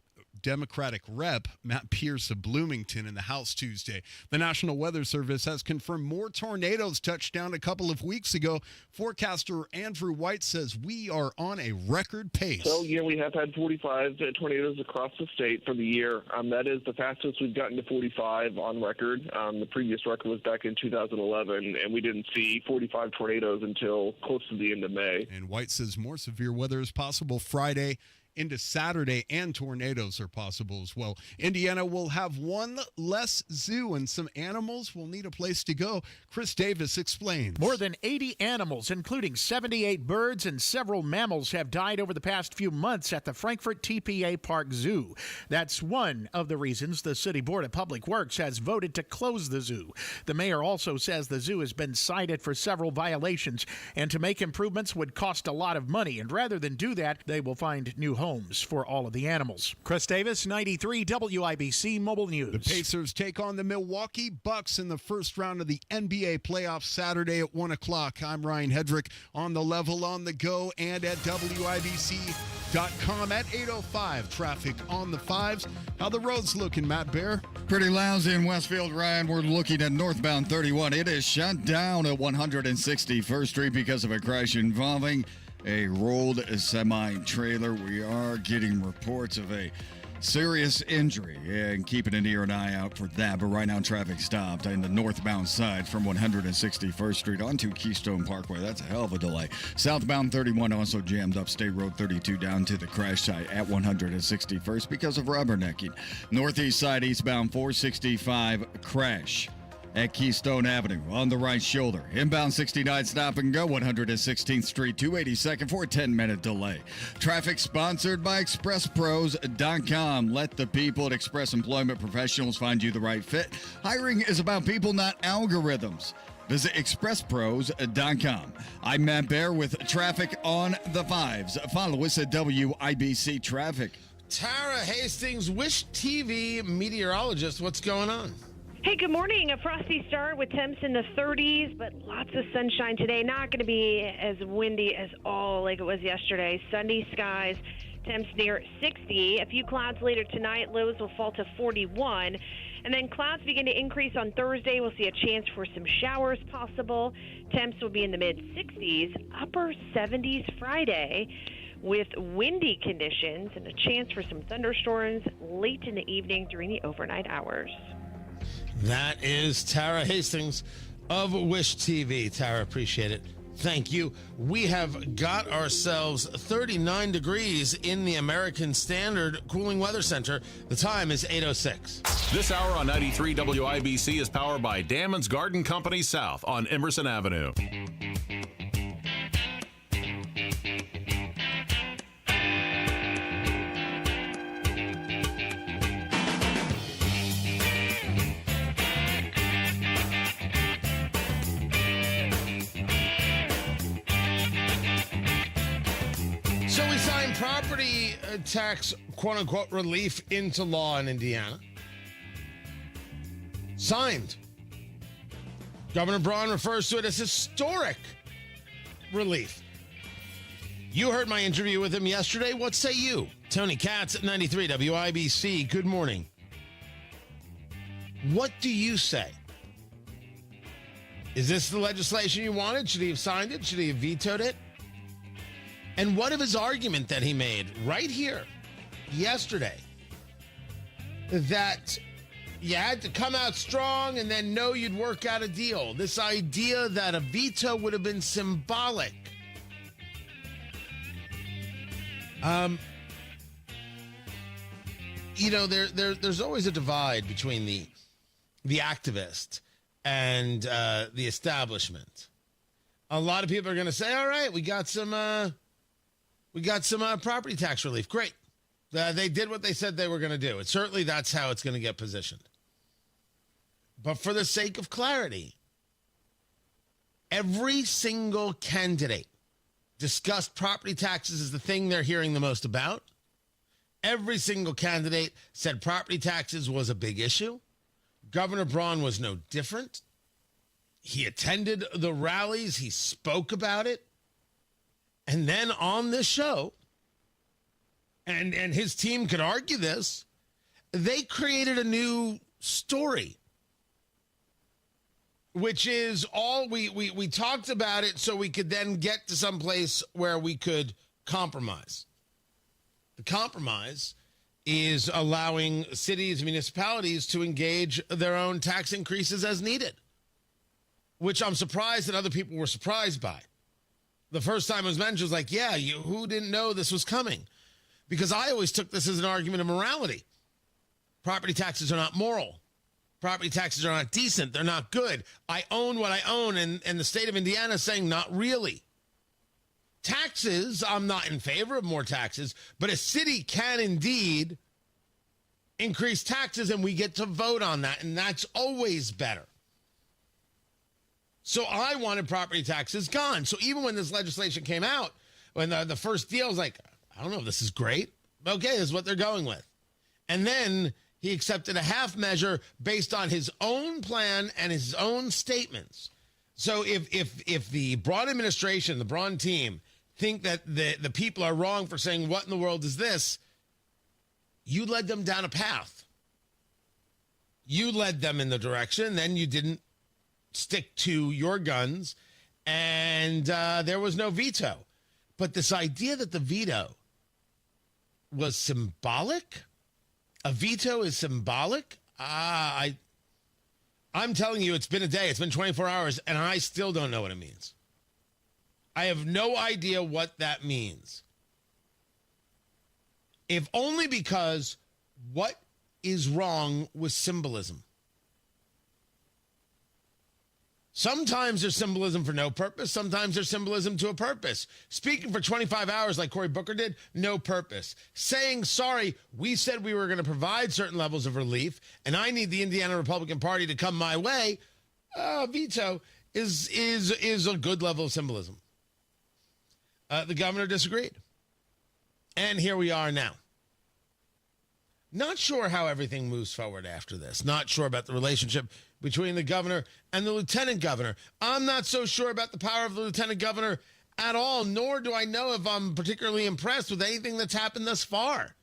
Matt Pierce of Bloomington in the House Tuesday. The National Weather Service has confirmed more tornadoes touched down a couple of weeks ago. Forecaster Andrew White says we are on a record pace. So, we have had 45 tornadoes across the state for the year. That is the fastest we've gotten to 45 on record. The previous record was back in 2011, and we didn't see 45 tornadoes until close to the end of May. And White says more severe weather is possible Friday into Saturday, and tornadoes are possible as well. Indiana will have one less zoo, and some animals will need a place to go. Chris Davis explains. More than 80 animals, including 78 birds and several mammals, have died over the past few months at the Frankfort TPA Park Zoo. That's one of the reasons the City Board of Public Works has voted to close the zoo. The mayor also says the zoo has been cited for several violations, and to make improvements would cost a lot of money. And rather than do that, they will find new homes for all of the animals. Chris Davis, 93 WIBC Mobile News. The Pacers take on the Milwaukee Bucks in the first round of the NBA playoffs Saturday at 1 o'clock. I'm Ryan Hedrick on the level, on the go, and at WIBC.com at 8:05. Traffic on the fives. How the roads looking, Matt Bear? Pretty lousy in Westfield, Ryan. We're looking at northbound 31. It is shut down at 161st Street because of a crash involving a rolled semi-trailer. We are getting reports of a serious injury and keeping an ear and eye out for that. But right now, traffic stopped in the northbound side from 161st Street onto Keystone Parkway. That's a hell of a delay. Southbound 31 also jammed up State Road 32 down to the crash site at 161st because of rubbernecking. Northeast side, eastbound 465 crash at Keystone Avenue on the right shoulder. Inbound 69 stop and go 116th Street, 282nd for a 10-minute delay. Traffic sponsored by ExpressPros.com. Let the people at Express Employment Professionals find you the right fit. Hiring is about people, not algorithms. Visit ExpressPros.com. I'm Matt Bear with traffic on the fives. Follow us at WIBC Traffic. Tara Hastings, Wish TV meteorologist, what's going on? Hey, good morning. A frosty start with temps in the 30s, but lots of sunshine today. Not going to be as windy as like it was yesterday. Sunny skies, temps near 60. A few clouds later tonight. Lows will fall to 41. And then clouds begin to increase on Thursday. We'll see a chance for some showers possible. Temps will be in the mid-60s, upper 70s Friday, with windy conditions and a chance for some thunderstorms late in the evening during the overnight hours. That is Tara Hastings of Wish TV. Tara, appreciate it. Thank you. We have got ourselves 39 degrees in the American Standard Cooling Weather Center. The time is 8:06. This hour on 93 WIBC is powered by Damon's Garden Company South on Emerson Avenue. Property tax, quote-unquote, relief into law in Indiana. Signed. Governor Braun refers to it as historic relief. You heard my interview with him yesterday. What say you? Tony Katz at 93 WIBC. Good morning. What do you say? Is this the legislation you wanted? Should he have signed it? Should he have vetoed it? And what of his argument that he made right here yesterday that you had to come out strong and then know you'd work out a deal? This idea that a veto would have been symbolic. There's always a divide between the activist and the establishment. A lot of people are going to say, all right, we got some property tax relief. Great. They did what they said they were going to do. And certainly that's how it's going to get positioned. But for the sake of clarity, every single candidate discussed property taxes as the thing they're hearing the most about. Every single candidate said property taxes was a big issue. Governor Braun was no different. He attended the rallies. He spoke about it. And then on this show, and his team could argue this, they created a new story, which is all we talked about it so we could then get to some place where we could compromise. The compromise is allowing cities and municipalities to engage their own tax increases as needed, which I'm surprised that other people were surprised by. The first time it was mentioned was like, yeah, who didn't know this was coming? Because I always took this as an argument of morality. Property taxes are not moral. Property taxes are not decent. They're not good. I own what I own, and the state of Indiana is saying not really. Taxes, I'm not in favor of more taxes, but a city can indeed increase taxes, and we get to vote on that, and that's always better. So I wanted property taxes gone. So even when this legislation came out, when the first deal was like, I don't know if this is great. Okay, this is what they're going with. And then he accepted a half measure based on his own plan and his own statements. So if the Braun administration, the Braun team, think that the people are wrong for saying, what in the world is this? You led them down a path. You led them in the direction, then you didn't stick to your guns, and there was no veto. But this idea that the veto was symbolic, a veto is symbolic, I'm telling you, it's been a day, it's been 24 hours, and I still don't know what it means. I have no idea what that means. If only because what is wrong with symbolism? Sometimes there's symbolism for no purpose. Sometimes there's symbolism to a purpose. Speaking for 25 hours like Cory Booker did, no purpose. Saying, sorry, we said we were going to provide certain levels of relief, and I need the Indiana Republican Party to come my way, veto is a good level of symbolism. The governor disagreed. And here we are now. Not sure how everything moves forward after this. Not sure about the relationship between the governor and the lieutenant governor. I'm not so sure about the power of the lieutenant governor at all, nor do I know if I'm particularly impressed with anything that's happened thus far.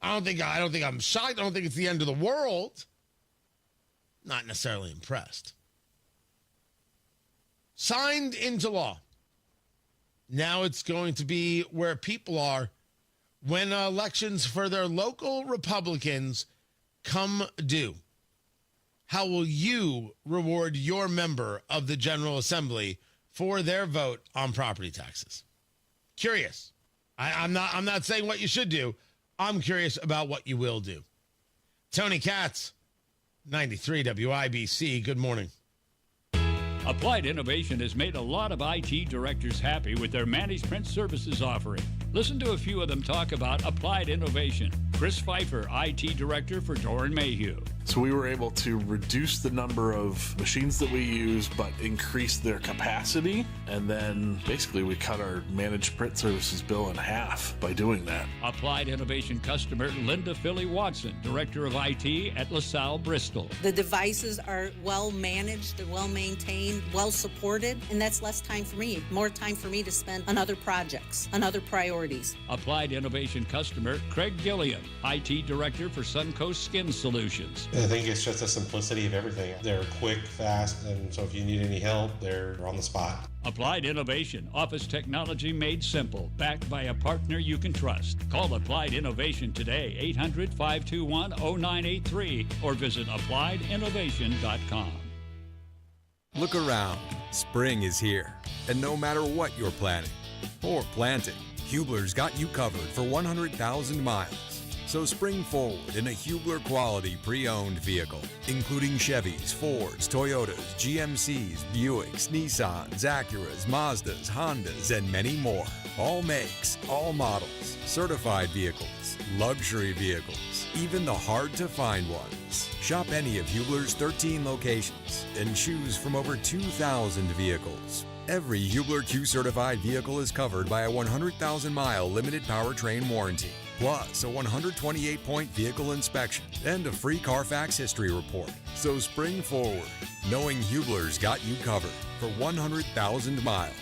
I don't think I'm shocked. I don't think it's the end of the world. Not necessarily impressed. Signed into law. Now it's going to be where people are when elections for their local Republicans come due. How will you reward your member of the General Assembly for their vote on property taxes? Curious. I'm not saying what you should do. I'm curious about what you will do. Tony Katz, 93 WIBC. Good morning. Applied Innovation has made a lot of IT directors happy with their managed print services offering. Listen to a few of them talk about Applied Innovation. Chris Pfeiffer, IT Director for Doran Mayhew. So we were able to reduce the number of machines that we use, but increase their capacity. And then basically we cut our managed print services bill in half by doing that. Applied Innovation customer Linda Philly Watson, Director of IT at LaSalle Bristol. The devices are well managed, they're well maintained, well supported, and that's less time for me. More time for me to spend on other projects, on other priorities. Applied Innovation customer Craig Gilliam, IT Director for Suncoast Skin Solutions. I think it's just the simplicity of everything. They're quick, fast, and so if you need any help, they're on the spot. Applied Innovation, office technology made simple, backed by a partner you can trust. Call Applied Innovation today, 800-521-0983, or visit appliedinnovation.com. Look around. Spring is here. And no matter what you're planning or planting, Hubler's got you covered for 100,000 miles. So spring forward in a Hubler quality pre-owned vehicle, including Chevys, Fords, Toyotas, GMCs, Buicks, Nissans, Acuras, Mazdas, Hondas, and many more. All makes, all models, certified vehicles, luxury vehicles, even the hard-to-find ones. Shop any of Hubler's 13 locations and choose from over 2,000 vehicles. Every Hubler Q-certified vehicle is covered by a 100,000-mile limited powertrain warranty, plus a 128-point vehicle inspection and a free Carfax history report. So spring forward, knowing Hubler's got you covered for 100,000 miles.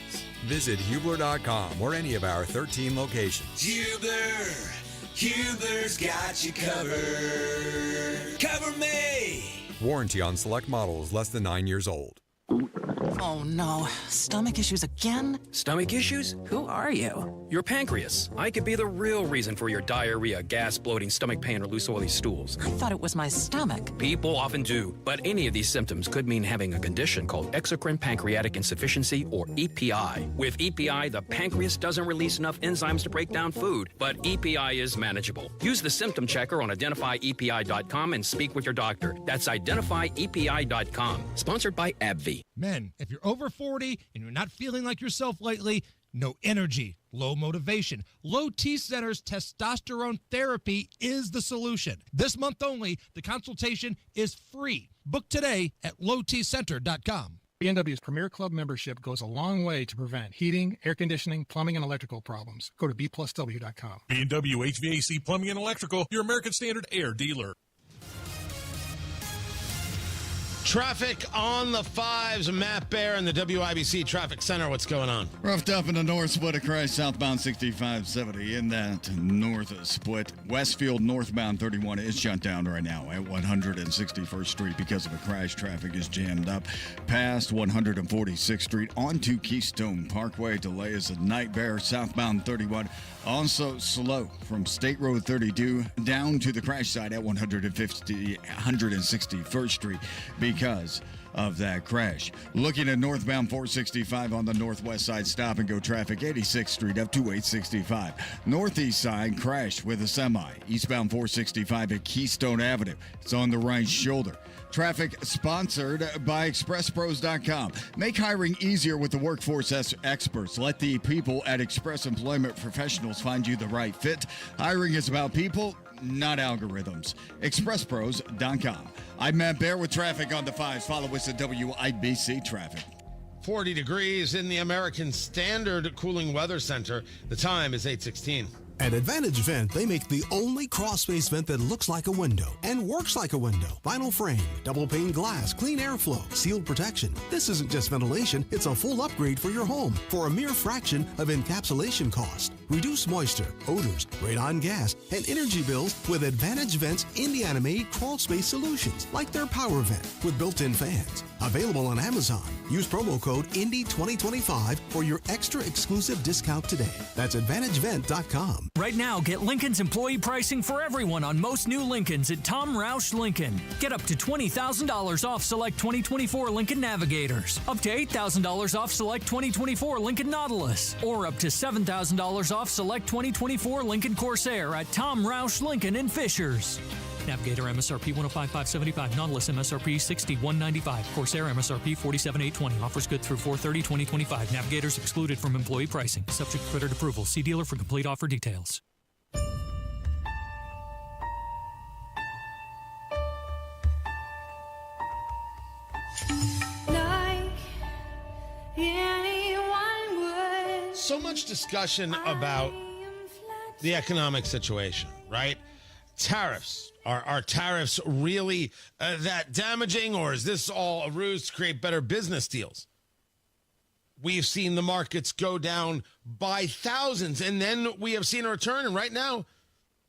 Visit Hubler.com or any of our 13 locations. Hubler's got you covered. Cover me! Warranty on select models less than 9 years old. Oh no, stomach issues again? Stomach issues? Who are you? Your pancreas. I could be the real reason for your diarrhea, gas, bloating, stomach pain, or loose oily stools. I thought it was my stomach. People often do, but any of these symptoms could mean having a condition called exocrine pancreatic insufficiency, or EPI. With EPI, the pancreas doesn't release enough enzymes to break down food, but EPI is manageable. Use the symptom checker on identifyepi.com and speak with your doctor. That's identifyepi.com. Sponsored by AbbVie. Men, if you're over 40 and you're not feeling like yourself lately, no energy, low motivation, low T centers testosterone therapy is the solution. This month only, the consultation is free. Book today at lowtcenter.com. B&W's Premier Club membership goes a long way to prevent heating, air conditioning, plumbing, and electrical problems. Go to bplusw.com. B&W HVAC Plumbing and Electrical, your American Standard Air dealer. Traffic on the 5s. Matt Bear in the WIBC Traffic Center. What's going on? Roughed up in the north split of crash southbound 6570 in that north split. Westfield northbound 31 is shut down right now at 161st Street because of a crash. Traffic is jammed up past 146th Street onto Keystone Parkway. Delay is a nightmare. Southbound 31 also slow from State Road 32 down to the crash site at 161st Street because of that crash. Looking at northbound 465 on the northwest side, stop and go traffic 86th Street up to 865. Northeast side crash with a semi. Eastbound 465 at Keystone Avenue. It's on the right shoulder. Traffic sponsored by ExpressPros.com. Make hiring easier with the workforce experts. Let the people at Express Employment Professionals find you the right fit. Hiring is about people, not algorithms. ExpressPros.com. I'm Matt Bear with traffic on the 5s. Follow us at WIBC Traffic. 40 degrees in the American Standard Cooling Weather Center. The time is 8:16. At Advantage Vent, they make the only crawl-space vent that looks like a window and works like a window. Vinyl frame, double pane glass, clean airflow, sealed protection. This isn't just ventilation, it's a full upgrade for your home for a mere fraction of encapsulation cost. Reduce moisture, odors, radon gas, and energy bills with Advantage Vent's Indiana-made crawl-space solutions, like their Power Vent with built-in fans. Available on Amazon. Use promo code INDY2025 for your extra exclusive discount today. That's AdvantageVent.com. Right now, get Lincoln's employee pricing for everyone on most new Lincolns at Tom Roush Lincoln. Get up to $20,000 off select 2024 Lincoln Navigators, up to $8,000 off select 2024 Lincoln Nautilus, or up to $7,000 off select 2024 Lincoln Corsair at Tom Roush Lincoln in Fishers. Navigator MSRP $105,575, Nautilus MSRP $61,995, Corsair MSRP $47,820. Offers good through 4/30/2025. Navigators excluded from employee pricing. Subject to credit approval. See dealer for complete offer details. So much discussion about the economic situation, right? Tariffs. Are tariffs really that damaging, or is this all a ruse to create better business deals? We've seen the markets go down by thousands, and then we have seen a return, and right now,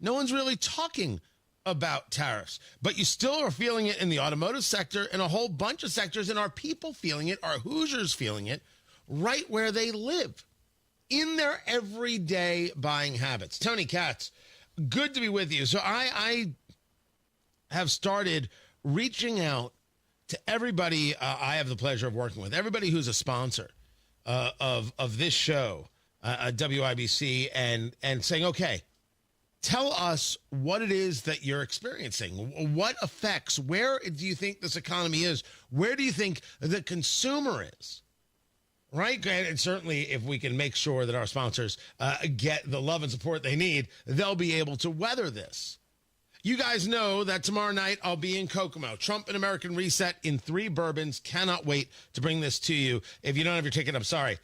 no one's really talking about tariffs, but you still are feeling it in the automotive sector and a whole bunch of sectors. And are people feeling it? Are Hoosiers feeling it right where they live in their everyday buying habits? Tony Katz, good to be with you. So I have started reaching out to everybody I have the pleasure of working with, everybody who's a sponsor of this show, WIBC, and saying, okay, tell us what it is that you're experiencing. What effects, where do you think this economy is? Where do you think the consumer is? Right? And certainly if we can make sure that our sponsors get the love and support they need, they'll be able to weather this. You guys know that tomorrow night I'll be in Kokomo. Trump and American Reset in 3 bourbons. Cannot wait to bring this to you. If you don't have your ticket, I'm sorry.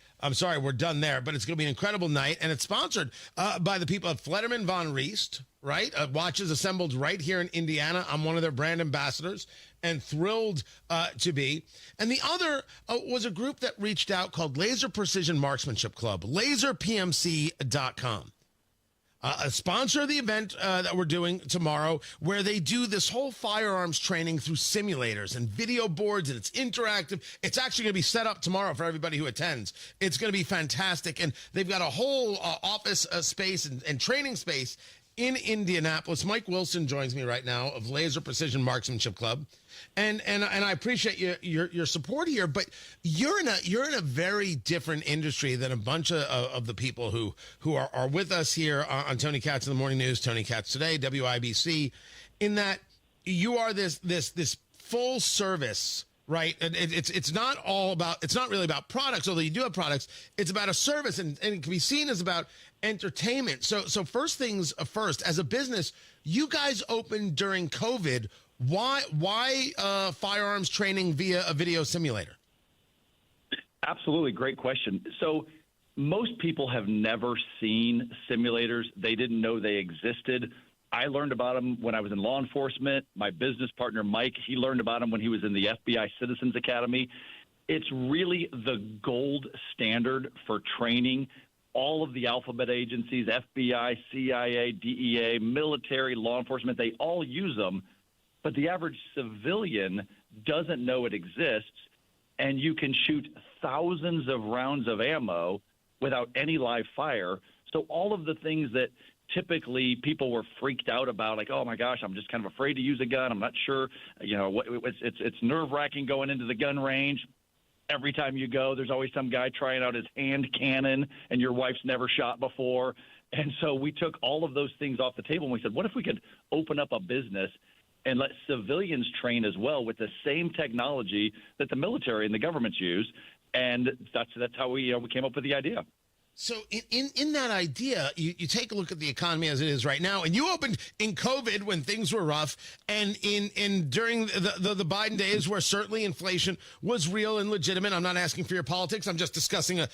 We're done there. But it's going to be an incredible night. And it's sponsored by the people at Flederman Von Riest, right? Watches assembled right here in Indiana. I'm one of their brand ambassadors and thrilled to be. And the other was a group that reached out called Laser Precision Marksmanship Club, laserpmc.com. A sponsor of the event that we're doing tomorrow, where they do this whole firearms training through simulators and video boards, and it's interactive. It's actually going to be set up tomorrow for everybody who attends. It's going to be fantastic. And they've got a whole office space and training space in Indianapolis. Mike Wilson joins me right now of Laser Precision Marksmanship Club. And I appreciate your support here, but you're in a very different industry than a bunch of the people who are with us here on Tony Katz in the Morning News, Tony Katz Today, WIBC, in that you are this full service, right? It's not really about products, although you do have products. It's about a service, and it can be seen as about entertainment. So first things first, as a business, you guys opened during COVID. Why firearms training via a video simulator? Absolutely. Great question. So most people have never seen simulators. They didn't know they existed. I learned about them when I was in law enforcement. My business partner, Mike, he learned about them when he was in the FBI Citizens Academy. It's really the gold standard for training. All of the alphabet agencies, FBI, CIA, DEA, military, law enforcement, they all use them. But the average civilian doesn't know it exists, and you can shoot thousands of rounds of ammo without any live fire. So all of the things that typically people were freaked out about, like, oh my gosh, I'm just kind of afraid to use a gun. I'm not sure, it's nerve-wracking going into the gun range. Every time you go, there's always some guy trying out his hand cannon, and your wife's never shot before. And so we took all of those things off the table, and we said, what if we could open up a business and let civilians train as well with the same technology that the military and the governments use? And that's how we came up with the idea. So in that idea, you take a look at the economy as it is right now, and you opened in COVID when things were rough, and during the Biden days where certainly inflation was real and legitimate. I'm not asking for your politics. I'm just discussing a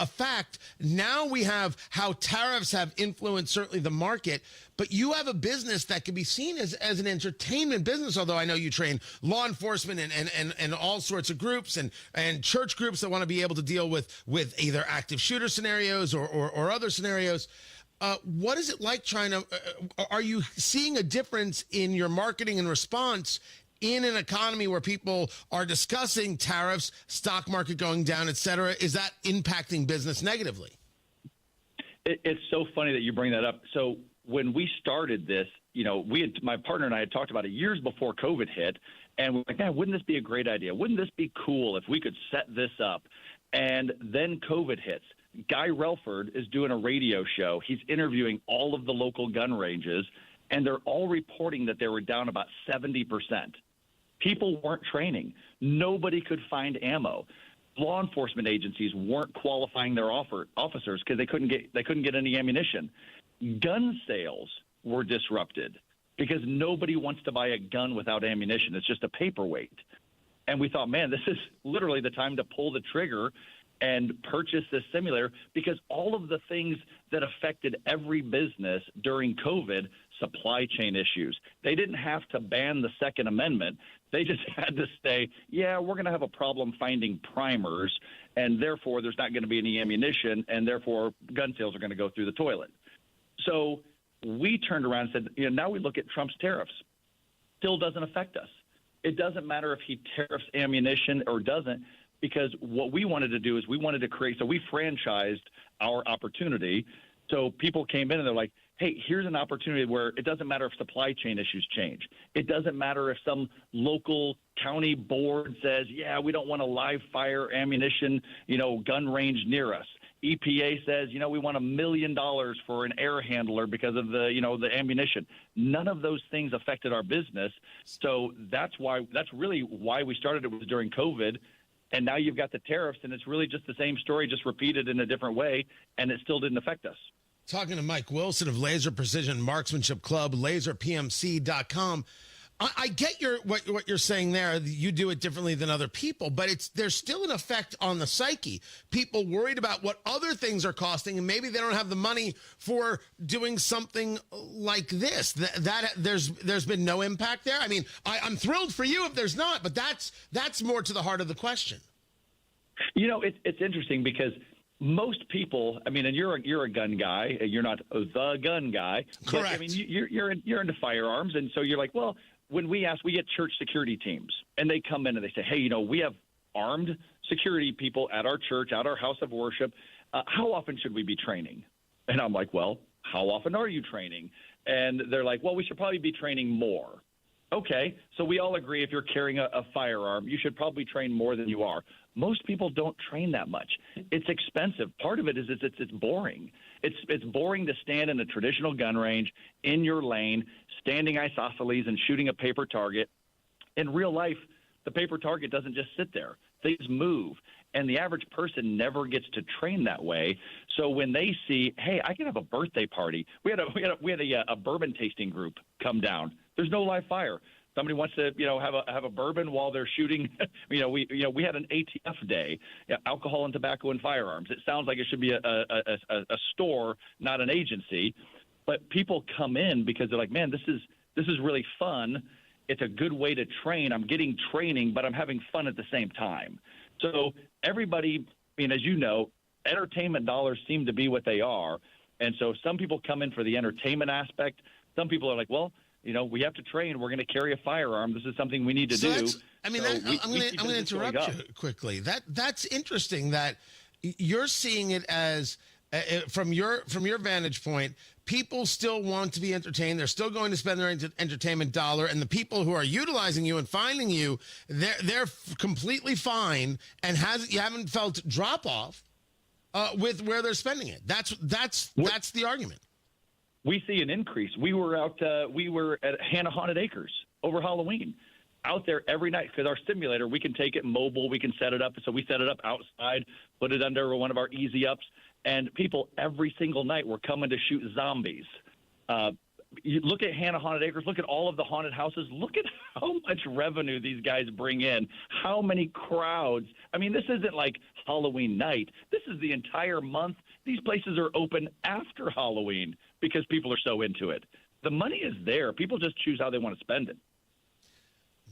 fact. Now we have how tariffs have influenced certainly the market, but you have a business that can be seen as an entertainment business, although I know you train law enforcement and all sorts of groups and church groups that want to be able to deal with either active shooter scenarios or other scenarios. What is it like trying to are you seeing a difference in your marketing and response in an economy where people are discussing tariffs, stock market going down, et cetera? Is that impacting business negatively? It's so funny that you bring that up. So when we started this, my partner and I had talked about it years before COVID hit, and we're like, man, wouldn't this be a great idea? Wouldn't this be cool if we could set this up? And then COVID hits. Guy Relford is doing a radio show. He's interviewing all of the local gun ranges, and they're all reporting that they were down about 70%. People weren't training. Nobody could find ammo. Law enforcement agencies weren't qualifying their officers because they couldn't get any ammunition. Gun sales were disrupted because nobody wants to buy a gun without ammunition. It's just a paperweight. And we thought, man, this is literally the time to pull the trigger and purchase this simulator, because all of the things that affected every business during COVID, supply chain issues, they didn't have to ban the Second Amendment. They just had to say, yeah, we're going to have a problem finding primers, and therefore there's not going to be any ammunition, and therefore gun sales are going to go through the toilet. So we turned around and said, now we look at Trump's tariffs. Still doesn't affect us. It doesn't matter if he tariffs ammunition or doesn't, because what we wanted to do is we wanted to create, so we franchised our opportunity. So people came in and they're like, hey, here's an opportunity where it doesn't matter if supply chain issues change. It doesn't matter if some local county board says, yeah, we don't want a live fire ammunition, gun range near us. EPA says, we want $1 million for an air handler because of the ammunition. None of those things affected our business. So that's really why we started. It was during COVID. And now you've got the tariffs, and it's really just the same story, just repeated in a different way, and it still didn't affect us. Talking to Mike Wilson of Laser Precision Marksmanship Club, laserpmc.com. I get what you're saying there. You do it differently than other people, but there's still an effect on the psyche. People worried about what other things are costing, and maybe they don't have the money for doing something like this. That there's been no impact there. I mean, I'm thrilled for you if there's not, but that's more to the heart of the question. It's interesting because most people, and you're a gun guy. You're not the gun guy. Correct. But, you're into firearms, and so you're like, well, when we get church security teams, and they come in and they say, hey, we have armed security people at our church, at our house of worship. How often should we be training? And I'm like, well, how often are you training? And they're like, well, we should probably be training more. Okay, so we all agree if you're carrying a firearm, you should probably train more than you are. Most people don't train that much. It's expensive. Part of it is it's boring. It's boring to stand in a traditional gun range in your lane, standing isosceles and shooting a paper target. In real life, the paper target doesn't just sit there. Things move, and the average person never gets to train that way. So when they see, hey, I can have a birthday party. We had a bourbon tasting group come down. There's no live fire. Somebody wants to, have a bourbon while they're shooting. We had an ATF day, alcohol and tobacco and firearms. It sounds like it should be a store, not an agency. But people come in because they're like, man, this is really fun. It's a good way to train. I'm getting training, but I'm having fun at the same time. So everybody, as you know, entertainment dollars seem to be what they are. And so some people come in for the entertainment aspect. Some people are like, well, we have to train. We're going to carry a firearm. This is something we need to do. I'm going to interrupt you quickly. That's interesting that you're seeing it as from your vantage point. People still want to be entertained. They're still going to spend their entertainment dollar, and the people who are utilizing you and finding you, they're completely fine, and you haven't felt drop off with where they're spending it. That's the argument. We see an increase. We were at Hannah Haunted Acres over Halloween, out there every night because our simulator, we can take it mobile, we can set it up. So we set it up outside, put it under one of our easy ups, and people every single night were coming to shoot zombies. You look at Hannah Haunted Acres, look at all of the haunted houses, look at how much revenue these guys bring in, how many crowds. This isn't like Halloween night. This is the entire month. These places are open after Halloween because people are so into it. The money is there. People just choose how they want to spend it.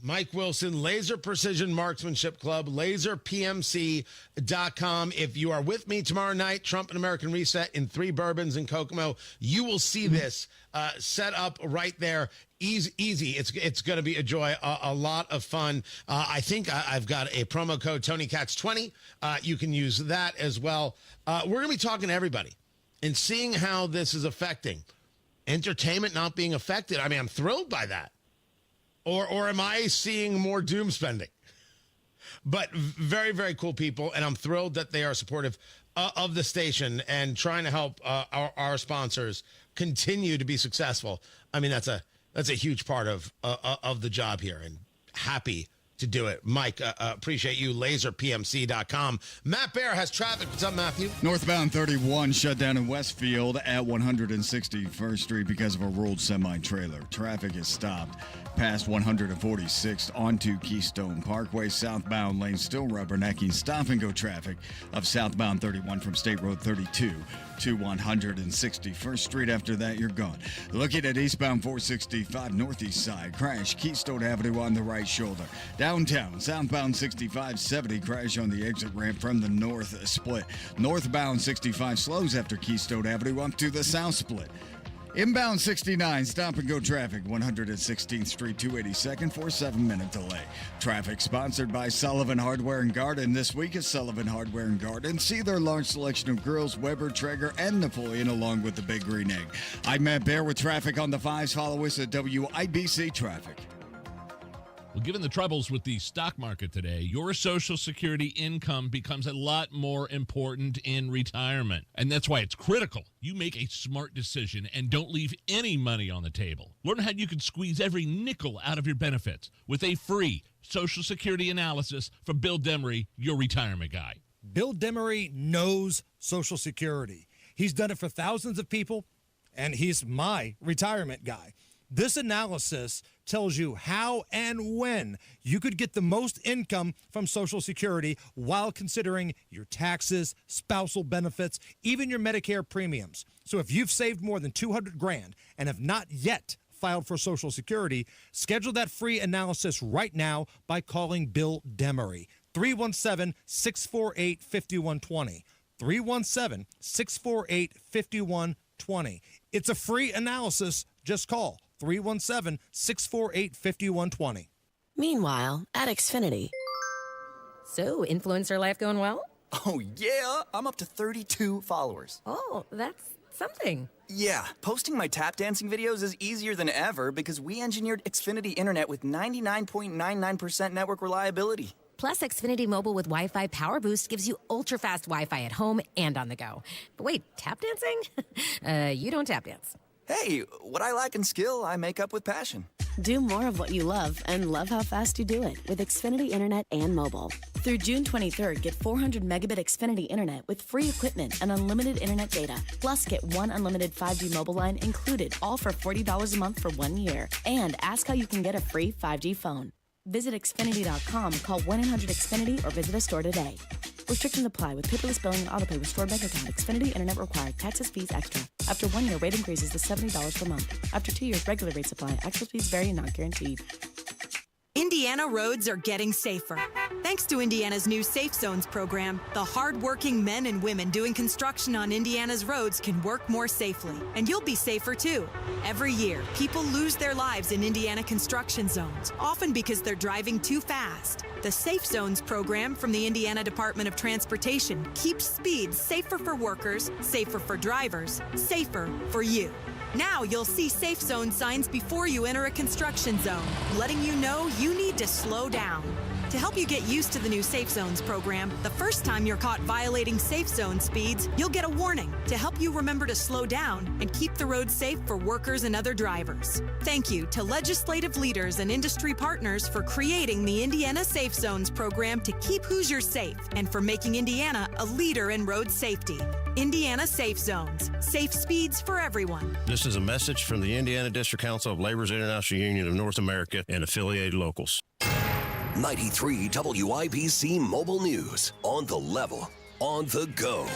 Mike Wilson, Laser Precision Marksmanship Club, laserpmc.com. If you are with me tomorrow night, Trump and American Reset in 3 Bourbons in Kokomo, you will see this set up right there. Easy. It's going to be a joy, a lot of fun. I think I've got a promo code, Tony Katz 20. You can use that as well. We're going to be talking to everybody and seeing how this is affecting entertainment not being affected. I'm thrilled by that. Or am I seeing more doom spending? But very, very cool people, and I'm thrilled that they are supportive of the station and trying to help our sponsors continue to be successful. That's a huge part of the job here, and happy to do it. Mike, appreciate you. LaserPMC.com. Matt Bear has traffic. What's up, Matthew? Northbound 31 shut down in Westfield at 161st Street because of a rolled semi-trailer. Traffic is stopped past 146th onto Keystone Parkway. Southbound lane still rubbernecking. Stop-and-go traffic of southbound 31 from State Road 32 to 161st Street. After that, you're gone. Looking at eastbound 465 northeast side. Crash Keystone Avenue on the right shoulder. Downtown, southbound 6570 crash on the exit ramp from the north split. Northbound 65 slows after Keystone Avenue up to the south split. Inbound 69, stop and go traffic, 116th Street, 282nd for a 7-minute delay. Traffic sponsored by Sullivan Hardware and Garden. This week is Sullivan Hardware and Garden. See their large selection of grills, Weber, Traeger, and Napoleon, along with the Big Green Egg. I'm Matt Bear with traffic on the 5s. Follow us at WIBC Traffic. Well, given the troubles with the stock market today, your Social Security income becomes a lot more important in retirement. And that's why it's critical you make a smart decision and don't leave any money on the table. Learn how you can squeeze every nickel out of your benefits with a free Social Security analysis from Bill Demery, your retirement guy. Bill Demery knows Social Security. He's done it for thousands of people, and he's my retirement guy. This analysis tells you how and when you could get the most income from Social Security while considering your taxes, spousal benefits, even your Medicare premiums. So if you've saved more than $200,000 and have not yet filed for Social Security, schedule that free analysis right now by calling Bill Demery. 317-648-5120. 317-648-5120. It's a free analysis. Just call 317-648-5120. Meanwhile, at Xfinity. So, influencer life going well? Oh, yeah. I'm up to 32 followers. Oh, that's something. Yeah, posting my tap dancing videos is easier than ever because we engineered Xfinity Internet with 99.99% network reliability. Plus, Xfinity Mobile with Wi-Fi Power Boost gives you ultra-fast Wi-Fi at home and on the go. But wait, tap dancing? You don't tap dance. Hey, what I lack in skill, I make up with passion. Do more of what you love and love how fast you do it with Xfinity Internet and mobile. Through June 23rd, get 400 megabit Xfinity Internet with free equipment and unlimited internet data. Plus, get one unlimited 5G mobile line included, all for $40 a month for 1 year. And ask how you can get a free 5G phone. Visit Xfinity.com, call 1-800-XFINITY, or visit a store today. Restrictions apply with paperless billing and autopay with stored bank account. Xfinity Internet required. Taxes, fees extra. After 1 year, rate increases to $70 per month. After 2 years, regular rates apply. Actual fees vary and not guaranteed. Indiana roads are getting safer. Thanks to Indiana's new Safe Zones program, the hard-working men and women doing construction on Indiana's roads can work more safely. And you'll be safer too. Every year, people lose their lives in Indiana construction zones, often because they're driving too fast. The Safe Zones program from the Indiana Department of Transportation keeps speeds safer for workers, safer for drivers, safer for you. Now you'll see Safe Zone signs before you enter a construction zone, letting you know you need to slow down. To help you get used to the new Safe Zones program, the first time you're caught violating Safe Zone speeds, you'll get a warning to help you remember to slow down and keep the road safe for workers and other drivers. Thank you to legislative leaders and industry partners for creating the Indiana Safe Zones program to keep Hoosiers safe and for making Indiana a leader in road safety. Indiana Safe Zones. Safe speeds for everyone. This is a message from the Indiana District Council of Labor's International Union of North America and affiliated locals. 93 WIBC Mobile News. On the level, on the go.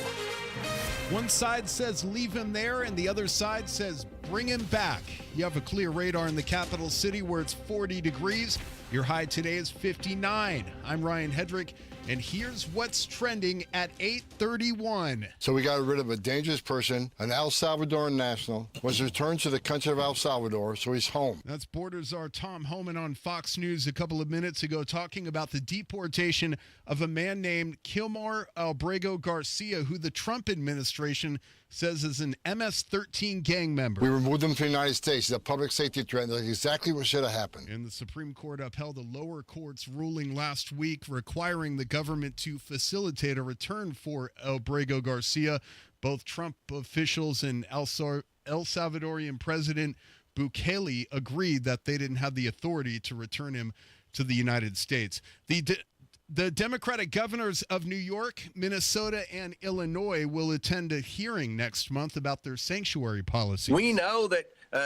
One side says leave him there, and the other side says bring him back. You have a clear radar in the capital city where it's 40 degrees. Your high today is 59. I'm Ryan Hedrick, and here's what's trending at 8:31. So we got rid of a dangerous person, an El Salvadoran national, was returned to the country of El Salvador, so he's home. That's Borders Czar Tom Homan on Fox News a couple of minutes ago talking about the deportation of a man named Kilmar Albrego Garcia, who the Trump administration says is an MS-13 gang member. We removed him from the United States. He's a public safety threat. That's exactly what should have happened. And the Supreme Court upheld a lower court's ruling last week requiring the government to facilitate a return for Albrego Garcia. Both Trump officials and El Salvadorian President Bukele agreed that they didn't have the authority to return him to the United States. The Democratic governors of New York, Minnesota, and Illinois will attend a hearing next month about their sanctuary policy. We know that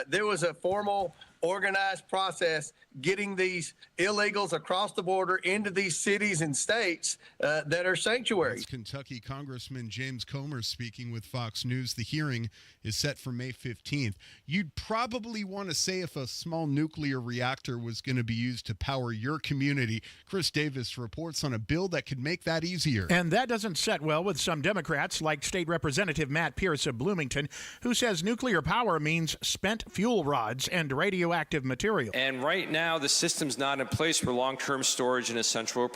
there was a formal organized process getting these illegals across the border into these cities and states that are sanctuaries. That's Kentucky Congressman James Comer speaking with Fox News. The hearing is set for May 15th. You'd probably want to say if a small nuclear reactor was going to be used to power your community. Chris Davis reports on a bill that could make that easier. And that doesn't set well with some Democrats, like State Representative Matt Pierce of Bloomington, who says nuclear power means spent fuel rods and radioactive material. And right now, the system's not in place for long-term storage in a central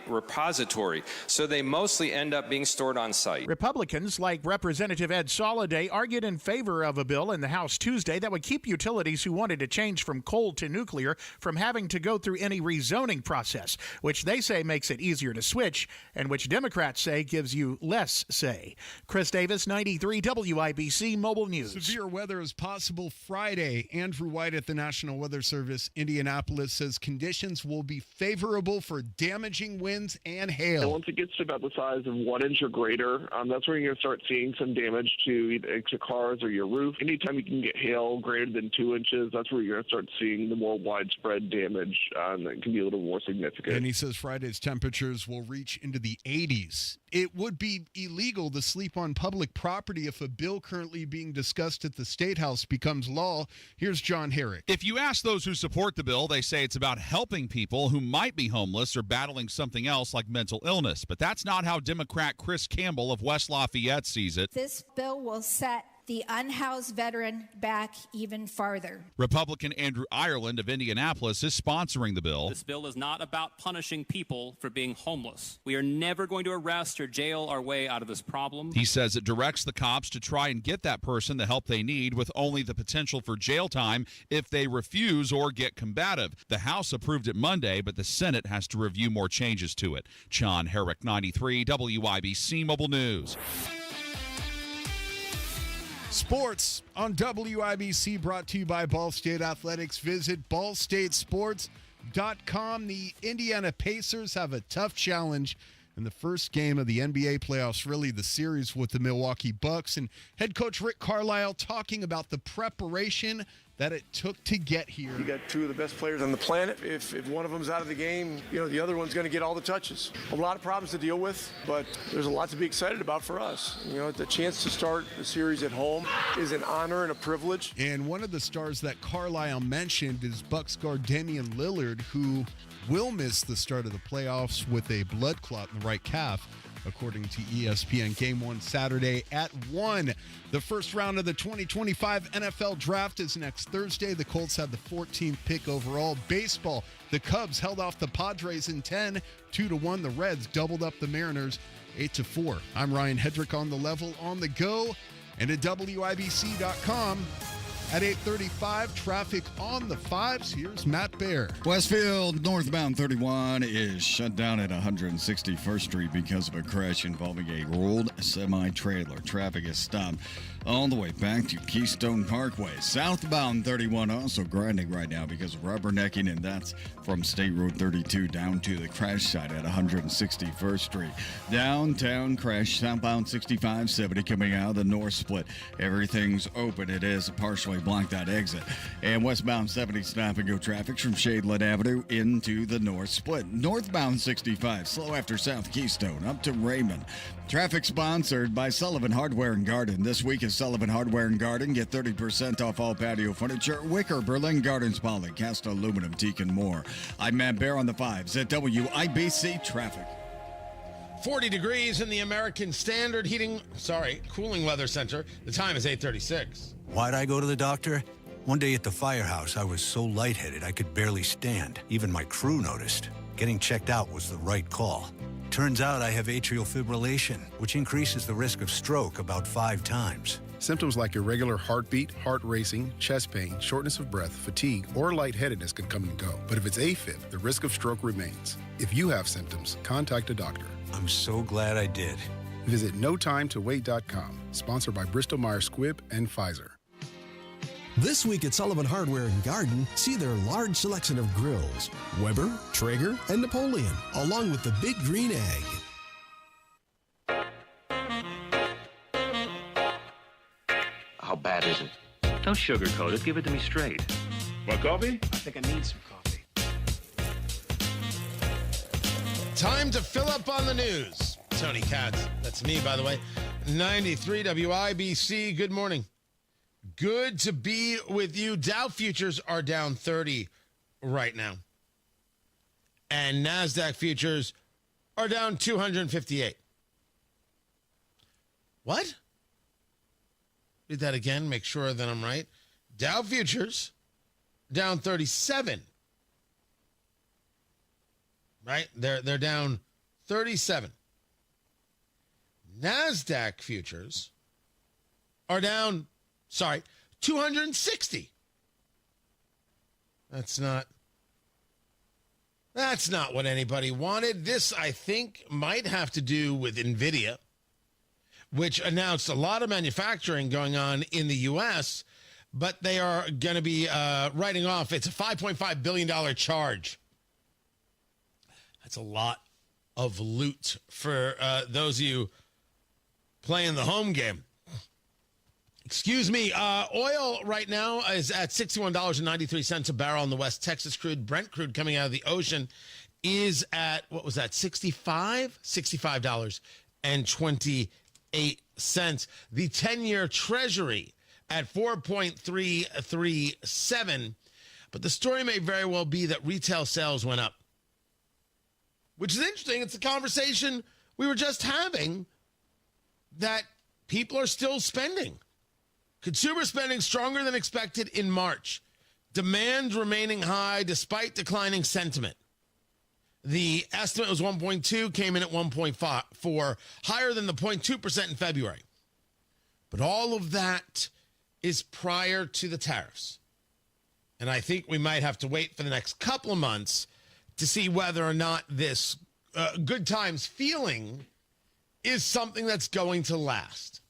repository, so they mostly end up being stored on site. Republicans, like Representative Ed Soliday, argued in favor of a bill in the House Tuesday that would keep utilities who wanted to change from coal to nuclear from having to go through any rezoning process, which they say makes it easier to switch, and which Democrats say gives you less say. Chris Davis, 93 WIBC Mobile News. Severe weather is possible Friday. Andrew White at the National Weather Service, Indianapolis, says conditions will be favorable for damaging winds and hail. And once it gets to about the size of 1 inch or greater, that's where you're going to start seeing some damage to cars or your roof. Anytime you can get hail greater than 2 inches, that's where you're going to start seeing the more widespread damage that can be a little more significant. And he says Friday's temperatures will reach into the 80s. It would be illegal to sleep on public property if a bill currently being discussed at the State House becomes law. Here's John Herrick. If you ask those who support the bill, they say it's about helping people who might be homeless or battling something else like mental illness. But that's not how Democrat Chris Campbell of West Lafayette sees it. This bill will set the unhoused veteran back even farther. Republican Andrew Ireland of Indianapolis is sponsoring the bill. This bill is not about punishing people for being homeless. We are never going to arrest or jail our way out of this problem. He says it directs the cops to try and get that person the help they need, with only the potential for jail time if they refuse or get combative. The House approved it Monday, but the Senate has to review more changes to it. John Herrick, 93 WIBC Mobile News. Sports on WIBC, brought to you by Ball State Athletics. Visit ballstatesports.com. The Indiana Pacers have a tough challenge in the first game of the NBA playoffs, really the series with the Milwaukee Bucks. And head coach Rick Carlisle talking about the preparation that it took to get here. You got two of the best players on the planet. If one of them's out of the game, the other one's going to get all the touches. A lot of problems to deal with, but there's a lot to be excited about for us. The chance to start the series at home is an honor and a privilege. And one of the stars that Carlisle mentioned is Bucks guard Damian Lillard, who will miss the start of the playoffs with a blood clot in the right calf, according to ESPN. Game 1 Saturday at 1. The first round of the 2025 NFL Draft is next Thursday. The Colts have the 14th pick overall. Baseball, the Cubs held off the Padres in 10, 2-1. The Reds doubled up the Mariners 8-4. I'm Ryan Hedrick on the level, on the go, and at WIBC.com. At 8:35, traffic on the 5s. Here's Matt Baer. Westfield northbound 31 is shut down at 161st Street because of a crash involving a rolled semi-trailer. Traffic is stopped all the way back to Keystone Parkway. Southbound 31 also grinding right now because of rubbernecking, and that's from State Road 32 down to the crash site at 161st Street. Downtown crash, southbound 6570 coming out of the north split. Everything's open. It is partially blocked that exit. And westbound 70 stop and go traffic from Shadeland Avenue into the north split. Northbound 65 slow after South Keystone up to Raymond. Traffic sponsored by Sullivan Hardware and Garden. This week is Sullivan Hardware and Garden. Get 30% off all patio furniture, wicker, Berlin Gardens, poly, cast aluminum, teak, and more. I'm Matt Baer on the 5s at WIBC Traffic. 40 degrees in the American Standard Cooling Weather Center. The time is 8:36. Why'd I go to the doctor? One day at the firehouse, I was so lightheaded I could barely stand. Even my crew noticed. Getting checked out was the right call. Turns out I have atrial fibrillation, which increases the risk of stroke about 5 times. Symptoms like irregular heartbeat, heart racing, chest pain, shortness of breath, fatigue, or lightheadedness can come and go. But if it's AFib, the risk of stroke remains. If you have symptoms, contact a doctor. I'm so glad I did. Visit NoTimeToWait.com, sponsored by Bristol-Myers Squibb and Pfizer. This week at Sullivan Hardware and Garden, see their large selection of grills, Weber, Traeger, and Napoleon, along with the Big Green Egg. How bad is it? Don't sugarcoat it. Give it to me straight. Want coffee? I think I need some coffee. Time to fill up on the news. Tony Katz. That's me, by the way. 93 WIBC. Good morning. Good to be with you. Dow futures are down 30 right now. And NASDAQ futures are down 258. What? Read that again. Make sure that I'm right. Dow futures down 37. Right? They're down 37. NASDAQ futures are down, 260. That's not what anybody wanted. This, I think, might have to do with NVIDIA, which announced a lot of manufacturing going on in the U.S., but they are going to be writing off. It's a $5.5 billion charge. That's a lot of loot for those of you playing the home game. Excuse me. Oil right now is at $61.93 a barrel on the West Texas crude. Brent crude coming out of the ocean is at, what was that, $65.28. The 10-year Treasury at 4.337. But the story may very well be that retail sales went up, which is interesting. It's a conversation we were just having, that people are still spending. Consumer spending stronger than expected in March. Demand remaining high despite declining sentiment. The estimate was 1.2, came in at 1.4, higher than the 0.2% in February. But all of that is prior to the tariffs. And I think we might have to wait for the next couple of months to see whether or not this good times feeling is something that's going to last.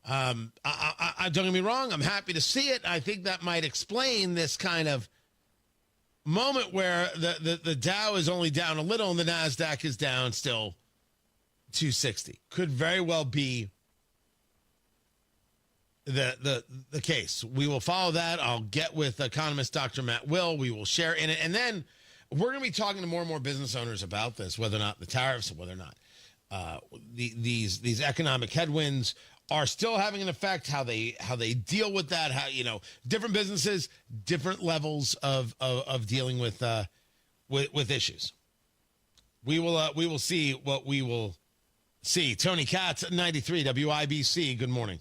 I don't get me wrong, I'm happy to see it. I think that might explain this kind of moment where the Dow is only down a little and the NASDAQ is down still 260. Could very well be the case. We will follow that. I'll get with economist Dr. Matt Will. We will share in it. And then we're going to be talking to more and more business owners about this, whether or not the tariffs, or whether or not these economic headwinds are still having an effect, how they deal with that, how, different businesses, different levels of dealing with issues. We will see what we will see. Tony Katz, 93 WIBC. Good morning.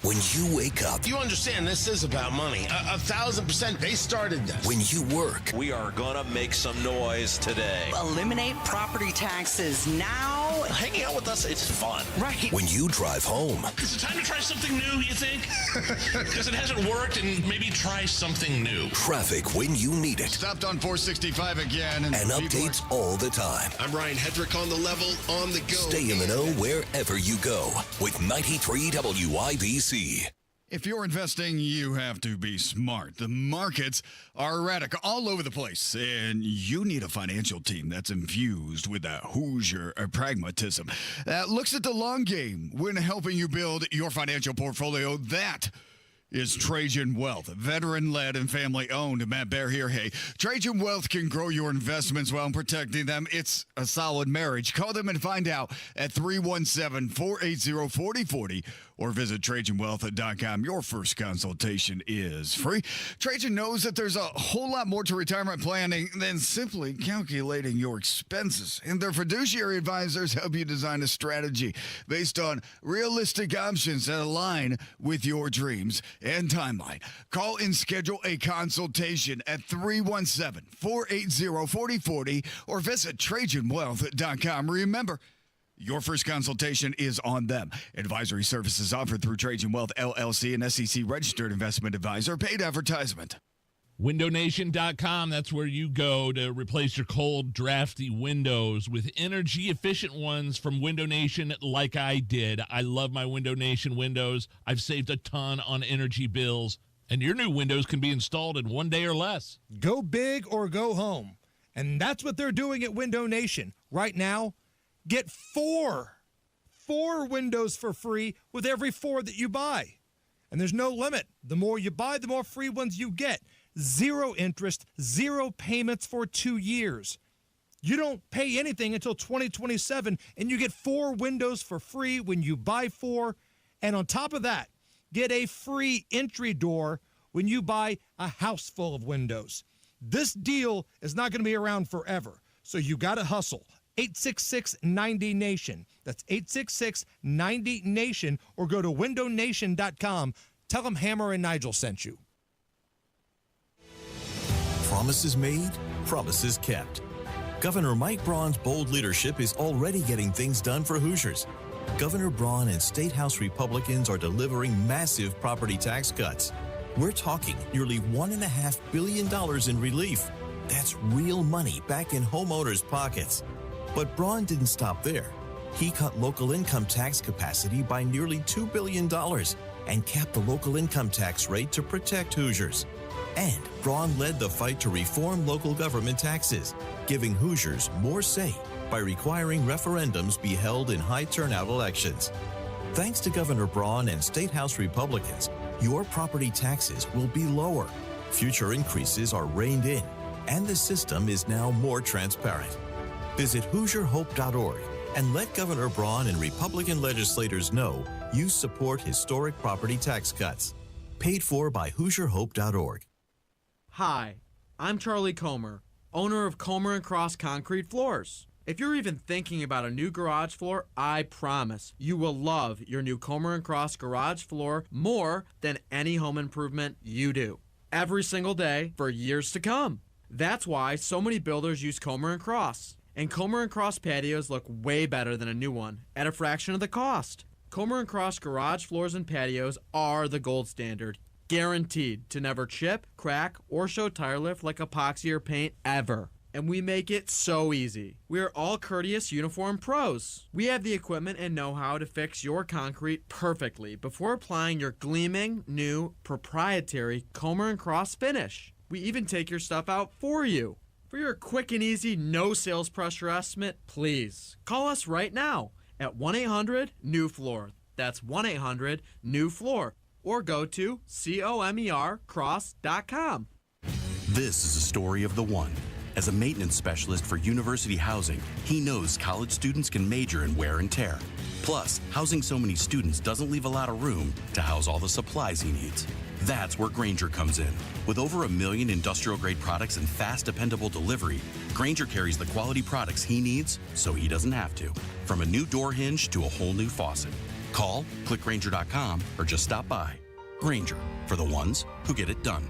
When you wake up, you understand this is about money. 1,000%. They started this. When you work, we are gonna make some noise today. Eliminate property taxes now. Hanging out with us, it's fun. Right. When you drive home. Is it time to try something new, you think? Because it hasn't worked, and maybe try something new. Traffic when you need it. Stopped on 465 again. And updates all the time. I'm Ryan Hedrick on the level, on the go. Stay in the know wherever you go with 93 WIBC. If you're investing, you have to be smart. The markets are erratic all over the place, and you need a financial team that's infused with a Hoosier pragmatism that looks at the long game when helping you build your financial portfolio. That is Trajan Wealth, veteran-led and family-owned. Matt Bear here. Hey, Trajan Wealth can grow your investments while protecting them. It's a solid marriage. Call them and find out at 317-480-4040 or visit TrajanWealth.com. Your first consultation is free. Trajan knows that there's a whole lot more to retirement planning than simply calculating your expenses. And their fiduciary advisors help you design a strategy based on realistic options that align with your dreams and timeline. Call and schedule a consultation at 317-480-4040 or visit TrajanWealth.com. Remember, your first consultation is on them. Advisory services offered through Trajan Wealth, LLC, an SEC-registered investment advisor. Paid advertisement. WindowNation.com, that's where you go to replace your cold, drafty windows with energy-efficient ones from Window Nation like I did. I love my Window Nation windows. I've saved a ton on energy bills. And your new windows can be installed in 1 day or less. Go big or go home. And that's what they're doing at Window Nation. Right now, get four windows for free with every 4 that you buy. And there's no limit. The more you buy, the more free ones you get. 0 interest, 0 payments for 2 years. You don't pay anything until 2027, and you get 4 windows for free when you buy 4. And on top of that, get a free entry door when you buy a house full of windows. This deal is not going to be around forever, so you got to hustle. 866-90-NATION. That's 866-90-NATION, or go to windownation.com. Tell them Hammer and Nigel sent you. Promises made, promises kept. Governor Mike Braun's bold leadership is already getting things done for Hoosiers. Governor Braun and State House Republicans are delivering massive property tax cuts. We're talking nearly $1.5 billion in relief. That's real money back in homeowners' pockets. But Braun didn't stop there. He cut local income tax capacity by nearly $2 billion and capped the local income tax rate to protect Hoosiers. And Braun led the fight to reform local government taxes, giving Hoosiers more say by requiring referendums be held in high turnout elections. Thanks to Governor Braun and State House Republicans, your property taxes will be lower. Future increases are reined in, and the system is now more transparent. Visit HoosierHope.org and let Governor Braun and Republican legislators know you support historic property tax cuts. Paid for by HoosierHope.org. Hi, I'm Charlie Comer, owner of Comer & Cross Concrete Floors. If you're even thinking about a new garage floor, I promise you will love your new Comer & Cross garage floor more than any home improvement you do. Every single day for years to come. That's why so many builders use Comer & Cross. And Comer & Cross patios look way better than a new one at a fraction of the cost. Comer & Cross garage floors and patios are the gold standard. Guaranteed to never chip, crack, or show tire lift like epoxy or paint ever. And we make it so easy. We are all courteous uniform pros. We have the equipment and know-how to fix your concrete perfectly before applying your gleaming, new, proprietary Comer & Cross finish. We even take your stuff out for you. For your quick and easy, no sales pressure estimate, please call us right now at 1-800-NEW-FLOOR. That's 1-800-NEW-FLOOR. Or go to comercross.com. This is a story of the one. As a maintenance specialist for university housing, he knows college students can major in wear and tear. Plus, housing so many students doesn't leave a lot of room to house all the supplies he needs. That's where Grainger comes in. With over 1 million industrial-grade products and fast, dependable delivery, Grainger carries the quality products he needs so he doesn't have to. From a new door hinge to a whole new faucet. Call, click Grainger.com, or just stop by. Grainger, for the ones who get it done.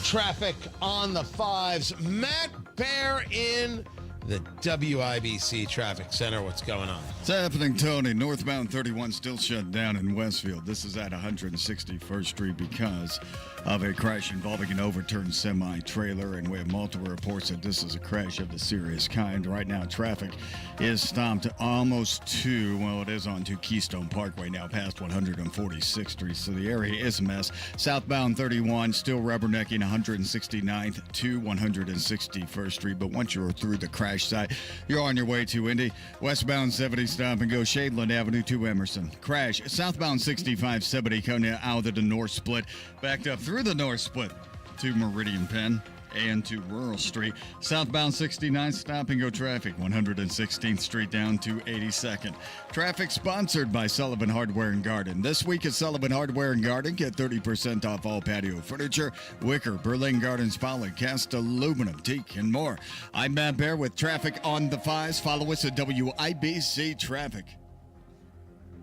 Traffic on the 5s. Matt Bear in the WIBC Traffic Center. What's going on? What's happening, Tony? Northbound 31 still shut down in Westfield. This is at 161st Street because of a crash involving an overturned semi-trailer, and we have multiple reports that this is a crash of the serious kind. Right now, traffic is stopped almost to, well, it is onto Keystone Parkway now, past 146th Street, so the area is a mess. Southbound 31 still rubbernecking 169th to 161st Street, but once you're through the crash site, you're on your way to Indy. Westbound 70 stop and go Shadeland Avenue to Emerson. Crash. Southbound 65 70 coming out of the north split, backed up through the north split to Meridian Penn and to Rural Street. Southbound 69 stop and go traffic 116th Street down to 82nd. Traffic sponsored by Sullivan Hardware and Garden. This week at Sullivan Hardware and Garden, get 30% off all patio furniture, wicker, Berlin Gardens, pollen, cast aluminum, teak, and more. I'm Matt Bear with traffic on the 5s. Follow us at WIBC Traffic.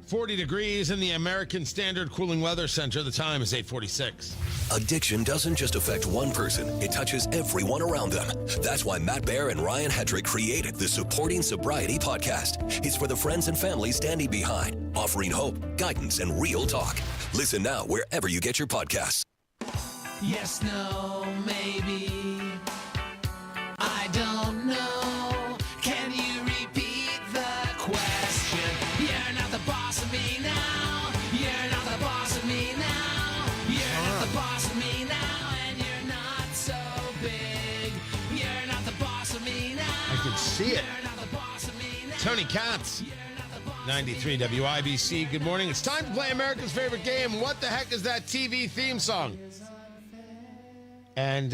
40 degrees in the American Standard Cooling Weather Center. The time is 8:46. Addiction doesn't just affect one person, it touches everyone around them. That's why Matt Bear and Ryan Hedrick created the Supporting Sobriety podcast. It's for the friends and family standing behind, offering hope, guidance, and real talk. Listen now wherever you get your podcasts. Yes, no, maybe. I don't know. Can you repeat the question? You're not the boss of me now. You're not the boss of me now. You're not the boss of me now. And you're not so big. You're not the boss of me now. I can see it. You're not the boss of me now. Tony Katz. You're not the boss 93 WIBC. Good morning. It's time to play America's favorite game. What the heck is that TV theme song? And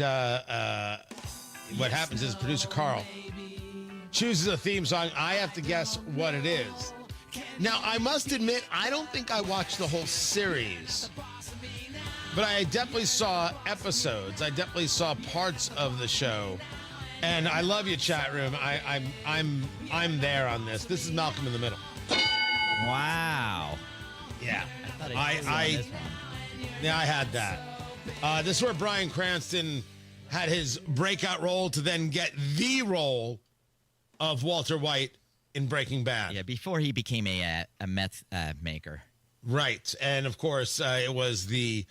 what happens is producer Carl chooses a theme song. I have to guess what it is. Now, I must admit, I don't think I watched the whole series, but I definitely saw episodes. I definitely saw parts of the show. And I love you, chat room. I'm there on this. This is Malcolm in the Middle. Wow. Yeah. I had that. This is where Bryan Cranston had his breakout role to then get the role of Walter White in Breaking Bad. Yeah, before he became a meth maker. Right. And, of course, it was the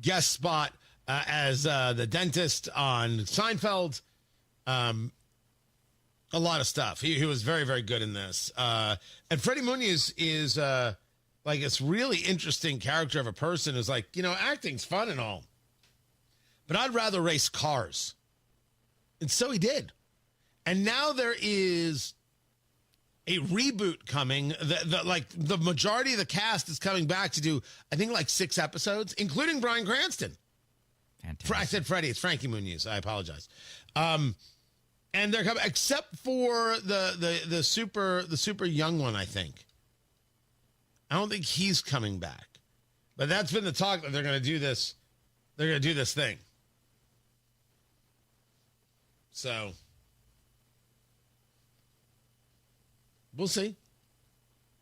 guest spot as the dentist on Seinfeld. A lot of stuff. He was very, very good in this. And Freddie Muniz is like this really interesting character of a person who's like, acting's fun and all, but I'd rather race cars. And so he did. And now there is a reboot coming. The majority of the cast is coming back to do, I think, like 6 episodes, including Bryan Cranston. Fantastic. I said Freddie. It's Frankie Muniz. I apologize. And they're coming, except for the super young one, I think. I don't think he's coming back. But that's been the talk that they're going to do this. They're going to do this thing. So we'll see.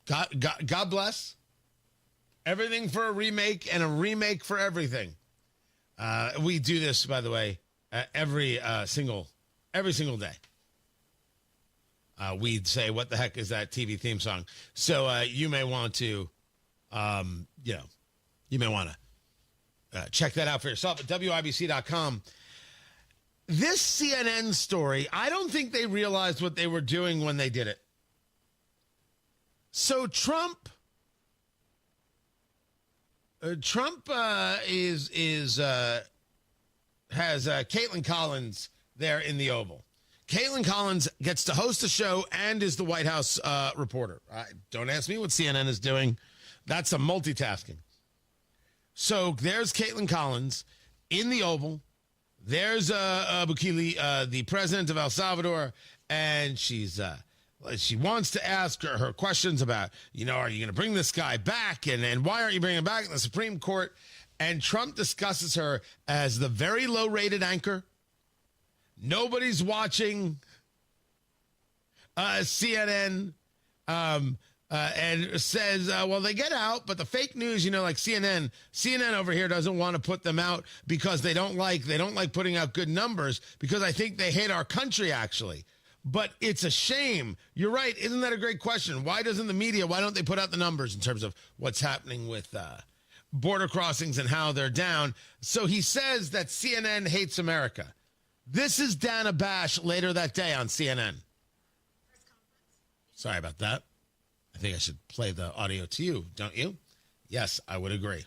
God bless. Everything for a remake and a remake for everything. We do this, by the way, every single day. We'd say, what the heck is that TV theme song? So you may want to, you may want to check that out for yourself at WIBC.com. This CNN story, I don't think they realized what they were doing when they did it. So Trump has Caitlin Collins there in the Oval. Caitlin Collins gets to host a show and is the White House reporter. Don't ask me what CNN is doing. That's some multitasking. So there's Caitlin Collins in the Oval. There's Bukele, the president of El Salvador, and she wants to ask her questions about, are you going to bring this guy back? And why aren't you bringing him back in the Supreme Court? And Trump discusses her as the very low-rated anchor. Nobody's watching CNN and says, well, they get out, but the fake news, like CNN over here doesn't want to put them out because they don't like putting out good numbers because I think they hate our country, actually. But it's a shame. You're right. Isn't that a great question? Why don't they put out the numbers in terms of what's happening with border crossings and how they're down? So he says that CNN hates America. This is Dana Bash later that day on CNN. Sorry about that. I think I should play the audio to you, don't you? Yes, I would agree.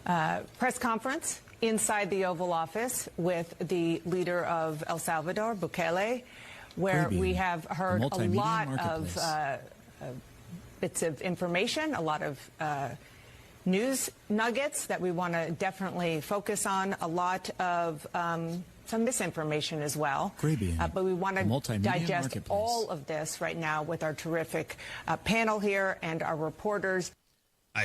Press conference inside the Oval Office with the leader of El Salvador, Bukele, where we have heard a lot of bits of information, a lot of news nuggets that we want to definitely focus on, a lot of some misinformation as well. But we want to digest all of this right now with our terrific panel here and our reporters.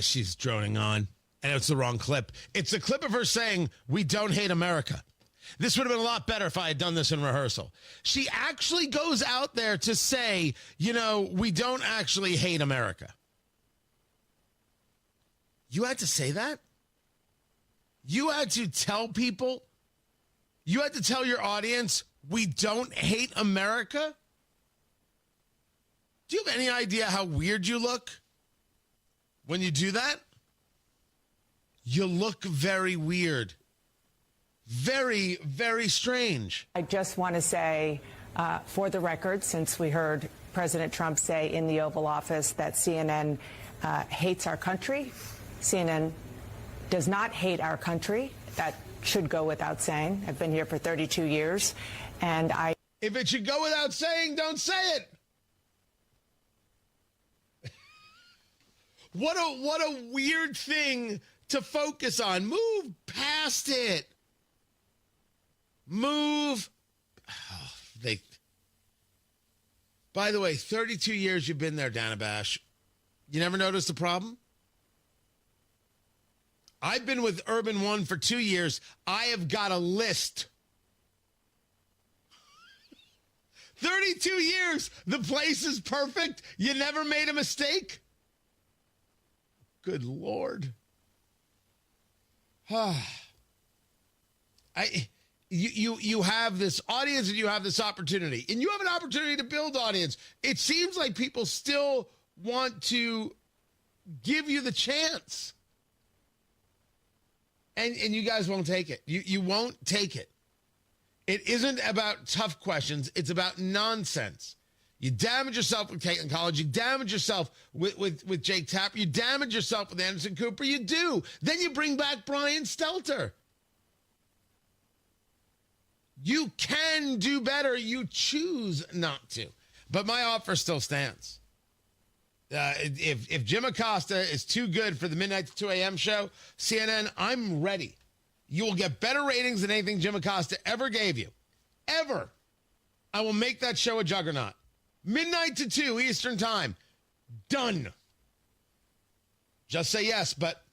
She's droning on, and it's the wrong clip. It's a clip of her saying, we don't hate America. This would have been a lot better if I had done this in rehearsal. She actually goes out there to say, we don't actually hate America. You had to say that? You had to tell people? You had to tell your audience, we don't hate America? Do you have any idea how weird you look when you do that? You look very weird. Very, very strange. I just want to say, for the record, since we heard President Trump say in the Oval Office that CNN hates our country, CNN does not hate our country. That should go without saying. I've been here for 32 years, and if it should go without saying, don't say it. What a weird thing to focus on. Move past it. Move. By the way, 32 years you've been there, Dana Bash. You never noticed the problem? I've been with Urban One for 2 years. I have got a list. 32 years. The place is perfect. You never made a mistake. Good Lord. You have this audience and you have this opportunity. And you have an opportunity to build audience. It seems like people still want to give you the chance. And you guys won't take it. You won't take it. It isn't about tough questions. It's about nonsense. You damage yourself with Caitlin College. You damage yourself with Jake Tapper. You damage yourself with Anderson Cooper. You do. Then you bring back Brian Stelter. You can do better. You choose not to. But my offer still stands. If Jim Acosta is too good for the midnight to 2 a.m. show, CNN, I'm ready. You will get better ratings than anything Jim Acosta ever gave you. Ever. I will make that show a juggernaut. Midnight to 2 Eastern time. Done. Just say yes, but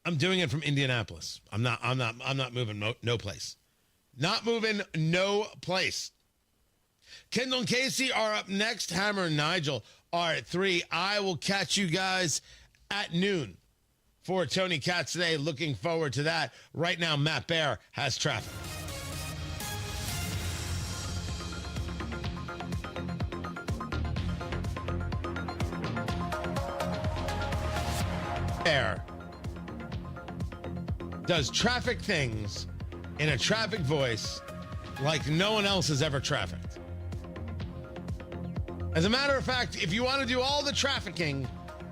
I'm doing it from Indianapolis. I'm not moving no place. Not moving no place. Kendall and Casey are up next. Hammer and Nigel are at 3. I will catch you guys at noon for Tony Katz today. Looking forward to that. Right now, Matt Bear has traffic. Bear does traffic things in a traffic voice like no one else has ever trafficked. As a matter of fact, if you want to do all the trafficking,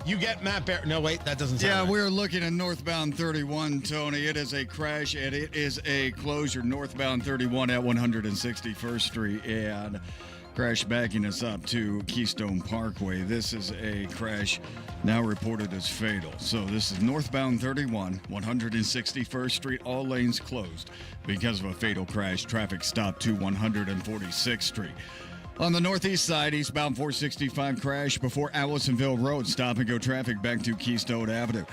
you get Matt Bear. No, wait, that doesn't sound right. We're looking at northbound 31, Tony. It is a crash, and it is a closure northbound 31 at 161st Street, and crash backing us up to Keystone Parkway. This is a crash now reported as fatal. So this is northbound 31, 161st Street, all lanes closed because of a fatal crash. Traffic stopped to 146th Street. On the northeast side, eastbound 465 crash before Allisonville Road. Stop and go traffic back to Keystone Avenue.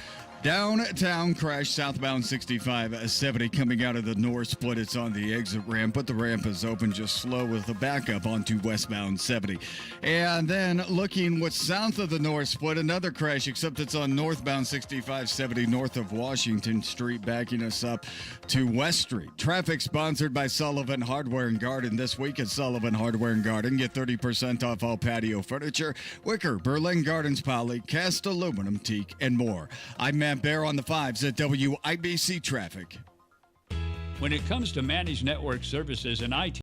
Downtown crash southbound 65-70 coming out of the north split. It's on the exit ramp, but the ramp is open, just slow with the backup onto westbound 70. And then looking what's south of the north split, another crash, except it's on northbound 65-70 north of Washington Street, backing us up to West Street. Traffic sponsored by Sullivan Hardware and Garden. This week at Sullivan Hardware and Garden, get 30% off all patio furniture, wicker, Berlin Gardens poly, cast aluminum, teak, and more. I'm Matt Bear on the 5s at WIBC Traffic. When it comes to managed network services and IT